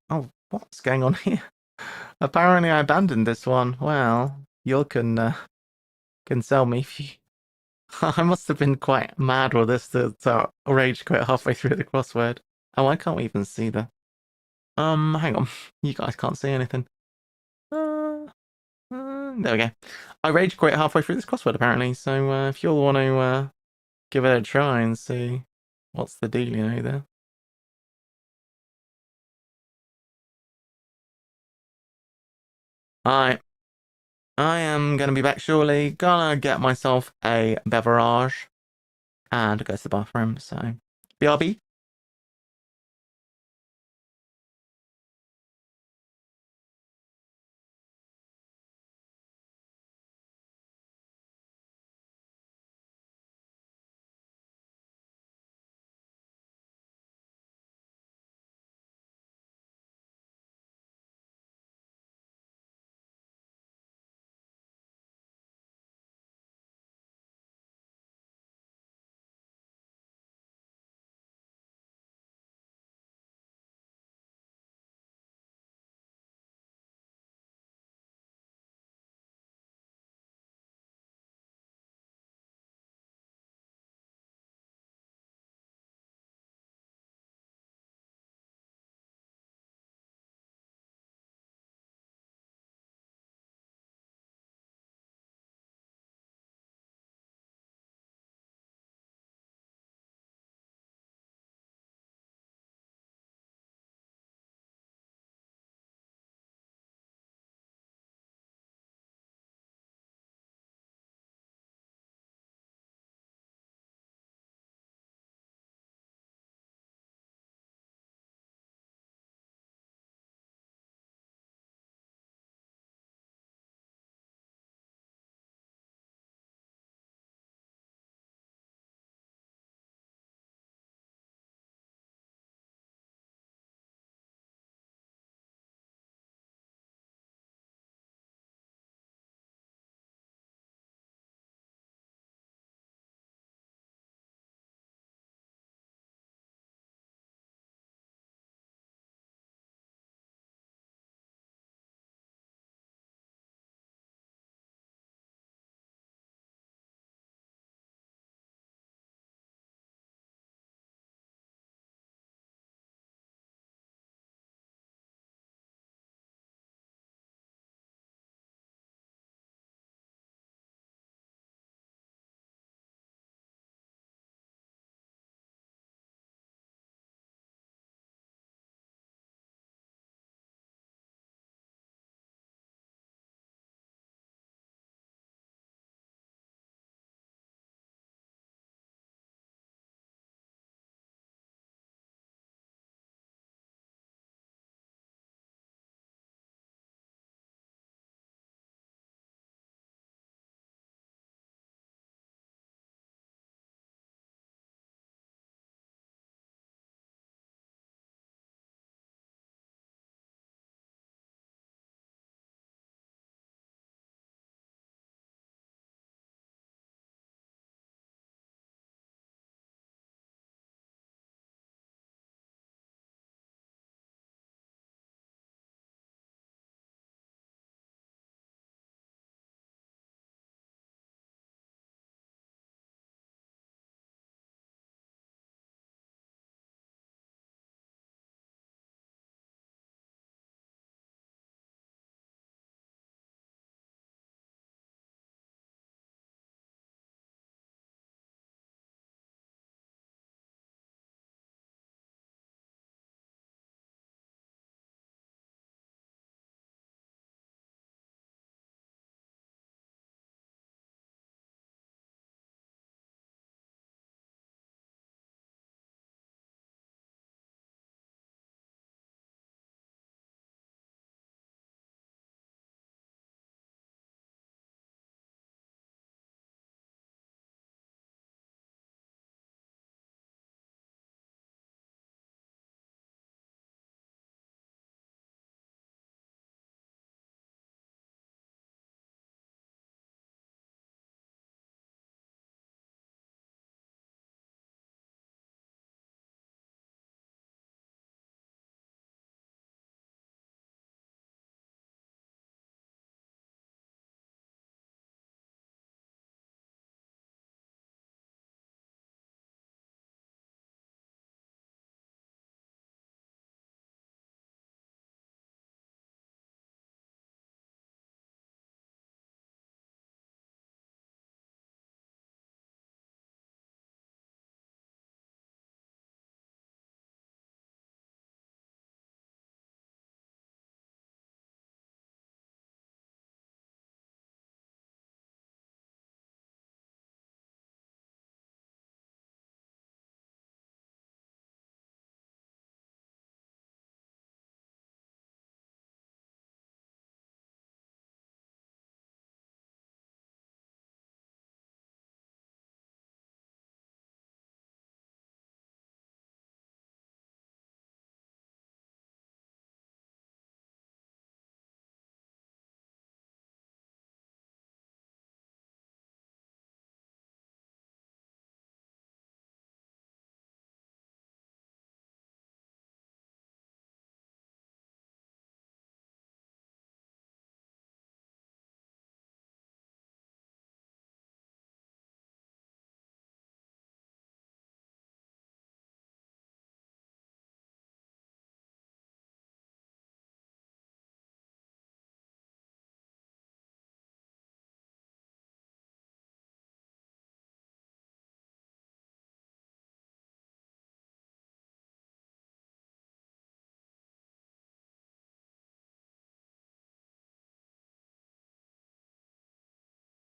Oh, what's going on here? Apparently I abandoned this one. Well, you can sell me if you... I must have been quite mad with this to rage quit halfway through the crossword. Oh, I can't even see the... hang on. You guys can't see anything. There we go. I rage quit halfway through this crossword, apparently, so if you'll want to give it a try and see what's the dealio there. Alright. I am going to be back shortly. Gonna get myself a beverage and go to the bathroom, so BRB.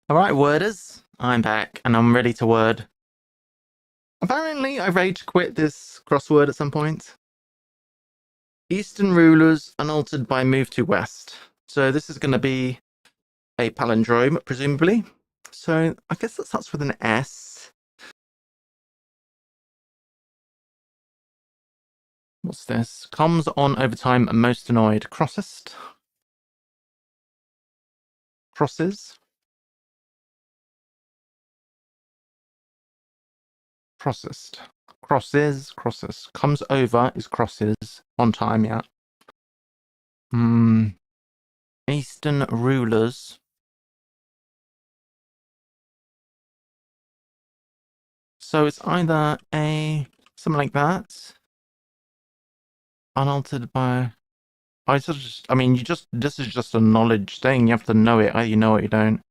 Alright, worders. I'm back, and I'm ready to word. Apparently, I rage quit this crossword at some point. Eastern rulers unaltered by move to west. So this is going to be a palindrome, presumably. So I guess that starts with an S. What's this? Comes on over time, most annoyed. Crossest? Crosses? Crossest. Crosses, crosses. Comes over is crosses. On time, yeah. Eastern rulers. So it's either something like that. Unaltered by... this is just a knowledge thing. You have to know it. Either you know it or you don't.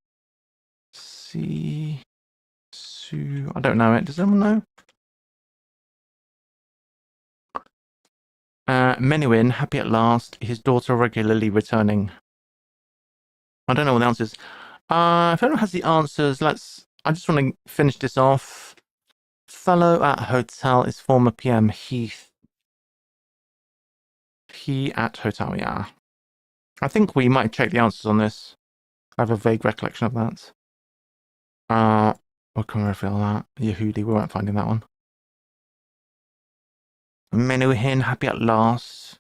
I don't know it. Does anyone know? Menuhin, happy at last. His daughter regularly returning. I don't know what the answer is. If anyone has the answers, I just want to finish this off. Fellow at hotel is former PM Heath. He at hotel, yeah. I think we might check the answers on this. I have a vague recollection of that. What can we reveal that? Yehudi, we weren't finding that one. Menuhin, happy at last.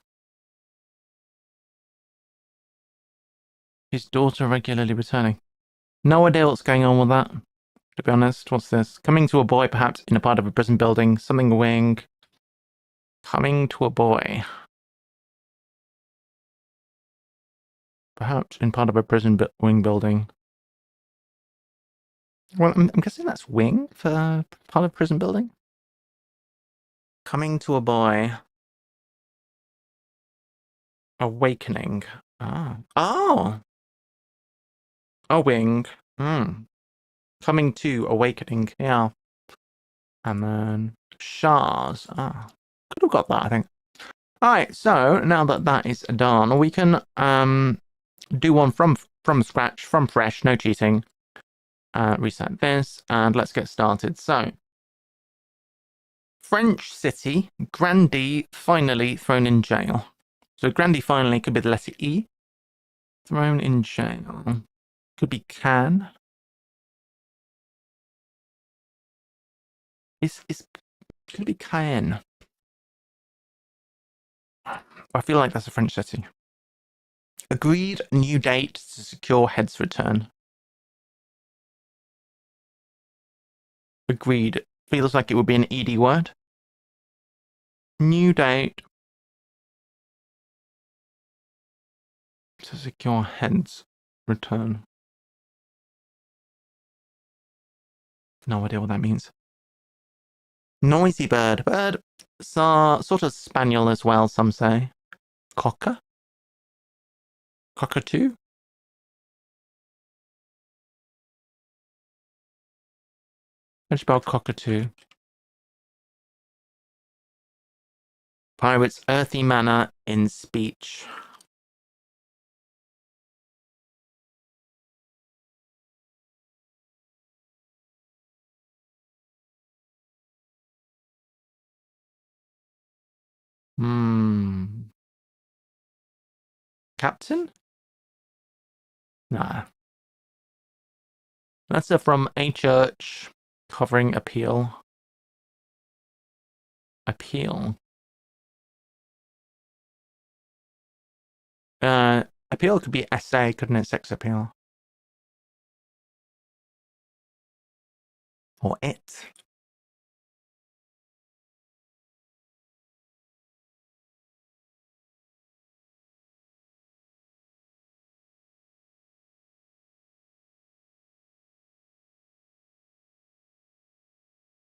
His daughter regularly returning. No idea what's going on with that, to be honest. What's this? Coming to a boy, perhaps in a part of a prison building. Something wing. Coming to a boy. Perhaps in part of a prison wing building. Well, I'm guessing that's wing for part of prison building. Coming to a boy. Awakening. Oh! A wing. Coming to awakening. Yeah. And then Shars. Could have got that, I think. Alright, so now that is done, we can do one from scratch, from fresh, no cheating. Reset this, and let's get started. So, French city, Grandee finally thrown in jail. So Grandee finally could be the letter E. Thrown in jail. Could be can. Could be Cayenne. I feel like that's a French city. Agreed new date to secure head's return. Agreed. Feels like it would be an ED word. New date to secure head's return. No idea what that means. Noisy bird. Bird. Sort of spaniel as well, some say. Cocker? Cockatoo? How do you spell cockatoo? Pirate's earthy manner in speech. Captain? Nah. That's from a church covering appeal. Appeal. Appeal could be essay, couldn't it? Sex appeal. Or it.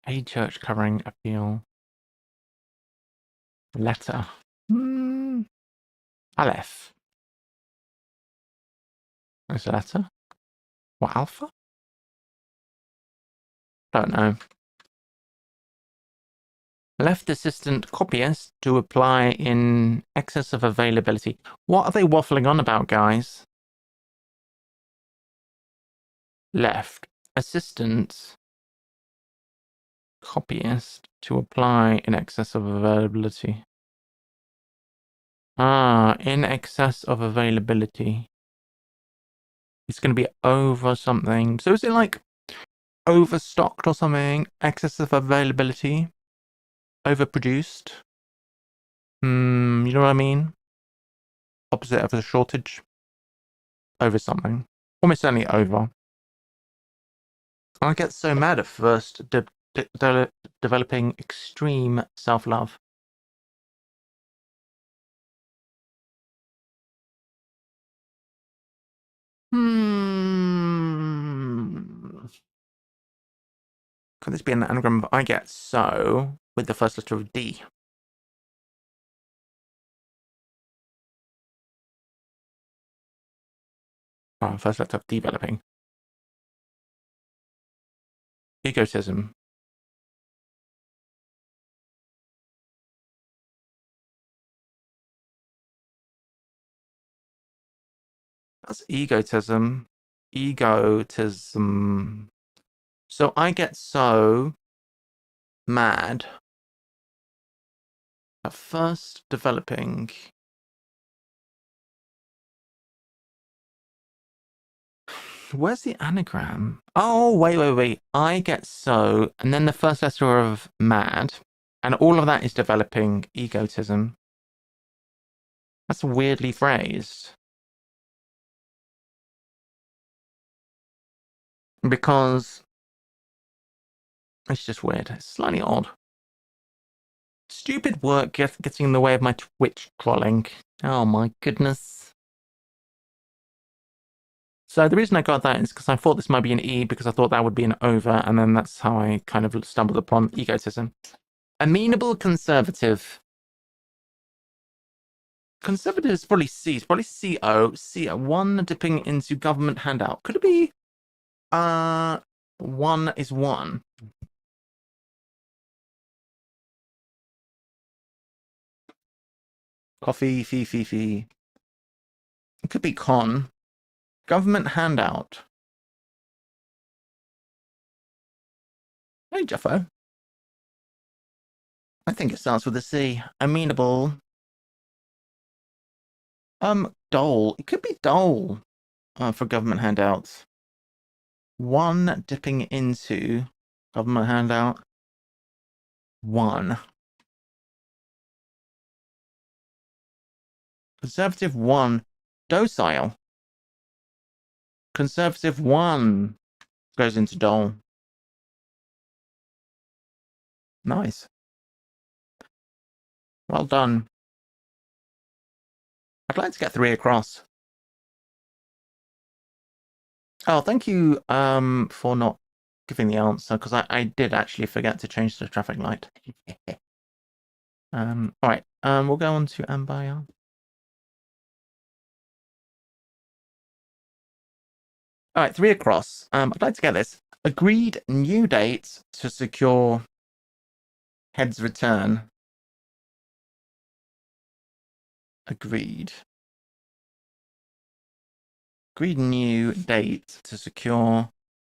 A church covering appeal. Letter. Aleph. Is a letter? What, alpha? Don't know. Left assistant copyist to apply in excess of availability. What are they waffling on about, guys? left. Assistant. Copyist to apply in excess of availability. Ah, in excess of availability. It's going to be over something. So is it like overstocked or something? Excess of availability? Overproduced? You know what I mean? Opposite of a shortage? Over something. Almost certainly over. I get so mad at first developing extreme self-love. Could this be an anagram of I get so with the first letter of D? Oh, first letter of developing. Egotism. That's egotism. Egotism. So I get so mad at first developing. Where's the anagram? Oh, wait. I get so, and then the first letter of mad, and all of that is developing egotism. That's weirdly phrased. Because it's just weird. It's slightly odd. Stupid work getting in the way of my Twitch trolling. Oh my goodness. So the reason I got that is because I thought this might be an E because I thought that would be an over, and then that's how I kind of stumbled upon egotism. Amenable conservative. Conservative is probably C. It's probably CO. CO. One dipping into government handout. Could it be? One is one. Coffee, fee. It could be con. Government handout. Hey, Jeffo. I think it starts with a C. Amenable. Dole. It could be dole for government handouts. One dipping into government handout. One. Conservative one. Docile. Conservative one goes into dole. Nice. Well done. I'd like to get 3 across. Oh, thank you for not giving the answer, because I did actually forget to change the traffic light. All right, we'll go on to Ambaya. All right, 3 across. I'd like to get this. Agreed new date to secure head's return. Agreed. Agreed new date to secure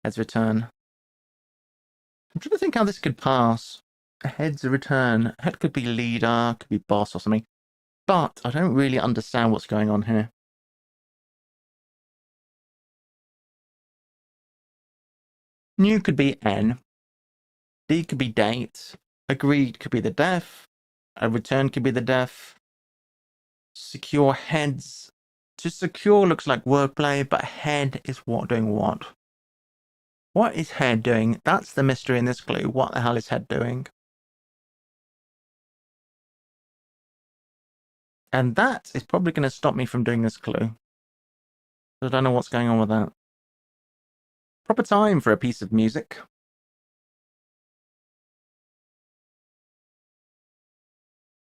head's return. I'm trying to think how this could pass. A head's return. Head could be leader, could be boss or something. But I don't really understand what's going on here. New could be N. D could be date. Agreed could be the def. A return could be the def. Secure heads. To secure looks like wordplay, but head is what doing what? What is head doing? That's the mystery in this clue. What the hell is head doing? And that is probably going to stop me from doing this clue. I don't know what's going on with that. Proper time for a piece of music.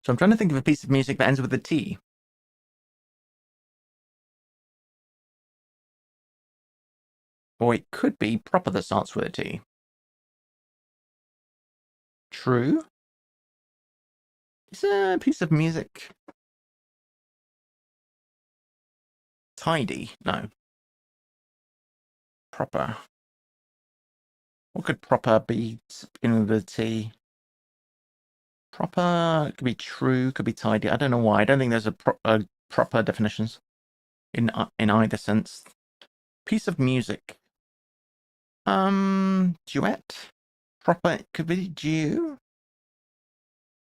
So I'm trying to think of a piece of music that ends with a T. Or it could be proper that starts with a T. True. It's a piece of music. Tidy. No. Proper. What could proper be beginning with a T? Proper could be true, could be tidy. I don't know why. I don't think there's a proper definitions in either sense. Piece of music. Duet. Proper could be due.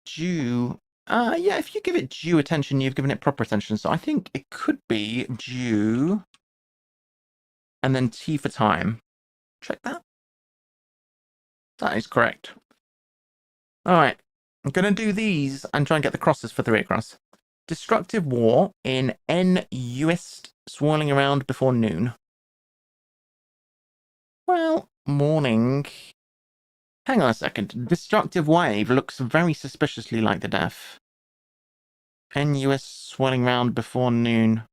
Due. Yeah, if you give it due attention, you've given it proper attention. So I think it could be due. And then T for time. Check that. That is correct. All right. I'm going to do these and try and get the crosses for 3 across. Destructive war in N.U.S. swirling around before noon. Well, morning. Hang on a second. Destructive wave looks very suspiciously like the death. N.U.S. swirling around before noon.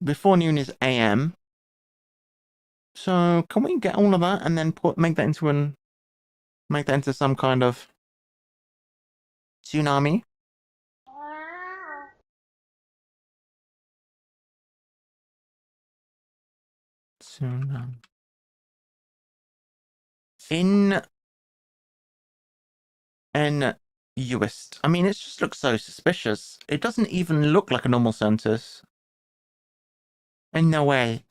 Before noon is AM. So can we get all of that and then make that into some kind of tsunami? Tsunami. In N.U.S. I mean, it just looks so suspicious. It doesn't even look like a normal sentence. In no way.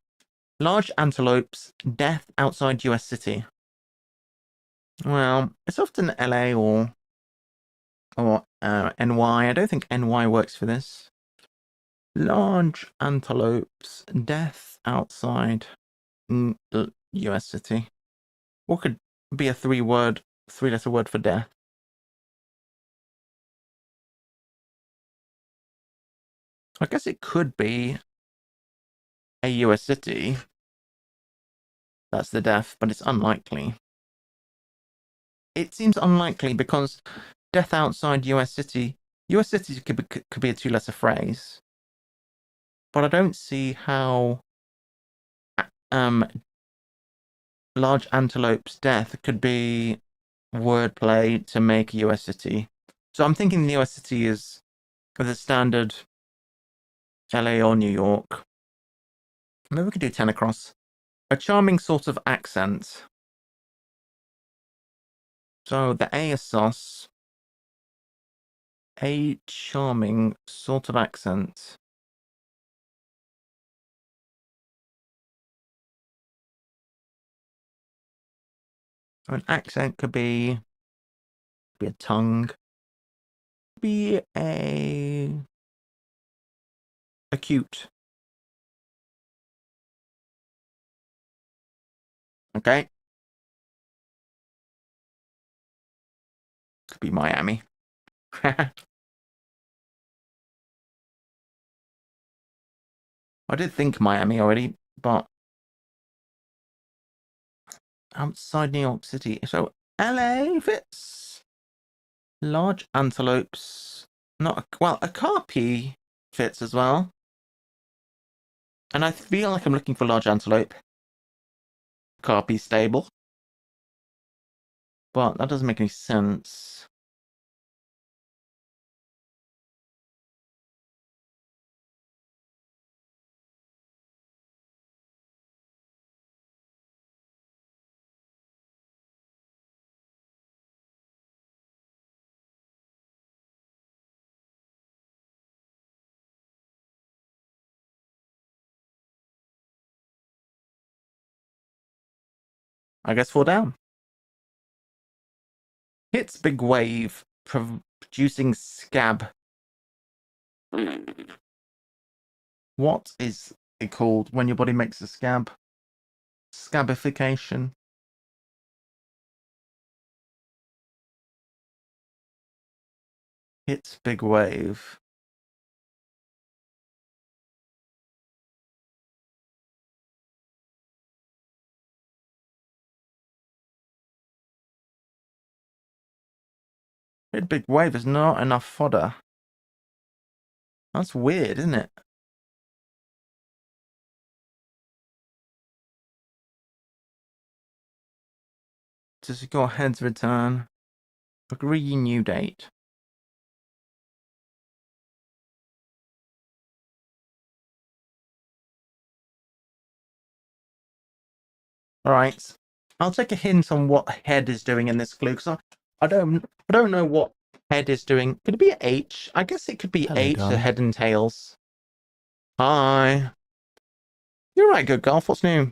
Large antelopes, death outside US city. Well, it's often LA or NY. I don't think NY works for this. Large antelopes, death outside US city. What could be a 3-letter word for death? I guess it could be a US city. That's the death, but it's unlikely. It seems unlikely because death outside US city. US city could be a 2-letter phrase. But I don't see how large antelope's death could be wordplay to make a US city. So I'm thinking the US city is the standard LA or New York. Maybe we could do 10 across. A charming sort of accent. So the A is sauce. A charming sort of accent. An accent could be a tongue. Be acute. Okay. Could be Miami. I did think Miami already, but outside New York City. So LA fits. Large antelopes. A carpy fits as well. And I feel like I'm looking for large antelope. Carpy stable. But that doesn't make any sense. I guess 4 down. Hits big wave, producing scab. What is it called when your body makes a scab? Scabification. Hits big wave. Hit big wave is not enough fodder. That's weird, isn't it? To secure head's return. Agree new date. Alright. I'll take a hint on what head is doing in this clue because I don't know what head is doing. Could it be H? I guess it could be Hello, H, the darling. head and tails. Hi. You're right, good golf. What's new?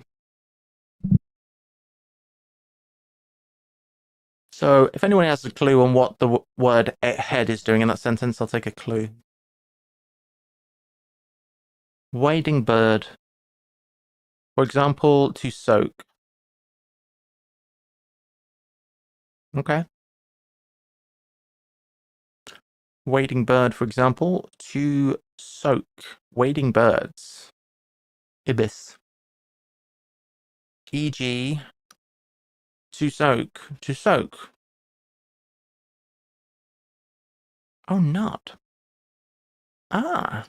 So, if anyone has a clue on what the word head is doing in that sentence, I'll take a clue. Wading bird. For example, to soak. Okay. Wading bird, for example, to soak. Wading birds. Ibis. E.g. to soak. To soak. Oh, nut. Ah.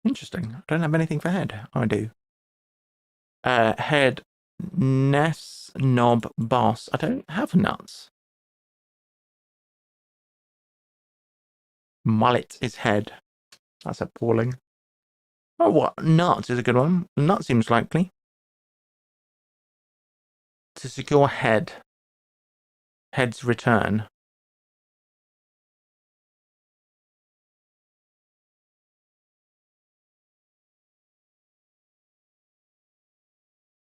Interesting. I don't have anything for head. Oh, I do. Head. Ness. Knob. Boss. I don't have nuts. Mullet is head. That's appalling. Oh, what? Nuts is a good one. Nut seems likely. To secure head. Head's return.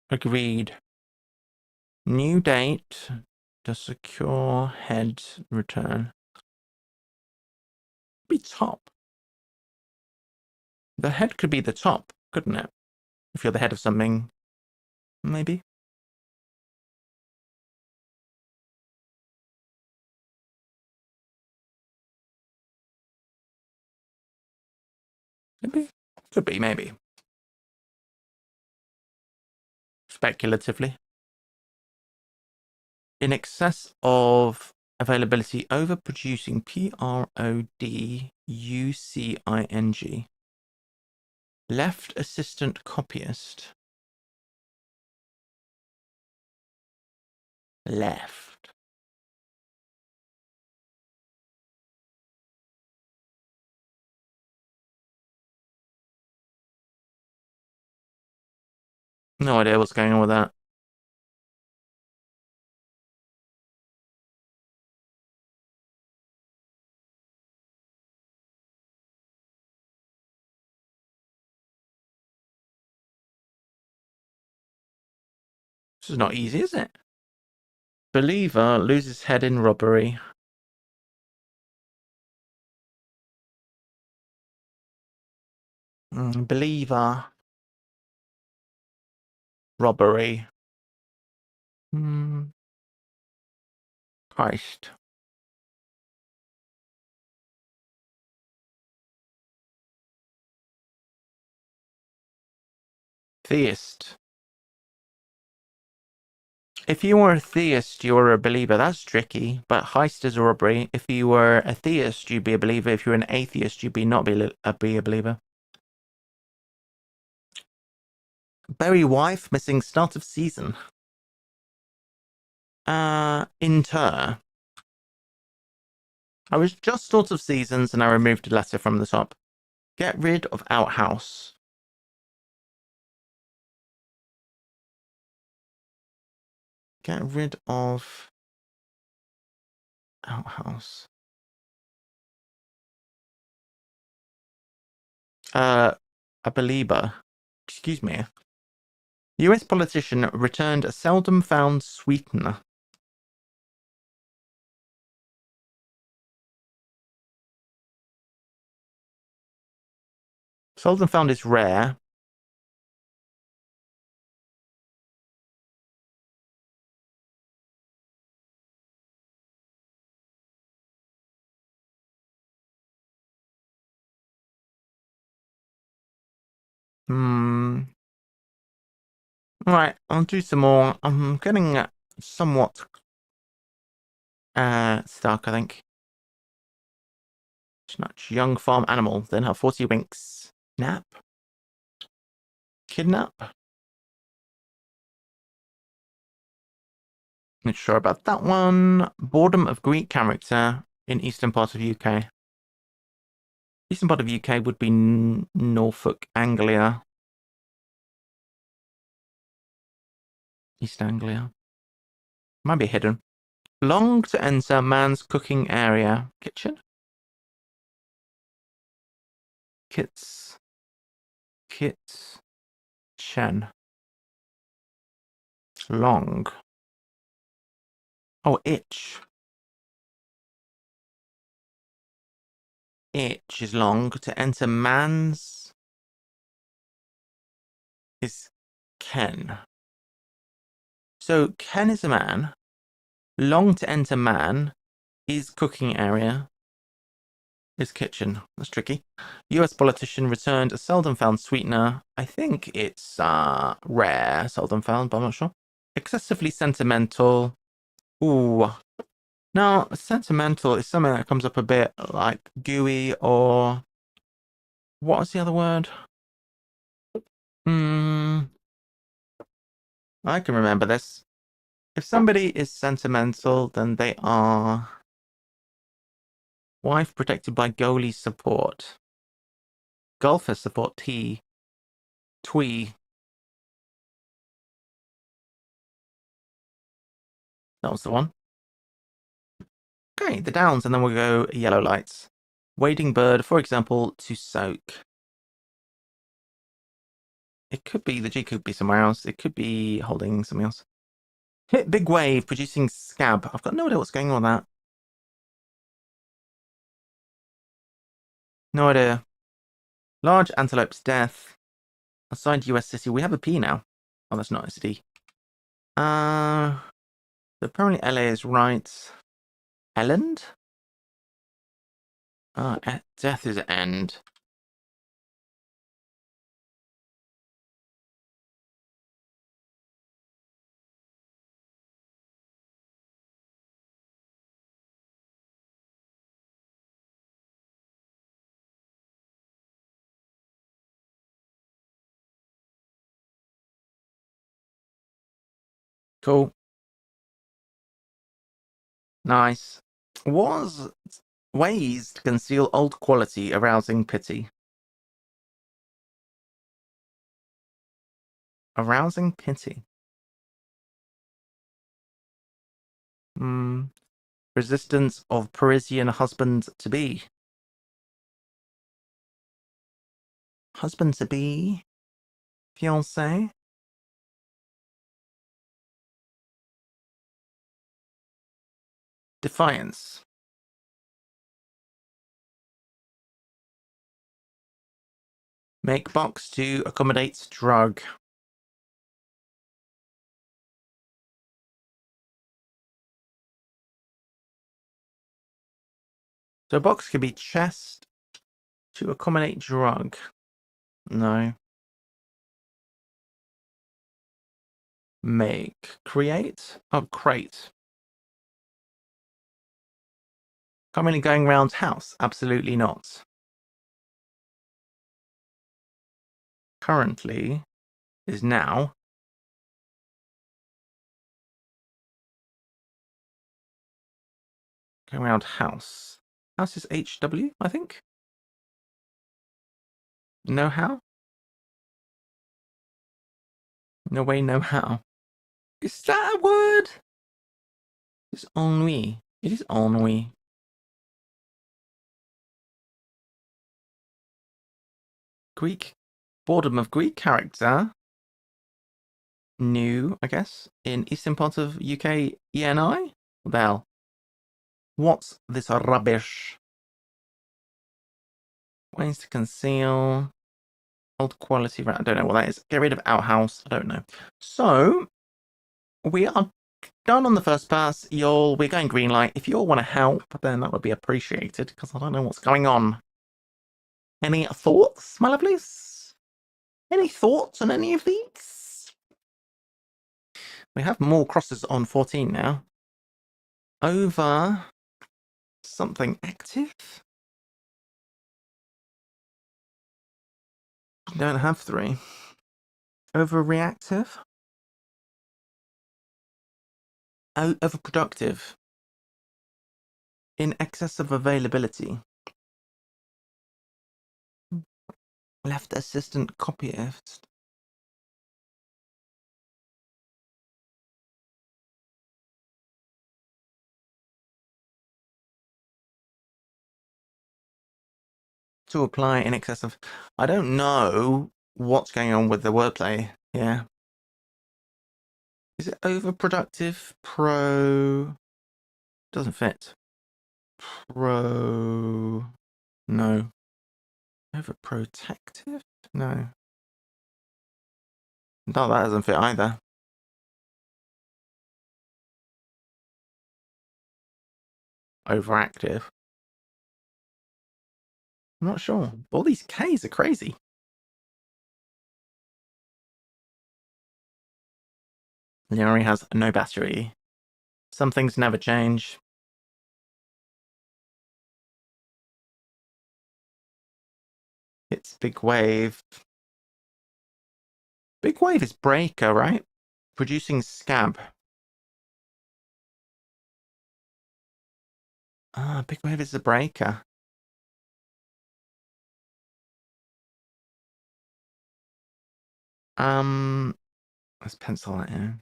Agreed. New date. To secure head return. Be top. The head could be the top, couldn't it? If you're the head of something, maybe. Maybe. Could be, maybe. Speculatively. In excess of availability, overproducing. Producing. Left assistant copyist. Left. No idea what's going on with that. This is not easy, is it? Believer loses head in robbery. Believer. Robbery. Christ. Theist. If you were a theist, you were a believer. That's tricky. But heist is a robbery. If you were a theist, you'd be a believer. If you were an atheist, you'd be a believer. Bury wife missing start of season. Inter. I was just sort of seasons and I removed a letter from the top. Get rid of outhouse. Get rid of outhouse. A believer. Excuse me. US politician returned a seldom found sweetener. Seldom found is rare. Right, I'll do some more. I'm getting somewhat stuck, I think. Snatch young farm animal, then have 40 winks. Nap. Kidnap. Not sure about that one. Boredom of Greek character in eastern part of UK. Eastern part of UK would be Norfolk, Anglia. East Anglia. Might be hidden. Long to enter man's cooking area. Kitchen? Kits. Chen. Long. Oh, itch. Itch is long. To enter man's is Ken. So Ken is a man. Long to enter man is cooking area. Is kitchen. That's tricky. US politician returned a seldom found sweetener. I think it's rare, seldom found, but I'm not sure. Excessively sentimental. Ooh. Now, sentimental is something that comes up a bit like gooey or... What was the other word? I can remember this. If somebody is sentimental, then they are... Wife protected by goalie support. Golfer support T. Twee. That was the one. Okay, the downs, and then we'll go yellow lights. Wading bird, for example, to soak. It could be, the G could be somewhere else. It could be holding something else. Hit big wave, producing scab. I've got no idea what's going on with that. No idea. Large antelope's death. Assigned US city. We have a P now. Oh, that's not a city. So apparently LA is right. Elland? Death is end. Cool. Nice. Was ways to conceal old quality, arousing pity. Arousing pity. Resistance of Parisian husband to be. Husband to be. Fiancé. Defiance. Make box to accommodate drug. So box could be chest to accommodate drug. No. Make. Create. Oh, crate. Coming and going round house. Absolutely not. Currently is now. Going around house. House is HW, I think. No how? No way, no how. Is that a word? It's ennui. It is ennui. Greek. Boredom of Greek character. New, I guess. In eastern part of UK, ENI? What the hell? What's this rubbish? Ways to conceal. Old quality. I don't know what that is. Get rid of outhouse. I don't know. So, we are done on the first pass. We're going green light. If you all want to help, then that would be appreciated, because I don't know what's going on. Any thoughts, my lovelies? Any thoughts on any of these? We have more crosses on 14 now. Over something active? Don't have 3. Overreactive? Overproductive. In excess of availability. Left assistant copyist. To apply in excess of... I don't know what's going on with the wordplay. Yeah. Is it overproductive? Pro... Doesn't fit. Pro... No. Overprotective? No. No, that doesn't fit either. Overactive. I'm not sure. All these Ks are crazy. Leori has no battery. Some things never change. It's Big Wave. Big Wave is Breaker, right? Producing Scab. Ah, Big Wave is a Breaker. Let's pencil that in.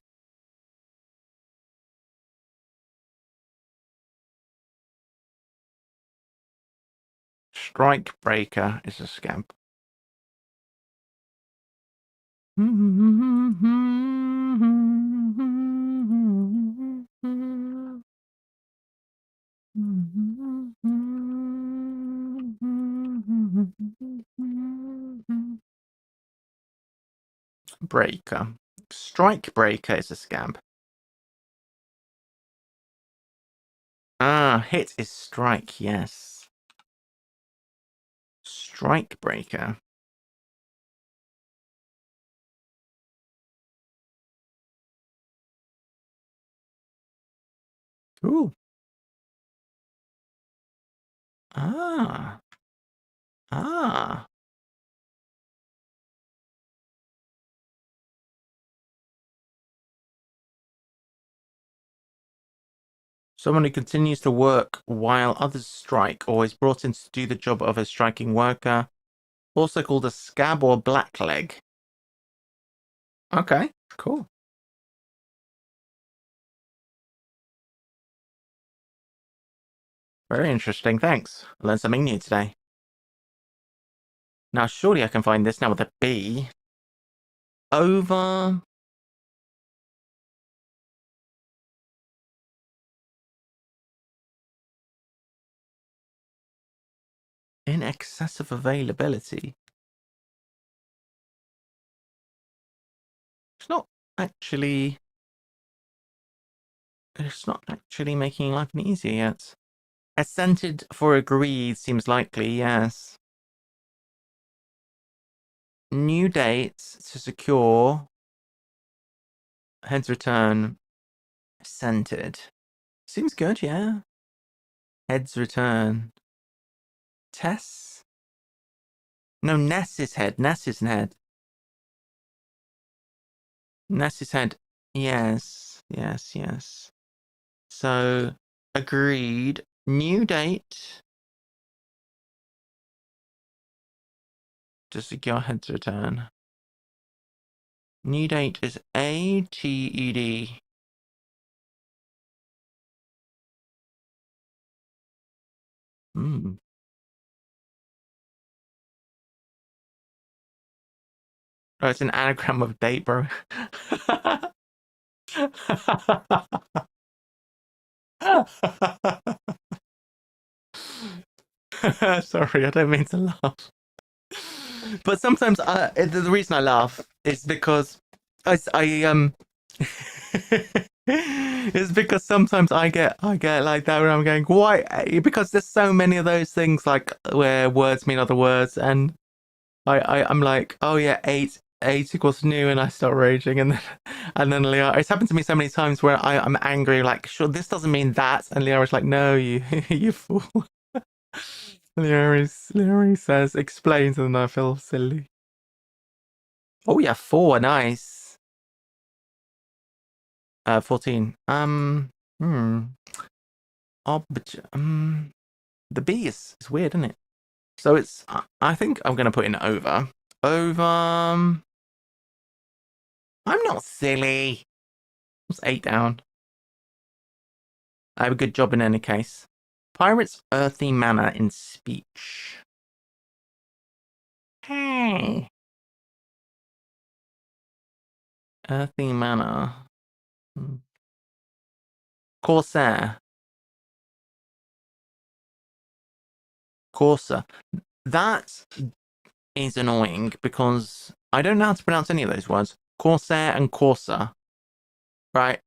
Strike Breaker is a Scab. Breaker. Strike Breaker is a Scab. Ah, hit is strike, yes. Strike Breaker. Ooh. Ah. Ah. Someone who continues to work while others strike, or is brought in to do the job of a striking worker, also called a scab or blackleg. Okay, cool. Very interesting, thanks. I learned something new today. Now, surely I can find this now with a B. Over... In excess of availability. It's not actually making life any easier yet. Assented for agreed seems likely, yes. New dates to secure. Heads return. Assented. Seems good, yeah. Heads return. Tess? No, Ness's head. Ness's head. Ness's head. Yes. Yes, yes. So, agreed. New date to secure heads return. New date is ATED. Hmm. Oh, it's an anagram of date, bro. Sorry, I don't mean to laugh. But sometimes the reason I laugh is because I it's because sometimes I get like that where I'm going, why? Because there's so many of those things like where words mean other words, and I'm like, oh yeah, eight equals new, and I start raging, and then Leo, it's happened to me so many times where I'm angry, like, sure, this doesn't mean that, and Leo is like, no, you you fool. Leo says, explains, and then I feel silly. Oh yeah, 4, nice. 14. The B is weird, isn't it? So it's, I think I'm going to put in over. Over, I'm not silly. It's 8 down. I have a good job in any case. Pirate's earthy manner in speech. Hey. Earthy manner. Corsair. Corsa. That is annoying because I don't know how to pronounce any of those words. Corsair and Corsa. Right.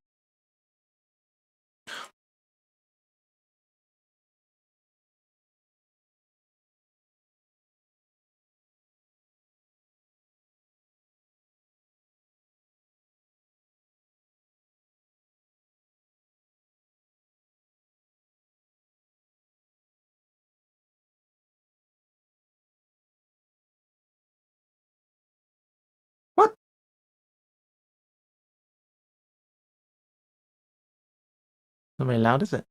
What? Not very loud, is it?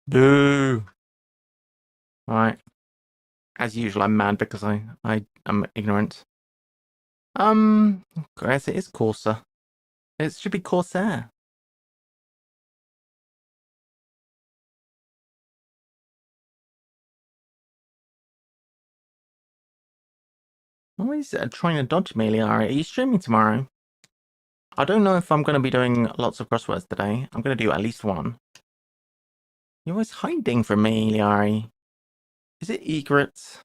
Boo. Right. As usual, I'm mad because I'm ignorant. Guess it is Corsa. It should be Corsair. Always trying to dodge me, Liara. Are you streaming tomorrow? I don't know if I'm going to be doing lots of crosswords today. I'm going to do at least one. You're always hiding from me, Liari. Is it egret?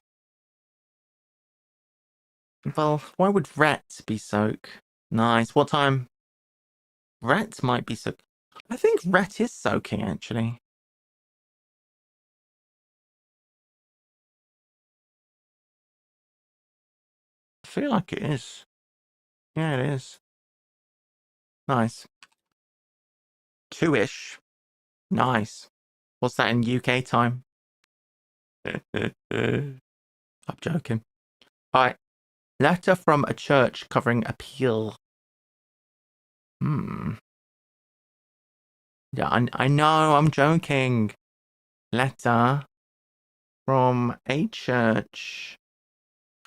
Well, why would Rhett be soak? Nice. What time? Rhett might be soak. I think Rhett is soaking, actually. I feel like it is. Yeah, it is. Nice. 2-ish. Nice. What's that in UK time? I'm joking. All right. Letter from a church covering appeal. Yeah, I know, I'm joking. Letter from a church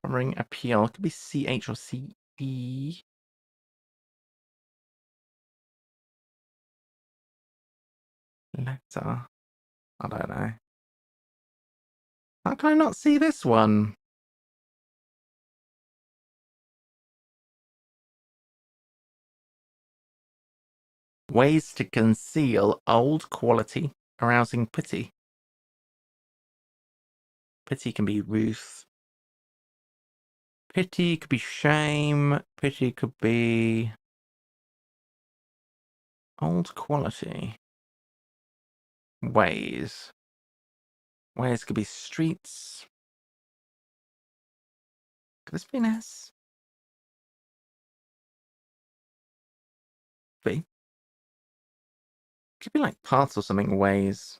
covering appeal. It could be CH or CE. Letter. I don't know. How can I not see this one? Ways to conceal old quality, arousing pity. Pity can be ruth. Pity could be shame. Pity could be old quality. Ways. Ways could be streets. Could this be an S? V? Could be like paths or something, ways.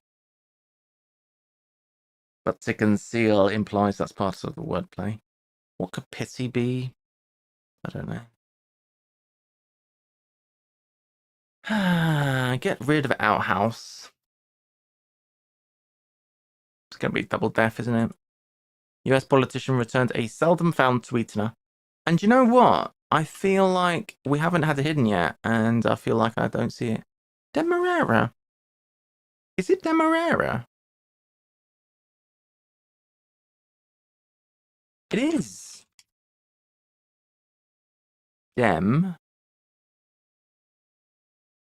But to conceal implies that's part of the wordplay. What could pity be? I don't know. Get rid of outhouse. It's going to be double death, isn't it? US politician returned a seldom found sweetener. And you know what? I feel like we haven't had it hidden yet, and I feel like I don't see it. Demerara. Is it Demerara? It is. Dem.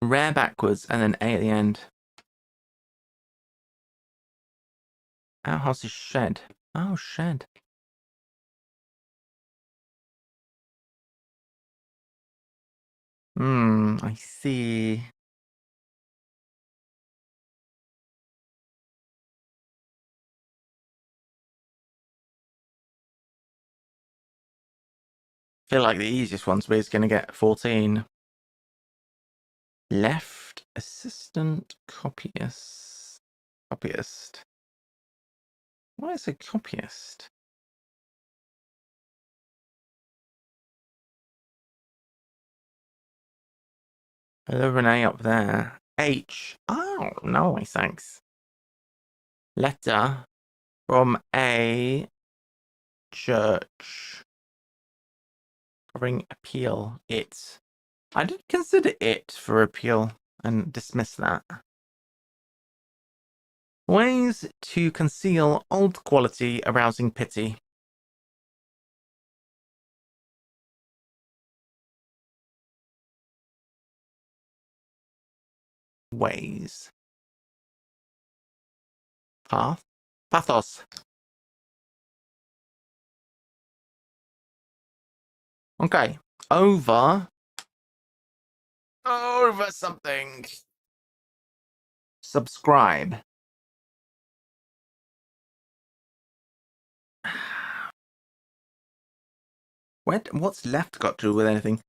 Rare backwards, and then A at the end. Outhouse is shed. Oh, shed. I see. Feel like the easiest one's is going to get 14. Left assistant copyist. Copyist. What is a copyist? Hello, Renee up there. H. Oh, no, thanks. Letter from a church. Covering appeal. It. I did consider it for appeal and dismiss that. Ways to conceal old quality arousing pity. Ways. Path. Pathos. Okay. Over something. Subscribe. What's left got to do with anything?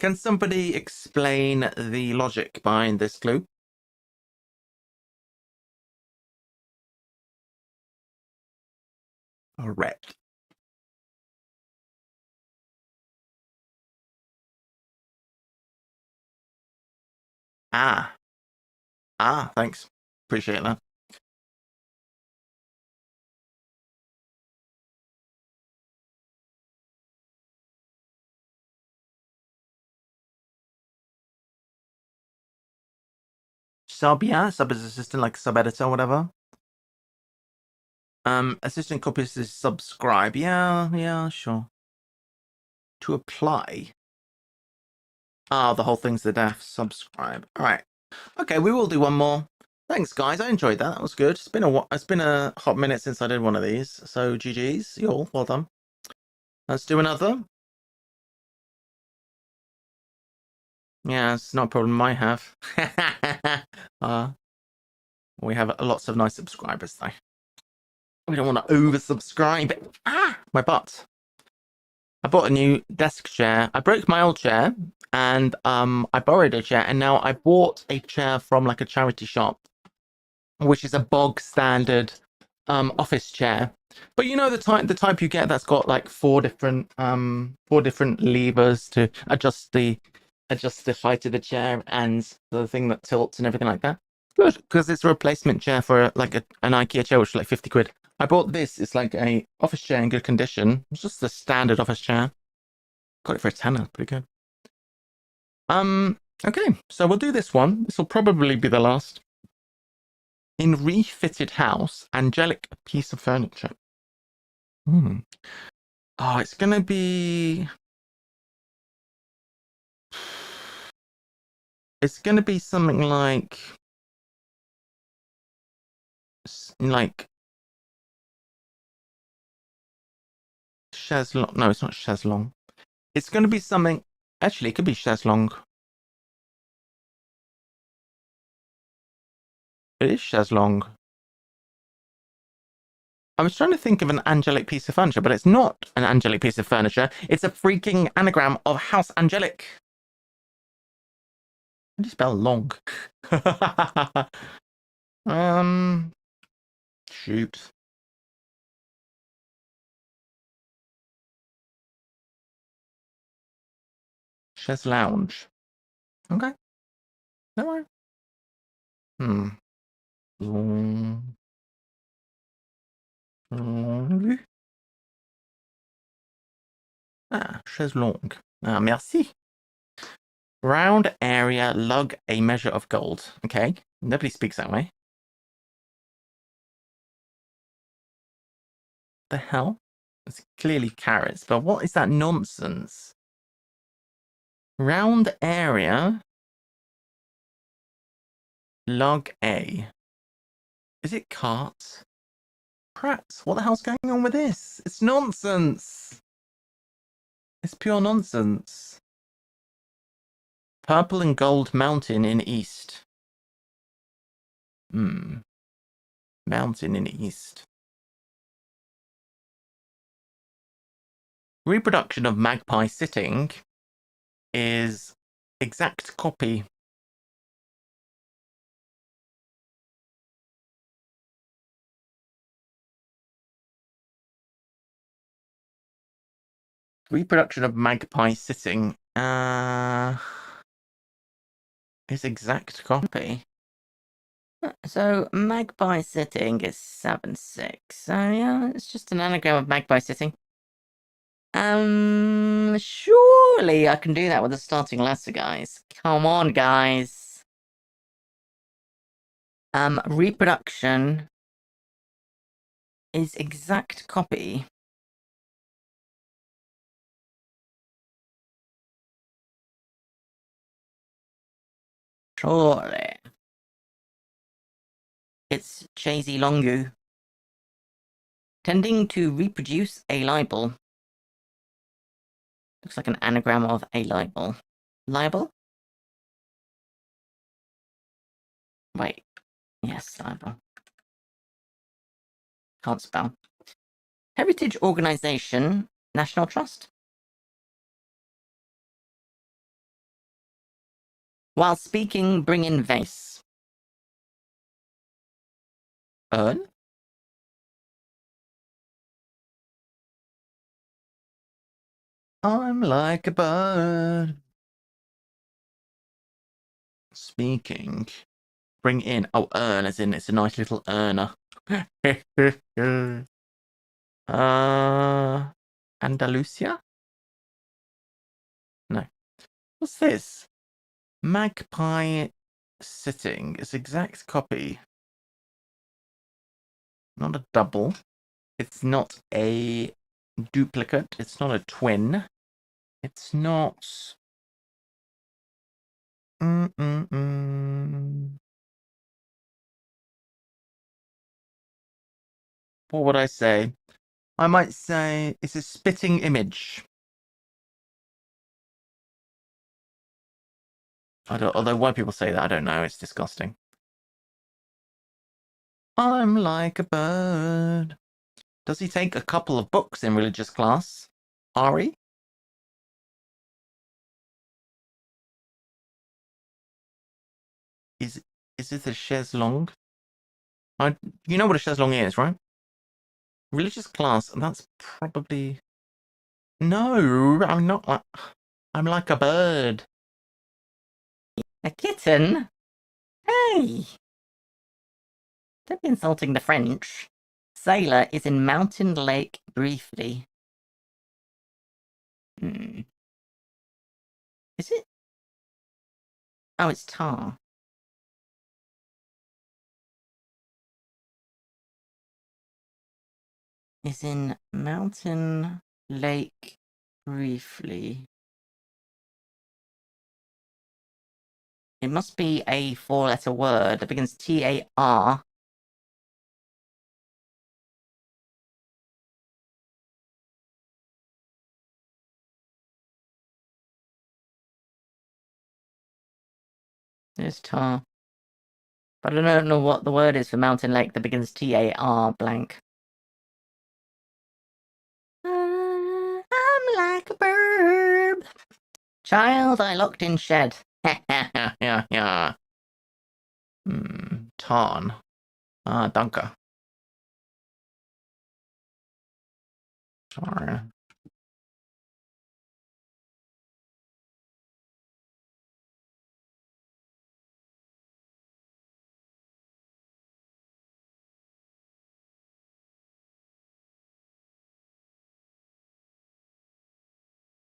Can somebody explain the logic behind this clue? Correct. Ah. Ah, thanks. Appreciate that. Sub, yeah. Sub is assistant, like sub editor or whatever. Assistant copyist is subscribe. Yeah, sure. To apply. Ah, the whole thing's the deaf. Subscribe. All right. Okay, we will do one more. Thanks, guys. I enjoyed that. That was good. It's been a hot minute since I did one of these. So GG's, you all. Well done. Let's do another. Yeah, it's not a problem I have. We have lots of nice subscribers, though. We don't want to oversubscribe. Ah, my butt. I bought a new desk chair. I broke my old chair, and I borrowed a chair, and now I bought a chair from like a charity shop, which is a bog standard office chair. But you know the type you get that's got like four different levers to adjust the height of the chair and the thing that tilts and everything like that. Good, because it's a replacement chair for like an IKEA chair, which is like 50 quid. I bought this. It's like a office chair in good condition. It's just the standard office chair. Got it for a tenner. Pretty good. Okay, so we'll do this one. This will probably be the last. In refitted house, angelic piece of furniture. Oh, it's gonna be. It's gonna be something like chaise longue. No, it's not chaise longue. It's gonna be something. Actually, it could be chaise longue. It is chaise longue. I was trying to think of an angelic piece of furniture, but it's not an angelic piece of furniture. It's a freaking anagram of House Angelic. How do you spell long? Shoot. Chaise lounge. Okay. No worry. Ah, chaise longue. Ah, merci. Round area, lug a measure of gold. Okay. Nobody speaks that way. The hell? It's clearly carrots, but what is that nonsense? Round area, lug A. Is it carts? Crats, what the hell's going on with this? It's nonsense. It's pure nonsense. Purple and gold mountain in east. Mountain in east. Reproduction of magpie sitting is exact copy. Reproduction of magpie sitting. is exact copy. So magpie sitting is 7-6. So yeah, it's just an anagram of magpie sitting. Surely I can do that with a starting letter, guys. Come on, guys. Reproduction is exact copy. Surely. It's Chasey Longu. Tending to reproduce a libel. Looks like an anagram of a libel. Libel? Wait. Yes, libel. Can't spell. Heritage Organization, National Trust. While speaking, bring in vase. Urn? I'm like a bird. Speaking. Bring in. Oh, urn, as in it's a nice little urner. Andalusia? No. What's this? Magpie sitting. It's exact copy. Not a double. It's not a duplicate. It's not a twin. It's not... What would I say? I might say it's a spitting image. Although why people say that, I don't know. It's disgusting. I'm like a bird. Does he take a couple of books in religious class? Ari? Is it a chaise longue? You know what a chaise longue is, right? Religious class, that's probably... No, I'm not. I'm like a bird. A kitten? Hey! Don't be insulting the French. Sailor is in Mountain Lake briefly. Is it? Oh, it's tar. Is in Mountain Lake briefly. It must be a 4-letter word that begins T-A-R. It's tar. But I don't know what the word is for Mountain Lake that begins T-A-R blank. I'm like a bird. Child I locked in shed. Yeah. Tarn. Danke. Sorry.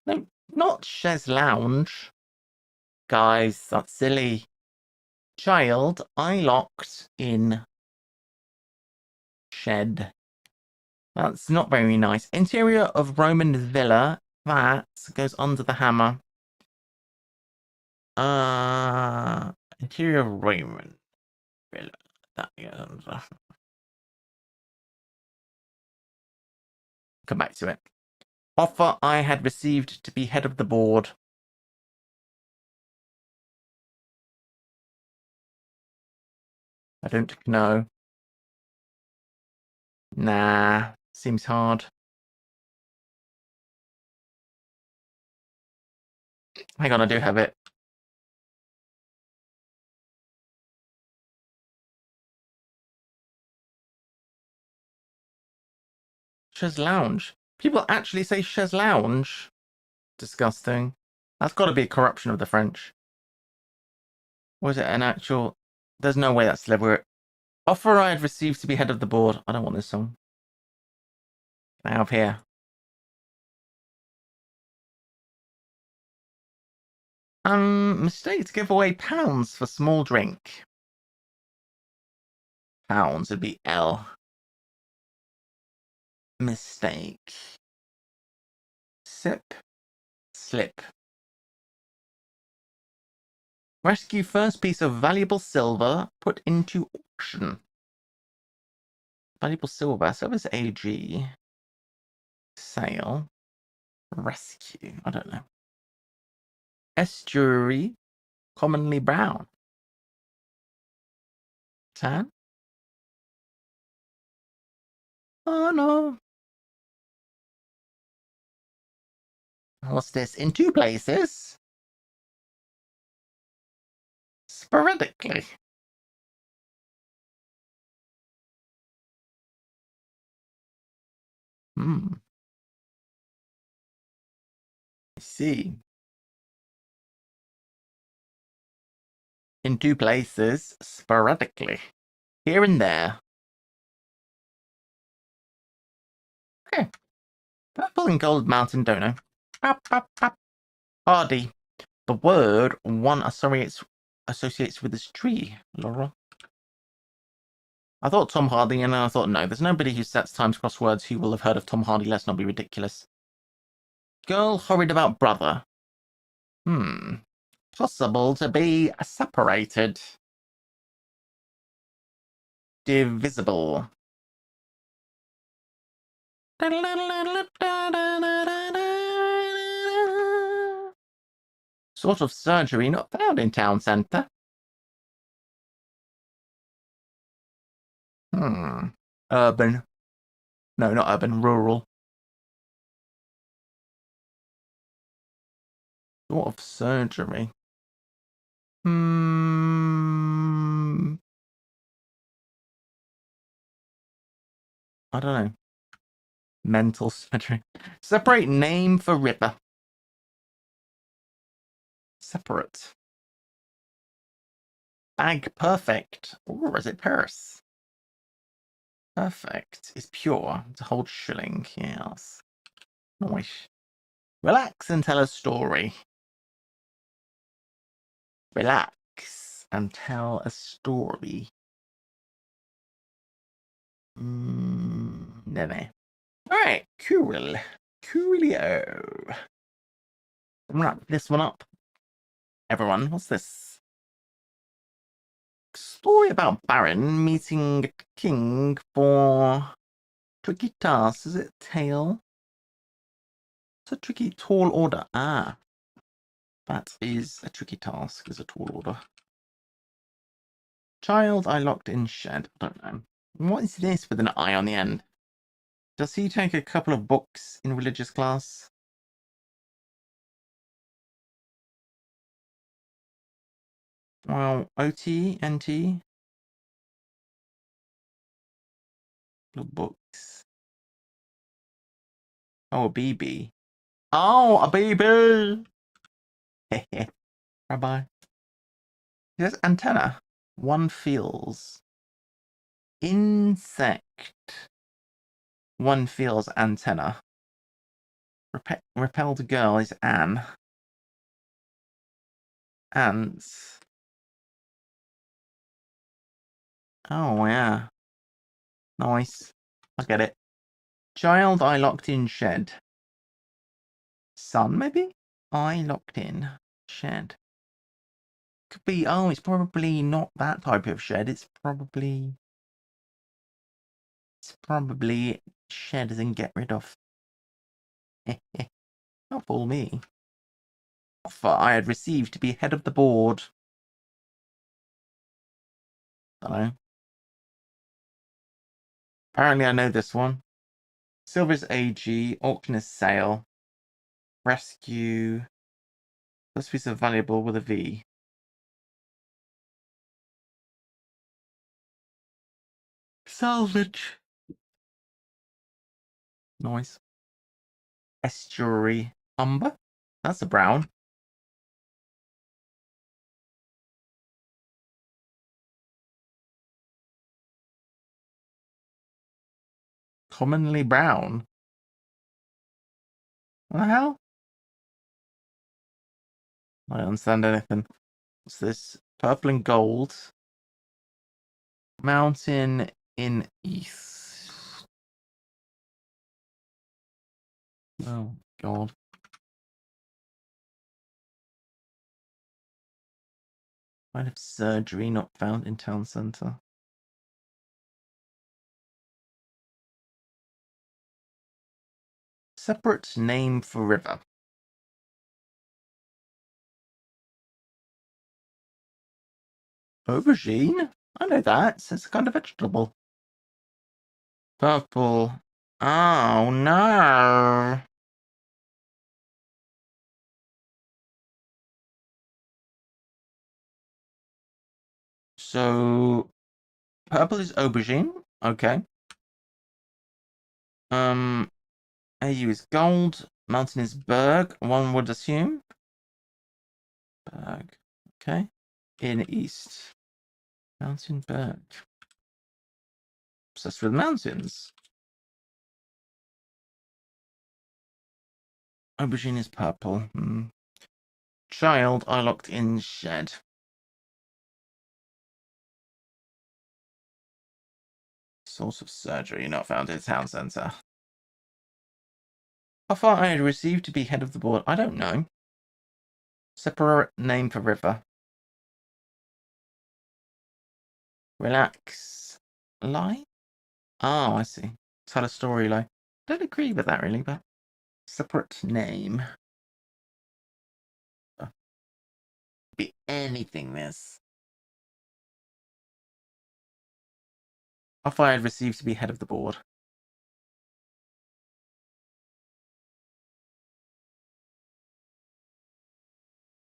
No, not chaise lounge. Guys, that's silly. Child, I locked in shed. That's not very nice. Interior of Roman villa. That goes under the hammer. Interior of Roman villa. That goes. Come back to it. Offer I had received to be head of the board. I don't know. Nah, seems hard. Hang on, I do have it. Chaise lounge. People actually say chaise lounge. Disgusting. That's got to be a corruption of the French. Was it an actual? There's no way that's deliberate. Offer I had received to be head of the board. I don't want this song. I have here. Mistake to give away pounds for small drink. Pounds would be L. Mistake. Sip. Slip. Rescue first piece of valuable silver put into auction. Valuable silver. Silver's AG. Sale. Rescue. I don't know. Estuary. Commonly brown. Tan. Oh no. What's this? In two places. Sporadically. I see. In two places, sporadically. Here and there. Okay. Purple and gold mountain dono. Hardy. The word one associates with this tree, Laura. I thought Tom Hardy, and then I thought, no, there's nobody who sets times crosswords who will have heard of Tom Hardy. Let's not be ridiculous. Girl horrid about brother. Possible to be separated. Divisible. Sort of surgery not found in town centre. Urban. No, not urban, rural. Sort of surgery. I don't know. Mental surgery. Separate name for river. Separate. Bag perfect. Or is it purse? Perfect is pure. To hold shilling. Yes. Nice. Relax and tell a story. Relax and tell a story. No. Alright, cool. Coolio. Wrap this one up. Everyone, what's this? Story about Baron meeting King for tricky task. Is it tail? It's a tricky tall order. Ah. That is a tricky task, is a tall order. Child I locked in shed. I don't know. What is this with an I on the end? Does he take a couple of books in religious class? Well, OT, NT. Books. Oh, a BB. Oh, a BB! Rabbi. Yes, antenna. One feels. Insect. One feels antenna. Repelled girl is Anne. Ants. Oh, yeah. Nice. I get it. Child I locked in shed. Son, maybe? I locked in shed. Could be, oh, it's probably not that type of shed. It's probably shed as in get rid of. Not fool me. Offer I had received to be head of the board. I don't know. Apparently I know this one. Silver's AG, auction is sale. Rescue. This piece of valuable with a V. Salvage. Nice. Estuary. Umber. That's a brown. Commonly brown. What the hell? I don't understand anything. What's this? Purple and gold. Mountain in east. Oh, God. Might have surgery not found in town centre. Separate name for river. Aubergine? I know that. It's a kind of vegetable. Purple. Oh, no. So, purple is aubergine. Okay. AU is gold. Mountain is berg. One would assume. Berg. Okay. In east. Mountain berg. Obsessed with mountains. Aubergine is purple. Child, I locked in shed. Source of surgery not found in town centre. How far I had received to be head of the board, I don't know. Separate name for river. Relax. Lie? Oh, I see. Tell a story lie. Don't agree with that really, but separate name. Be anything this. How far I had received to be head of the board.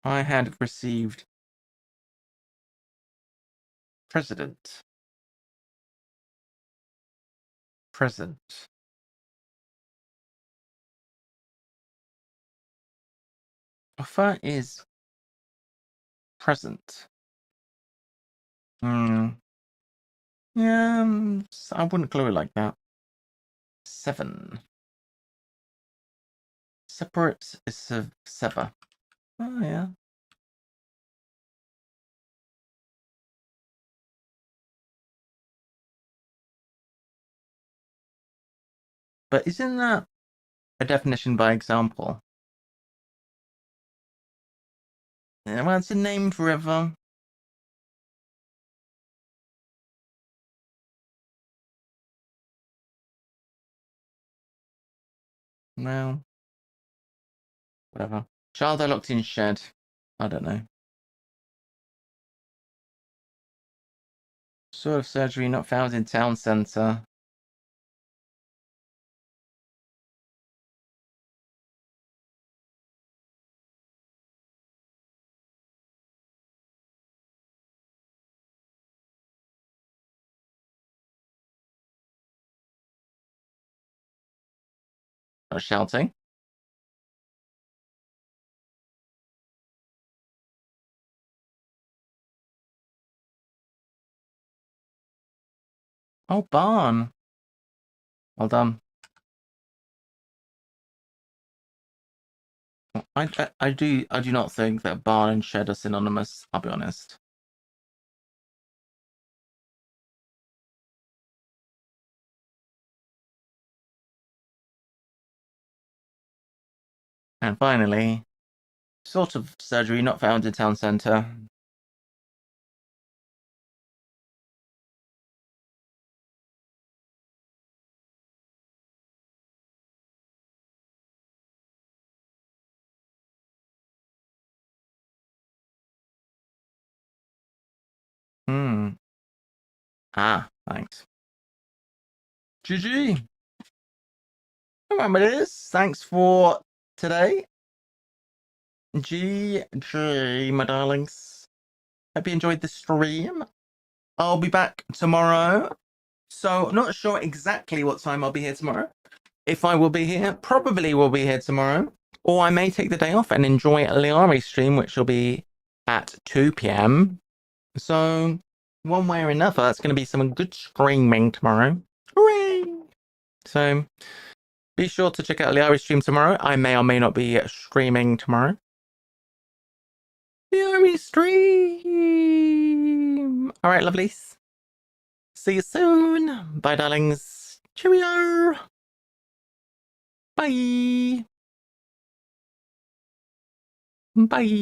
I had received president. Present. Offer is present. Yeah, I wouldn't clue it like that. 7. Separate is sever. Oh, yeah. But isn't that a definition by example? Yeah, well, it's a name for river. Well, whatever. Child I locked in shed. I don't know. Sort of surgery not found in town centre. Not shouting. Oh, barn. Well done. I do not think that barn and shed are synonymous, I'll be honest. And finally, sort of surgery not found in town centre. Ah, thanks. GG. Remember this. Thanks for today. GG, my darlings. Hope you enjoyed the stream. I'll be back tomorrow. So, not sure exactly what time I'll be here tomorrow. If I will be here, probably will be here tomorrow. Or I may take the day off and enjoy a Liari's stream, which will be at 2 p.m. So, one way or another, it's going to be some good streaming tomorrow. Hooray! So be sure to check out the Irish stream tomorrow. I may or may not be streaming tomorrow. The Irish stream. All right, lovelies. See you soon. Bye, darlings. Cheerio. Bye. Bye.